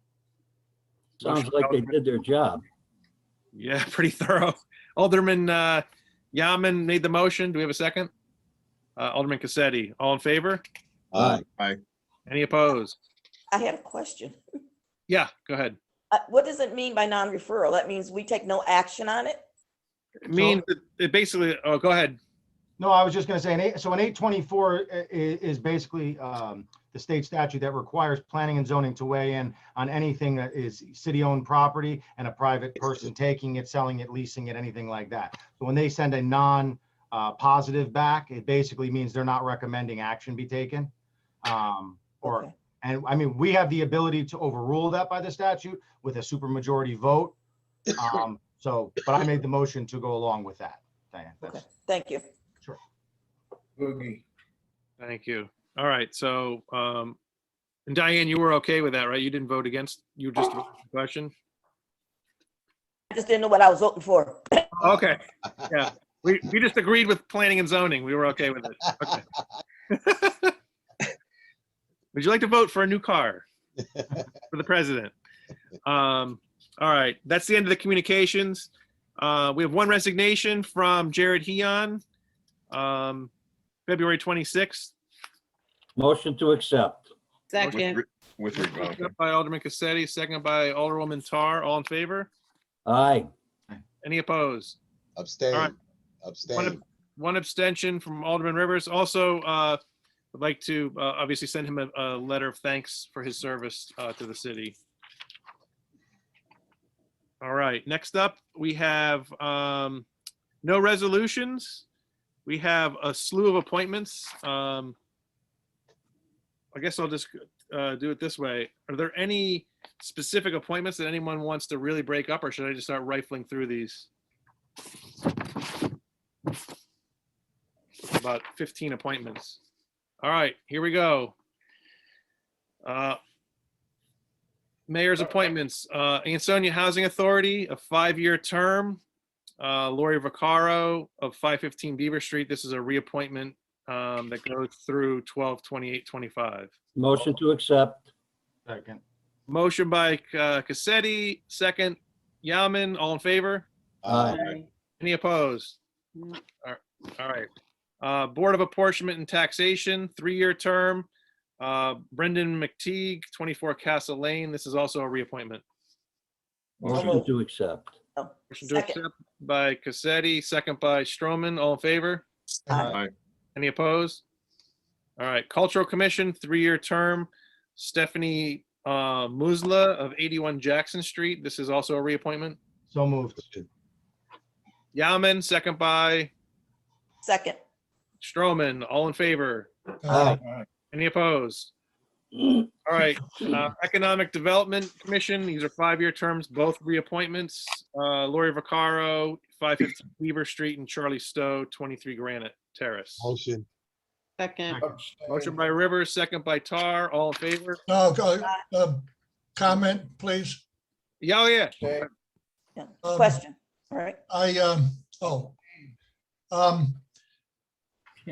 Sounds like they did their job. Yeah, pretty thorough. Alderman Yauman made the motion. Do we have a second? Alderman Cassetti, all in favor? Aye. Aye. Any opposed? I had a question. Yeah, go ahead. What does it mean by non-referral? That means we take no action on it? It means that it basically, oh, go ahead. No, I was just going to say, an 824 is basically the state statute that requires planning and zoning to weigh in on anything that is city-owned property and a private person taking it, selling it, leasing it, anything like that. So when they send a non-positive back, it basically means they're not recommending action be taken. Okay. And I mean, we have the ability to overrule that by the statute with a supermajority vote. But I made the motion to go along with that, Diane. Okay. Thank you. Sure. Boogie. Thank you. All right, so, and Diane, you were okay with that, right? You didn't vote against, you just voted the question? I just didn't know what I was voting for. Okay, yeah. We just agreed with planning and zoning. We were okay with it. Okay. Would you like to vote for a new car for the president? All right, that's the end of the communications. We have one resignation from Jared Heon, February 26th. Motion to accept. Second. with your, Moved up by Alderman Cassetti, second by Alderwoman Tar. All in favor? Aye. Any opposed? All right. Abstain. Abstain. One abstention from Alderman Rivers. Also, would like to obviously send him a letter of thanks for his service to the city. All right, next up, we have no resolutions. We have a slew of appointments. I guess I'll just do it this way. Are there any specific appointments that anyone wants to really break up, or should I just start rifling through these? About 15 appointments. All right, here we go. Mayor's appointments. Ansonia Housing Authority, a 5-year term. Lori Vaccaro of 515 Beaver Street. This is a reappointment that goes through 12/28/25. Motion to accept. Second. Motion by Cassetti, second Yaman. All in favor? Aye. Any opposed? All right. Board of Apportionment and Taxation, 3-year term. Brendan McTeague, 24 Castle Lane. This is also a reappointment. Motion to accept. Motion to accept by Cassetti, second by Stroman. All in favor? Aye. Any opposed? All right. Cultural Commission, 3-year term. Stephanie Musla of 81 Jackson Street. This is also a reappointment. So moved. Yaman, second by Second. Stroman. All in favor? Aye. Any opposed? All right. Economic Development Commission, these are 5-year terms, both reappointments. Lori Vaccaro, 515 Weaver Street, and Charlie Stowe, 23 Granite Terrace. Motion. Second. Motion by Rivers, second by Tar. All in favor? No, comment, please. Yeah, oh yeah. Yeah. Question. All right.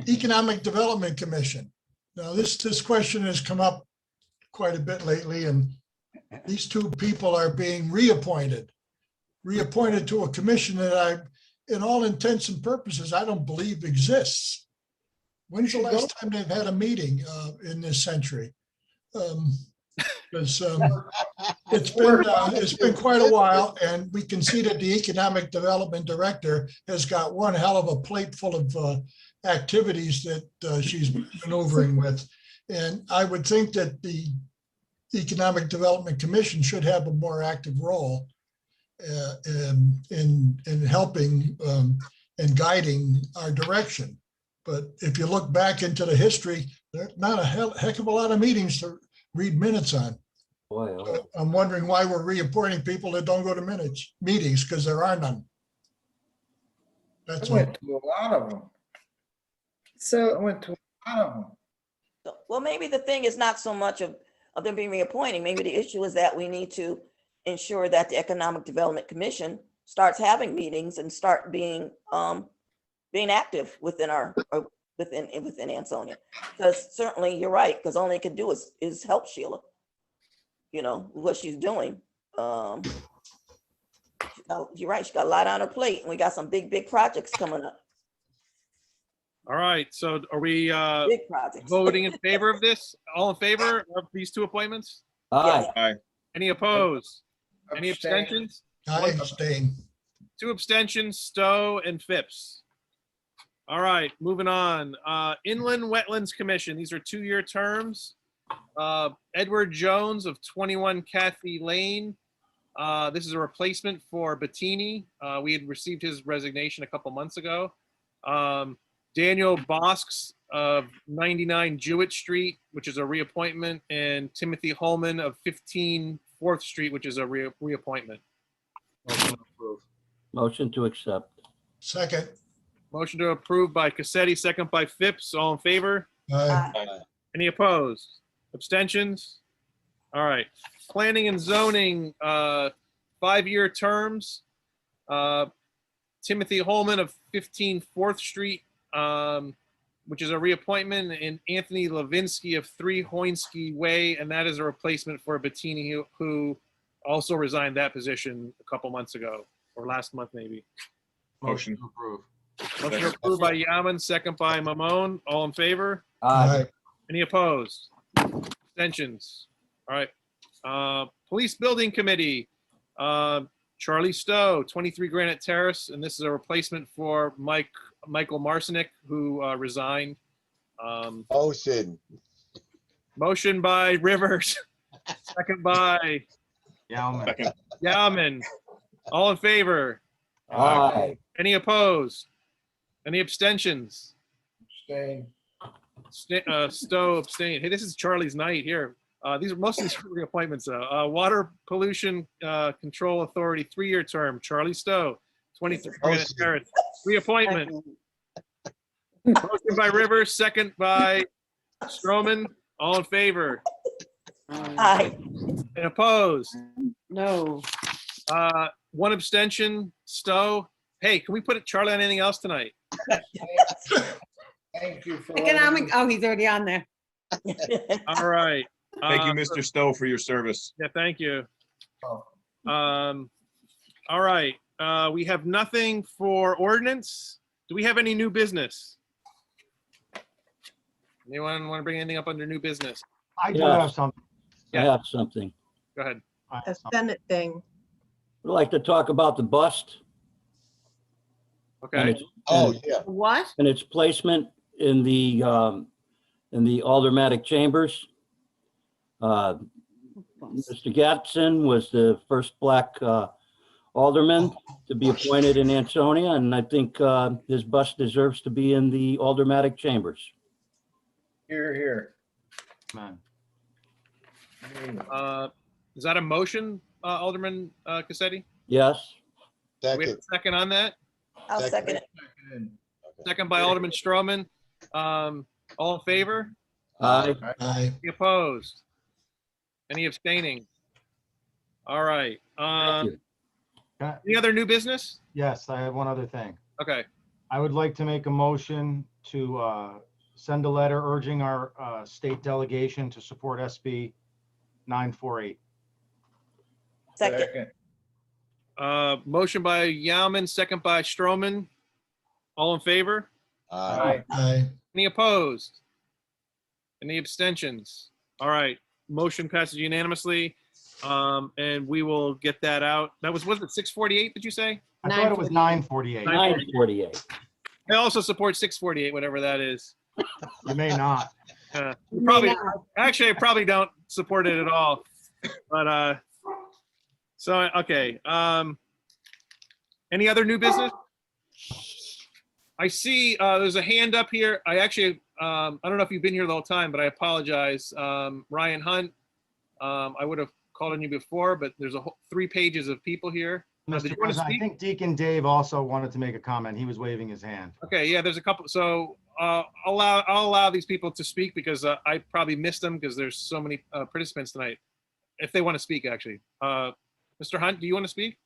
Economic Development Commission. Now, this question has come up quite a bit lately, and these two people are being reappointed to a commission that in all intents and purposes, I don't believe exists. When's the last time they've had a meeting in this century? Because it's been quite a while, and we can see that the Economic Development Director has got one hell of a plate full of activities that she's maneuvering with. And I would think that the Economic Development Commission should have a more active role in helping and guiding our direction. But if you look back into the history, there's not a heck of a lot of meetings to read minutes on. So I'm wondering why we're reappointing people that don't go to meetings, because there are none. That's I went to a lot of them. I went to a lot of them. Well, maybe the thing is not so much of them being reappointing. Maybe the issue is that we need to ensure that the Economic Development Commission starts having meetings and start being active within within Ansonia. Because certainly you're right, because all they can do is help Sheila, what she's doing. You're right, she got a lot on her plate, and we got some big projects coming up. All right, so are we Big projects. voting in favor of this? All in favor of these two appointments? Aye. Aye. Any opposed? Any abstentions? I abstain. 2 abstentions, Stowe and Phipps. All right, moving on. Inland Wetlands Commission, these are 2-year terms. Edward Jones of 21 Kathy Lane. This is a replacement for Bettini. We had received his resignation a couple months ago. Daniel Bosks of 99 Jewett Street, which is a reappointment, and Timothy Holman of 15 4th Street, which is a reappointment. Motion to accept. Second. Motion to approve by Cassetti, second by Phipps. All in favor? Aye. Any opposed? Abstentions? All right. Planning and Zoning, 5-year terms. Timothy Holman of 15 4th Street, which is a reappointment, and Anthony Levinsky of 3 Hoinsky Way, and that is a replacement for Bettini, who also resigned that position a couple months ago, or last month maybe. Motion. to approve. Motion approved by Yaman, second by Mamone. All in favor? Aye. Any opposed? Abstentions? All right. Police Building Committee, Charlie Stowe, 23 Granite Terrace, and this is a replacement for Michael Marcinick, who resigned. Olson. Motion by Rivers, second by Yauman. Yauman. All in favor? Aye. Any opposed? Any abstentions? Abstain. Stowe abstained. Hey, this is Charlie's night here. These are most of these reappointments. Water Pollution Control Authority, 3-year term. Charlie Stowe, 23 Granite Terrace. Reappointment. Motion by Rivers, second by Stroman. All in favor? Aye. And opposed? No. One abstention. Stowe. Hey, can we put Charlie on anything else tonight? Thank you for. Economic, oh, he's already on there. All right. Thank you, Mr. Stowe, for your service. Yeah, thank you. Oh. All right. We have nothing for ordinance. Do we have any new business? Anyone want to bring anything up under new business? I do Yeah. have something. I have something. Go ahead. I have A something. Senate thing. I'd like to talk about the bust and Okay. its, Oh, and, yeah. What? and its placement in the aldermanic chambers. Mr. Gatson was the first black alderman to be appointed in Ansonia, and I think his bust deserves to be in the aldermanic chambers. Here. Man. Is that a motion, Alderman Cassetti? Yes. Do we have Second. a second on that? I'll second it. Second by Alderman Stroman. All in favor? Aye. Aye. Any opposed? Any abstaining? All right. Thank you. Any other new business? Yes, I have one other thing. Okay. I would like to make a motion to send a letter urging our state delegation to support SB 948. Second. Motion by Yauman, second by Stroman. All in favor? Aye. Aye. Any opposed? Any abstentions? All right, motion passes unanimously. And we will get that out. That was it 648, did you say? I thought it was 948. 948. I also support 648, whatever that is. You may not. Probably, actually, I probably don't support it at all. But, so, okay. Any other new business? I see there's a hand up here. I actually, I don't know if you've been here the whole time, but I apologize. Ryan Hunt, I would have called on you before, but there's 3 pages of people here. Did Mr. you want to President, I speak? think Deacon Dave also wanted to make a comment. He was waving his hand. Okay, yeah, there's a couple. So I'll allow these people to speak because I probably missed them because there's so many participants tonight. If they want to speak, actually. Mr. Hunt, do you want to speak?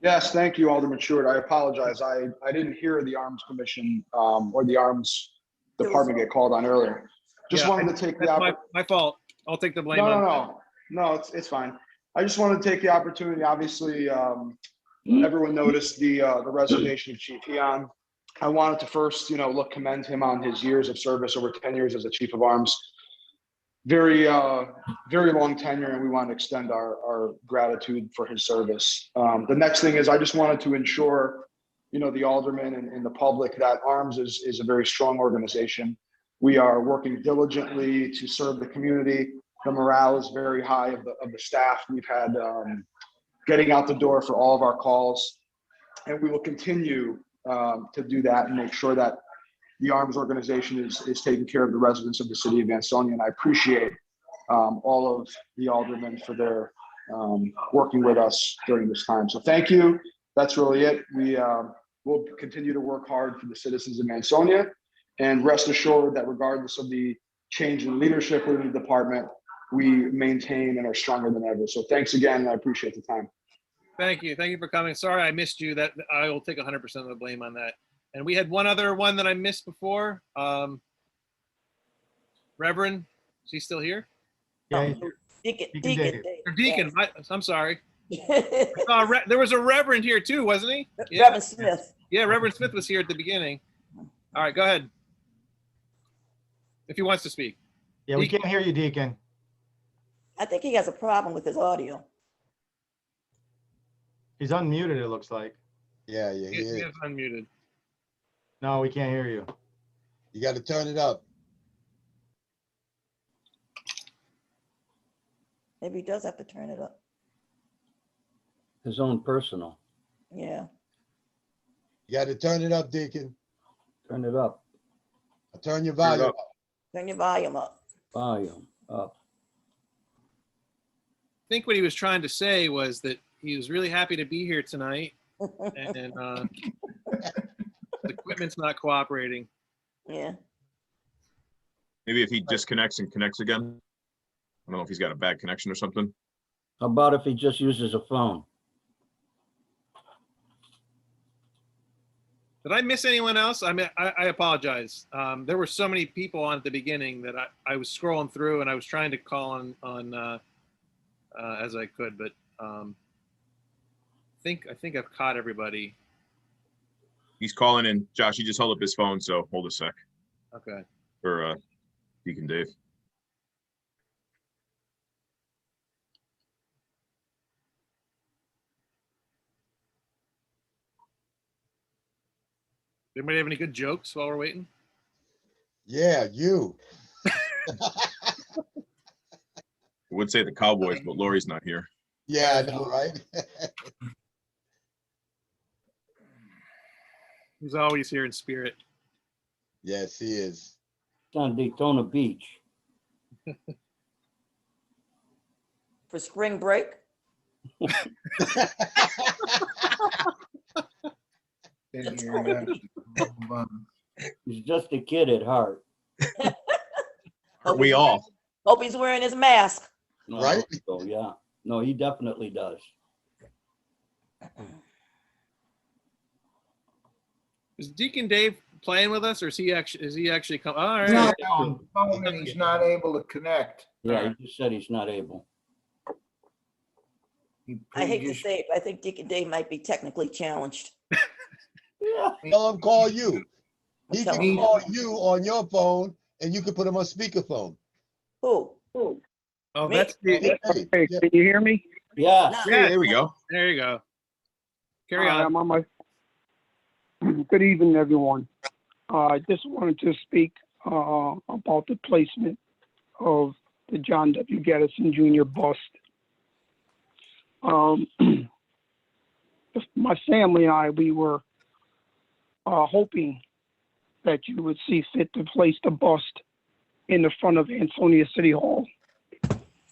Yes, thank you, Alderman Stewart. I apologize. I didn't hear the Arms Commission or the Arms Department get called on earlier. Just Yeah, wanted to take the That's opportunity. my fault. I'll take the blame No, on. no, it's fine. I just wanted to take the opportunity. Obviously, everyone noticed the resignation of Chief Heon. I wanted to first, commend him on his years of service, over 10 years as a Chief of Arms. Very long tenure, and we want to extend our gratitude for his service. The next thing is I just wanted to ensure, the aldermen and the public that Arms is a very strong organization. We are working diligently to serve the community. The morale is very high of the staff. We've had getting out the door for all of our calls, and we will continue to do that and make sure that the Arms organization is taking care of the residents of the city of Ansonia. And I appreciate all of the aldermen for their working with us during this time. So thank you. That's really it. We will continue to work hard for the citizens of Ansonia, and rest assured that regardless of the change in leadership within the department, we maintain and are stronger than ever. So thanks again. I appreciate the time. Thank you. Thank you for coming. Sorry I missed you. That I will take 100% of the blame on that. And we had one other one that I missed before. Reverend, is he still here? Yeah, Deacon. Or Deacon, I'm sorry. There was a Reverend here too, wasn't he? Yeah. Reverend Smith. Yeah, Reverend Smith was here at the beginning. All right, go ahead. If he wants to speak. Yeah, we can't hear you, Deacon. I think he has a problem with his audio. He's unmuted, it looks like. Yeah, yeah, He he is. is unmuted. No, we can't hear you. You got to turn it up. Maybe he does have to turn it up. His own personal. Yeah. You got to turn it up, Deacon. Turn it up. Turn your volume up. Turn your volume up. Volume up. I think what he was trying to say was that he was really happy to be here tonight, and the equipment's not cooperating. Yeah. Maybe if he disconnects and connects again. I don't know if he's got a bad connection or something. How about if he just uses a phone? Did I miss anyone else? I mean, I apologize. There were so many people on at the beginning that I was scrolling through, and I was trying to call on as I could, but I think I've caught everybody. He's calling in. Josh, he just held up his phone, so hold a sec. Okay. For Deacon Dave. Anybody have any good jokes while we're waiting? Yeah, you. I would say the Cowboys, but Lori's not here. Yeah, I know, right? He's always here in spirit. Yes, he is. It's on Daytona Beach. For spring break. He's just a kid at heart. We all. Hope he's wearing his mask. No, Right? So, yeah. No, he definitely does. Is Deacon Dave playing with us, or is he actually come? All right. He's not on the phone and he's not able to connect. Yeah, he just said he's not able. I hate to say it, but I think Deacon Dave might be technically challenged. Tell him call you. He Tell can him. call you on your phone and you can put him on speakerphone. Who? Oh, Me? that's the. Hey, can you hear me? Yeah. Yeah, There we go. There you go. Carry on. I'm on my. Good evening, everyone. I just wanted to speak about the placement of the John W. Gettison Jr. bust. My family and I, we were hoping that you would see fit to place the bust in the front of Ansonia City Hall,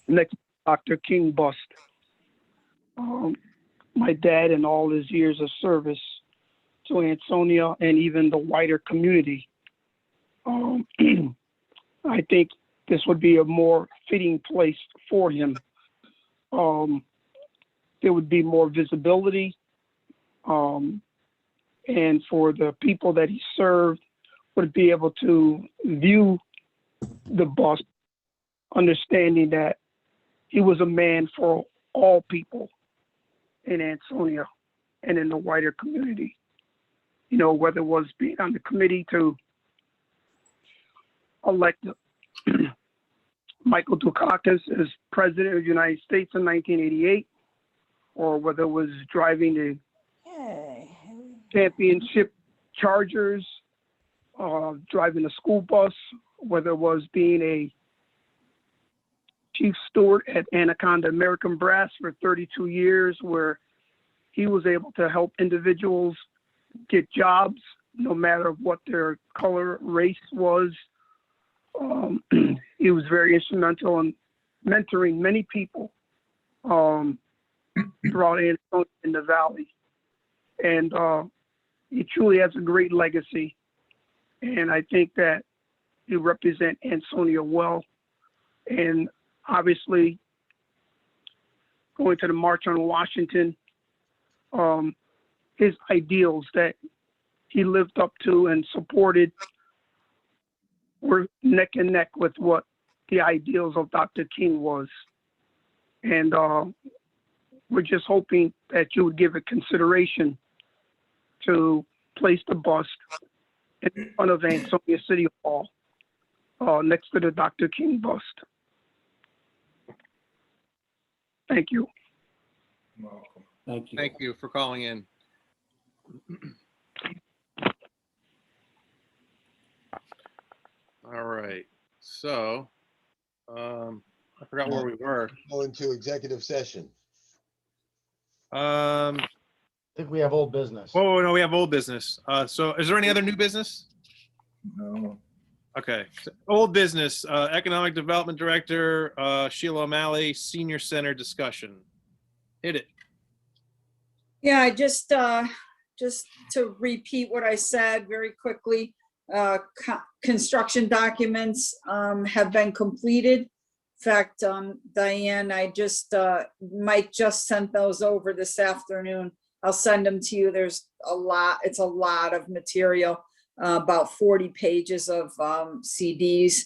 next to Dr. King bust. My dad, in all his years of service to Ansonia and even the wider community, I think this would be a more fitting place for him. There would be more visibility, and for the people that he served would be able to view the bust, understanding that he was a man for all people in Ansonia and in the wider community. You know, whether it was being on the committee to elect Michael Dukakis as president of the United States in 1988, or whether it was driving the championship Chargers, driving a school bus, whether it was being a chief steward at Anaconda American Brass for 32 years, where he was able to help individuals get jobs, no matter what their color, race was. He was very instrumental in mentoring many people throughout Ansonia in the Valley. And he truly has a great legacy. And I think that he represents Ansonia well. And obviously, going to the March on Washington, his ideals that he lived up to and supported were neck and neck with what the ideals of Dr. King was. And we're just hoping that you would give it consideration to place the bust in front of Ansonia City Hall, next to the Dr. King bust. Thank you. Thank you. Thank you for calling in. All right, so, I forgot where we were. Go into executive session. I think we have old business. Oh, no, we have old business. So is there any other new business? No. Okay, old business, Economic Development Director, Sheila O'Malley, Senior Center discussion. Hit it. Yeah, I just to repeat what I said very quickly, construction documents have been completed. In fact, Diane, Mike just sent those over this afternoon. I'll send them to you. There's a lot, it's a lot of material, about 40 pages of CDs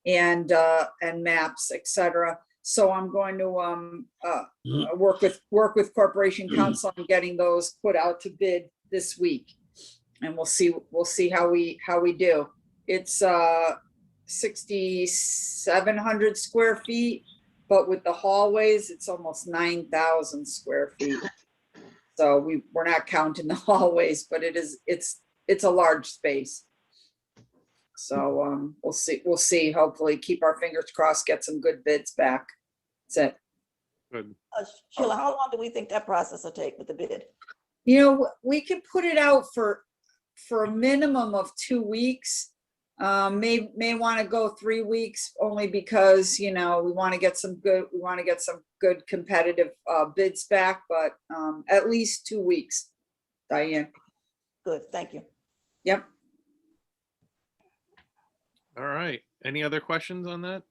and maps, etc. So I'm going to work with Corporation Counsel on getting those put out to bid this week, and we'll see how we do. It's 6,700 square feet, but with the hallways, it's almost 9,000 square feet. So we're not counting the hallways, but it's a large space. So we'll see. Hopefully, keep our fingers crossed. Get some good bids back. That's it. Good. Sheila, how long do we think that process will take with the bid? You know, we could put it out for a minimum of 2 weeks. May want to go 3 weeks only because, you know, we want to get some good competitive bids back, but at least 2 weeks, Diane. Good, thank you. Yep. All right, any other questions on that?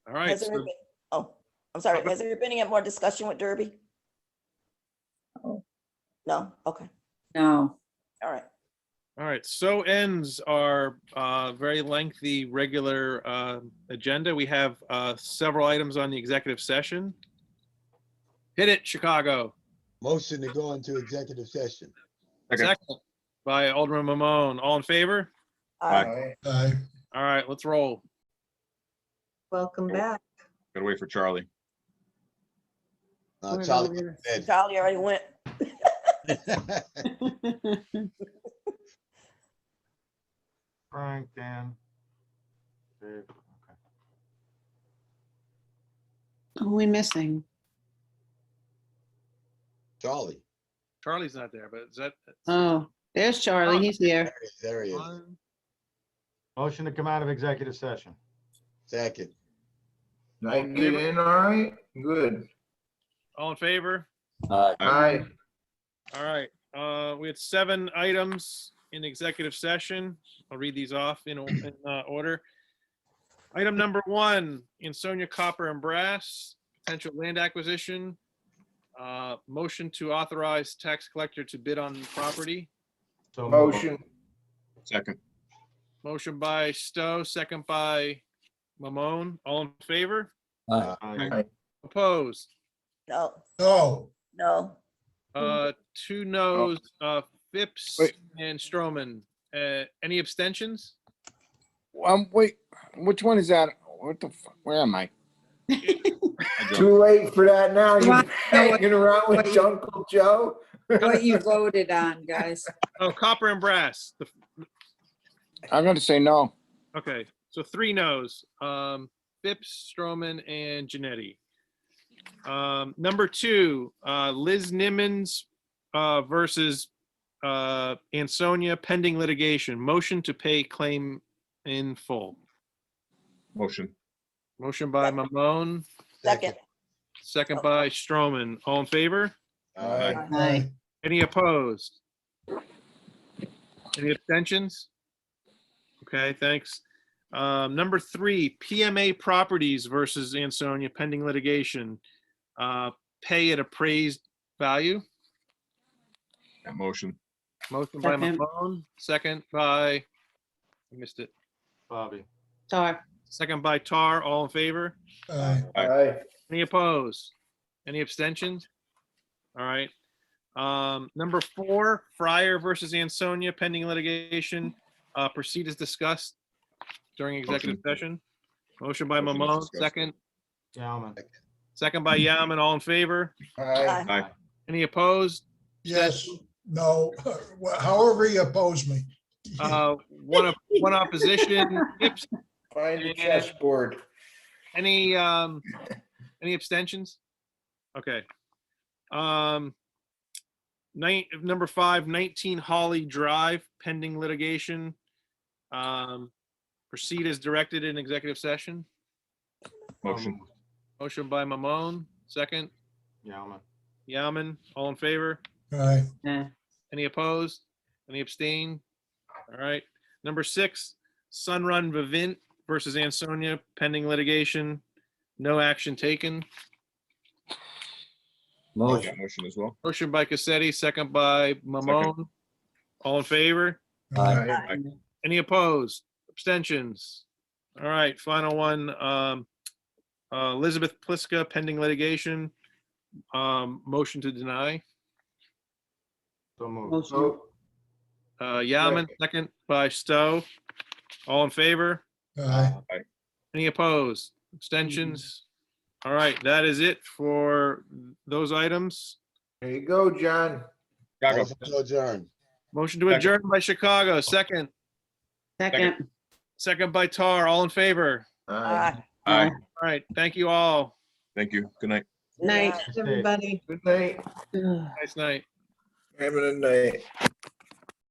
All right. Has there been, oh, I'm sorry, has there been any more discussion with Derby? Oh. No, okay, No. all right. All right, so ends our very lengthy regular agenda. We have several items on the executive session. Hit it, Chicago. Motion to go into executive session. Second by Alderman Mamone. All in favor? Aye. Aye. All right, let's roll. Welcome back. Gotta wait for Charlie. Charlie. Charlie already went. Frank, Dan. Dave, okay. Who are we missing? Charlie. Charlie's not there, but is that? Oh, there's Charlie. He's here. There he is. Motion to come out of executive session. Second. I get in, all right? Good. All in favor? Aye. All right, we had 7 items in executive session. I'll read these off in order. Item number 1, Ansonia Copper and Brass, potential land acquisition. Motion to authorize tax collector to bid on property. So Motion. Second. Motion by Stowe, second by Mamone. All in favor? Aye. Opposed? No, No. no, 2 noes, Phipps and Stroman. Any abstentions? Wait, which one is that? What the, where am I? Too late for that now. You You're want to know hanging around with Uncle Joe? What you voted on, guys? Oh, Copper and Brass. I'm going to say no. Okay, so 3 noes. Phipps, Stroman, and Janetti. Number 2, Liz Nimmons versus Ansonia pending litigation. Motion to pay claim in full. Motion. Motion by Mamone, second. second by Stroman. All in favor? Aye. Any opposed? Any abstentions? Okay, thanks. Number 3, PMA Properties versus Ansonia pending litigation. Pay at appraised value. That motion. Motion by Second. Mamone, second by, I missed it, Bobby. Tar. second by Tar. All in favor? Aye. Aye. Any opposed? Any abstentions? All right. Number 4, Fryer versus Ansonia pending litigation. Proceed as discussed during executive session. Motion by Motion is Mamone, discussed. second. Galvin. second by Yaman. All in favor? Aye. Aye. Any opposed? Yes, no, however you oppose me. One opposition. Yips. Find a And- chessboard. Any abstentions? Okay. Number 5, 19 Holly Drive, pending litigation. Proceed as directed in executive session. Motion. Motion by Mamone, second. Yaman, all in favor? Aye. Any opposed? Any abstain? All right. Number 6, Sunrun Vivint versus Ansonia, pending litigation. No action taken. Motion. Motion as well. Motion by Cassetti, second by Mamone. All in favor? Aye. Any opposed? Abstentions? All right, final one. Elizabeth Pliska, pending litigation. Motion to deny. Vote. Yaman, second by Stowe. All in favor? Aye. Any opposed? Abstentions? All right, that is it for those items. There you go, John. Chicago. Motion to adjourn. Motion to adjourn by Chicago, second. Second. Second by Tar, all in favor? Aye. Aye. All right, thank you all. Thank you. Good night. Night, everybody. Good night. Nice night. Having a night.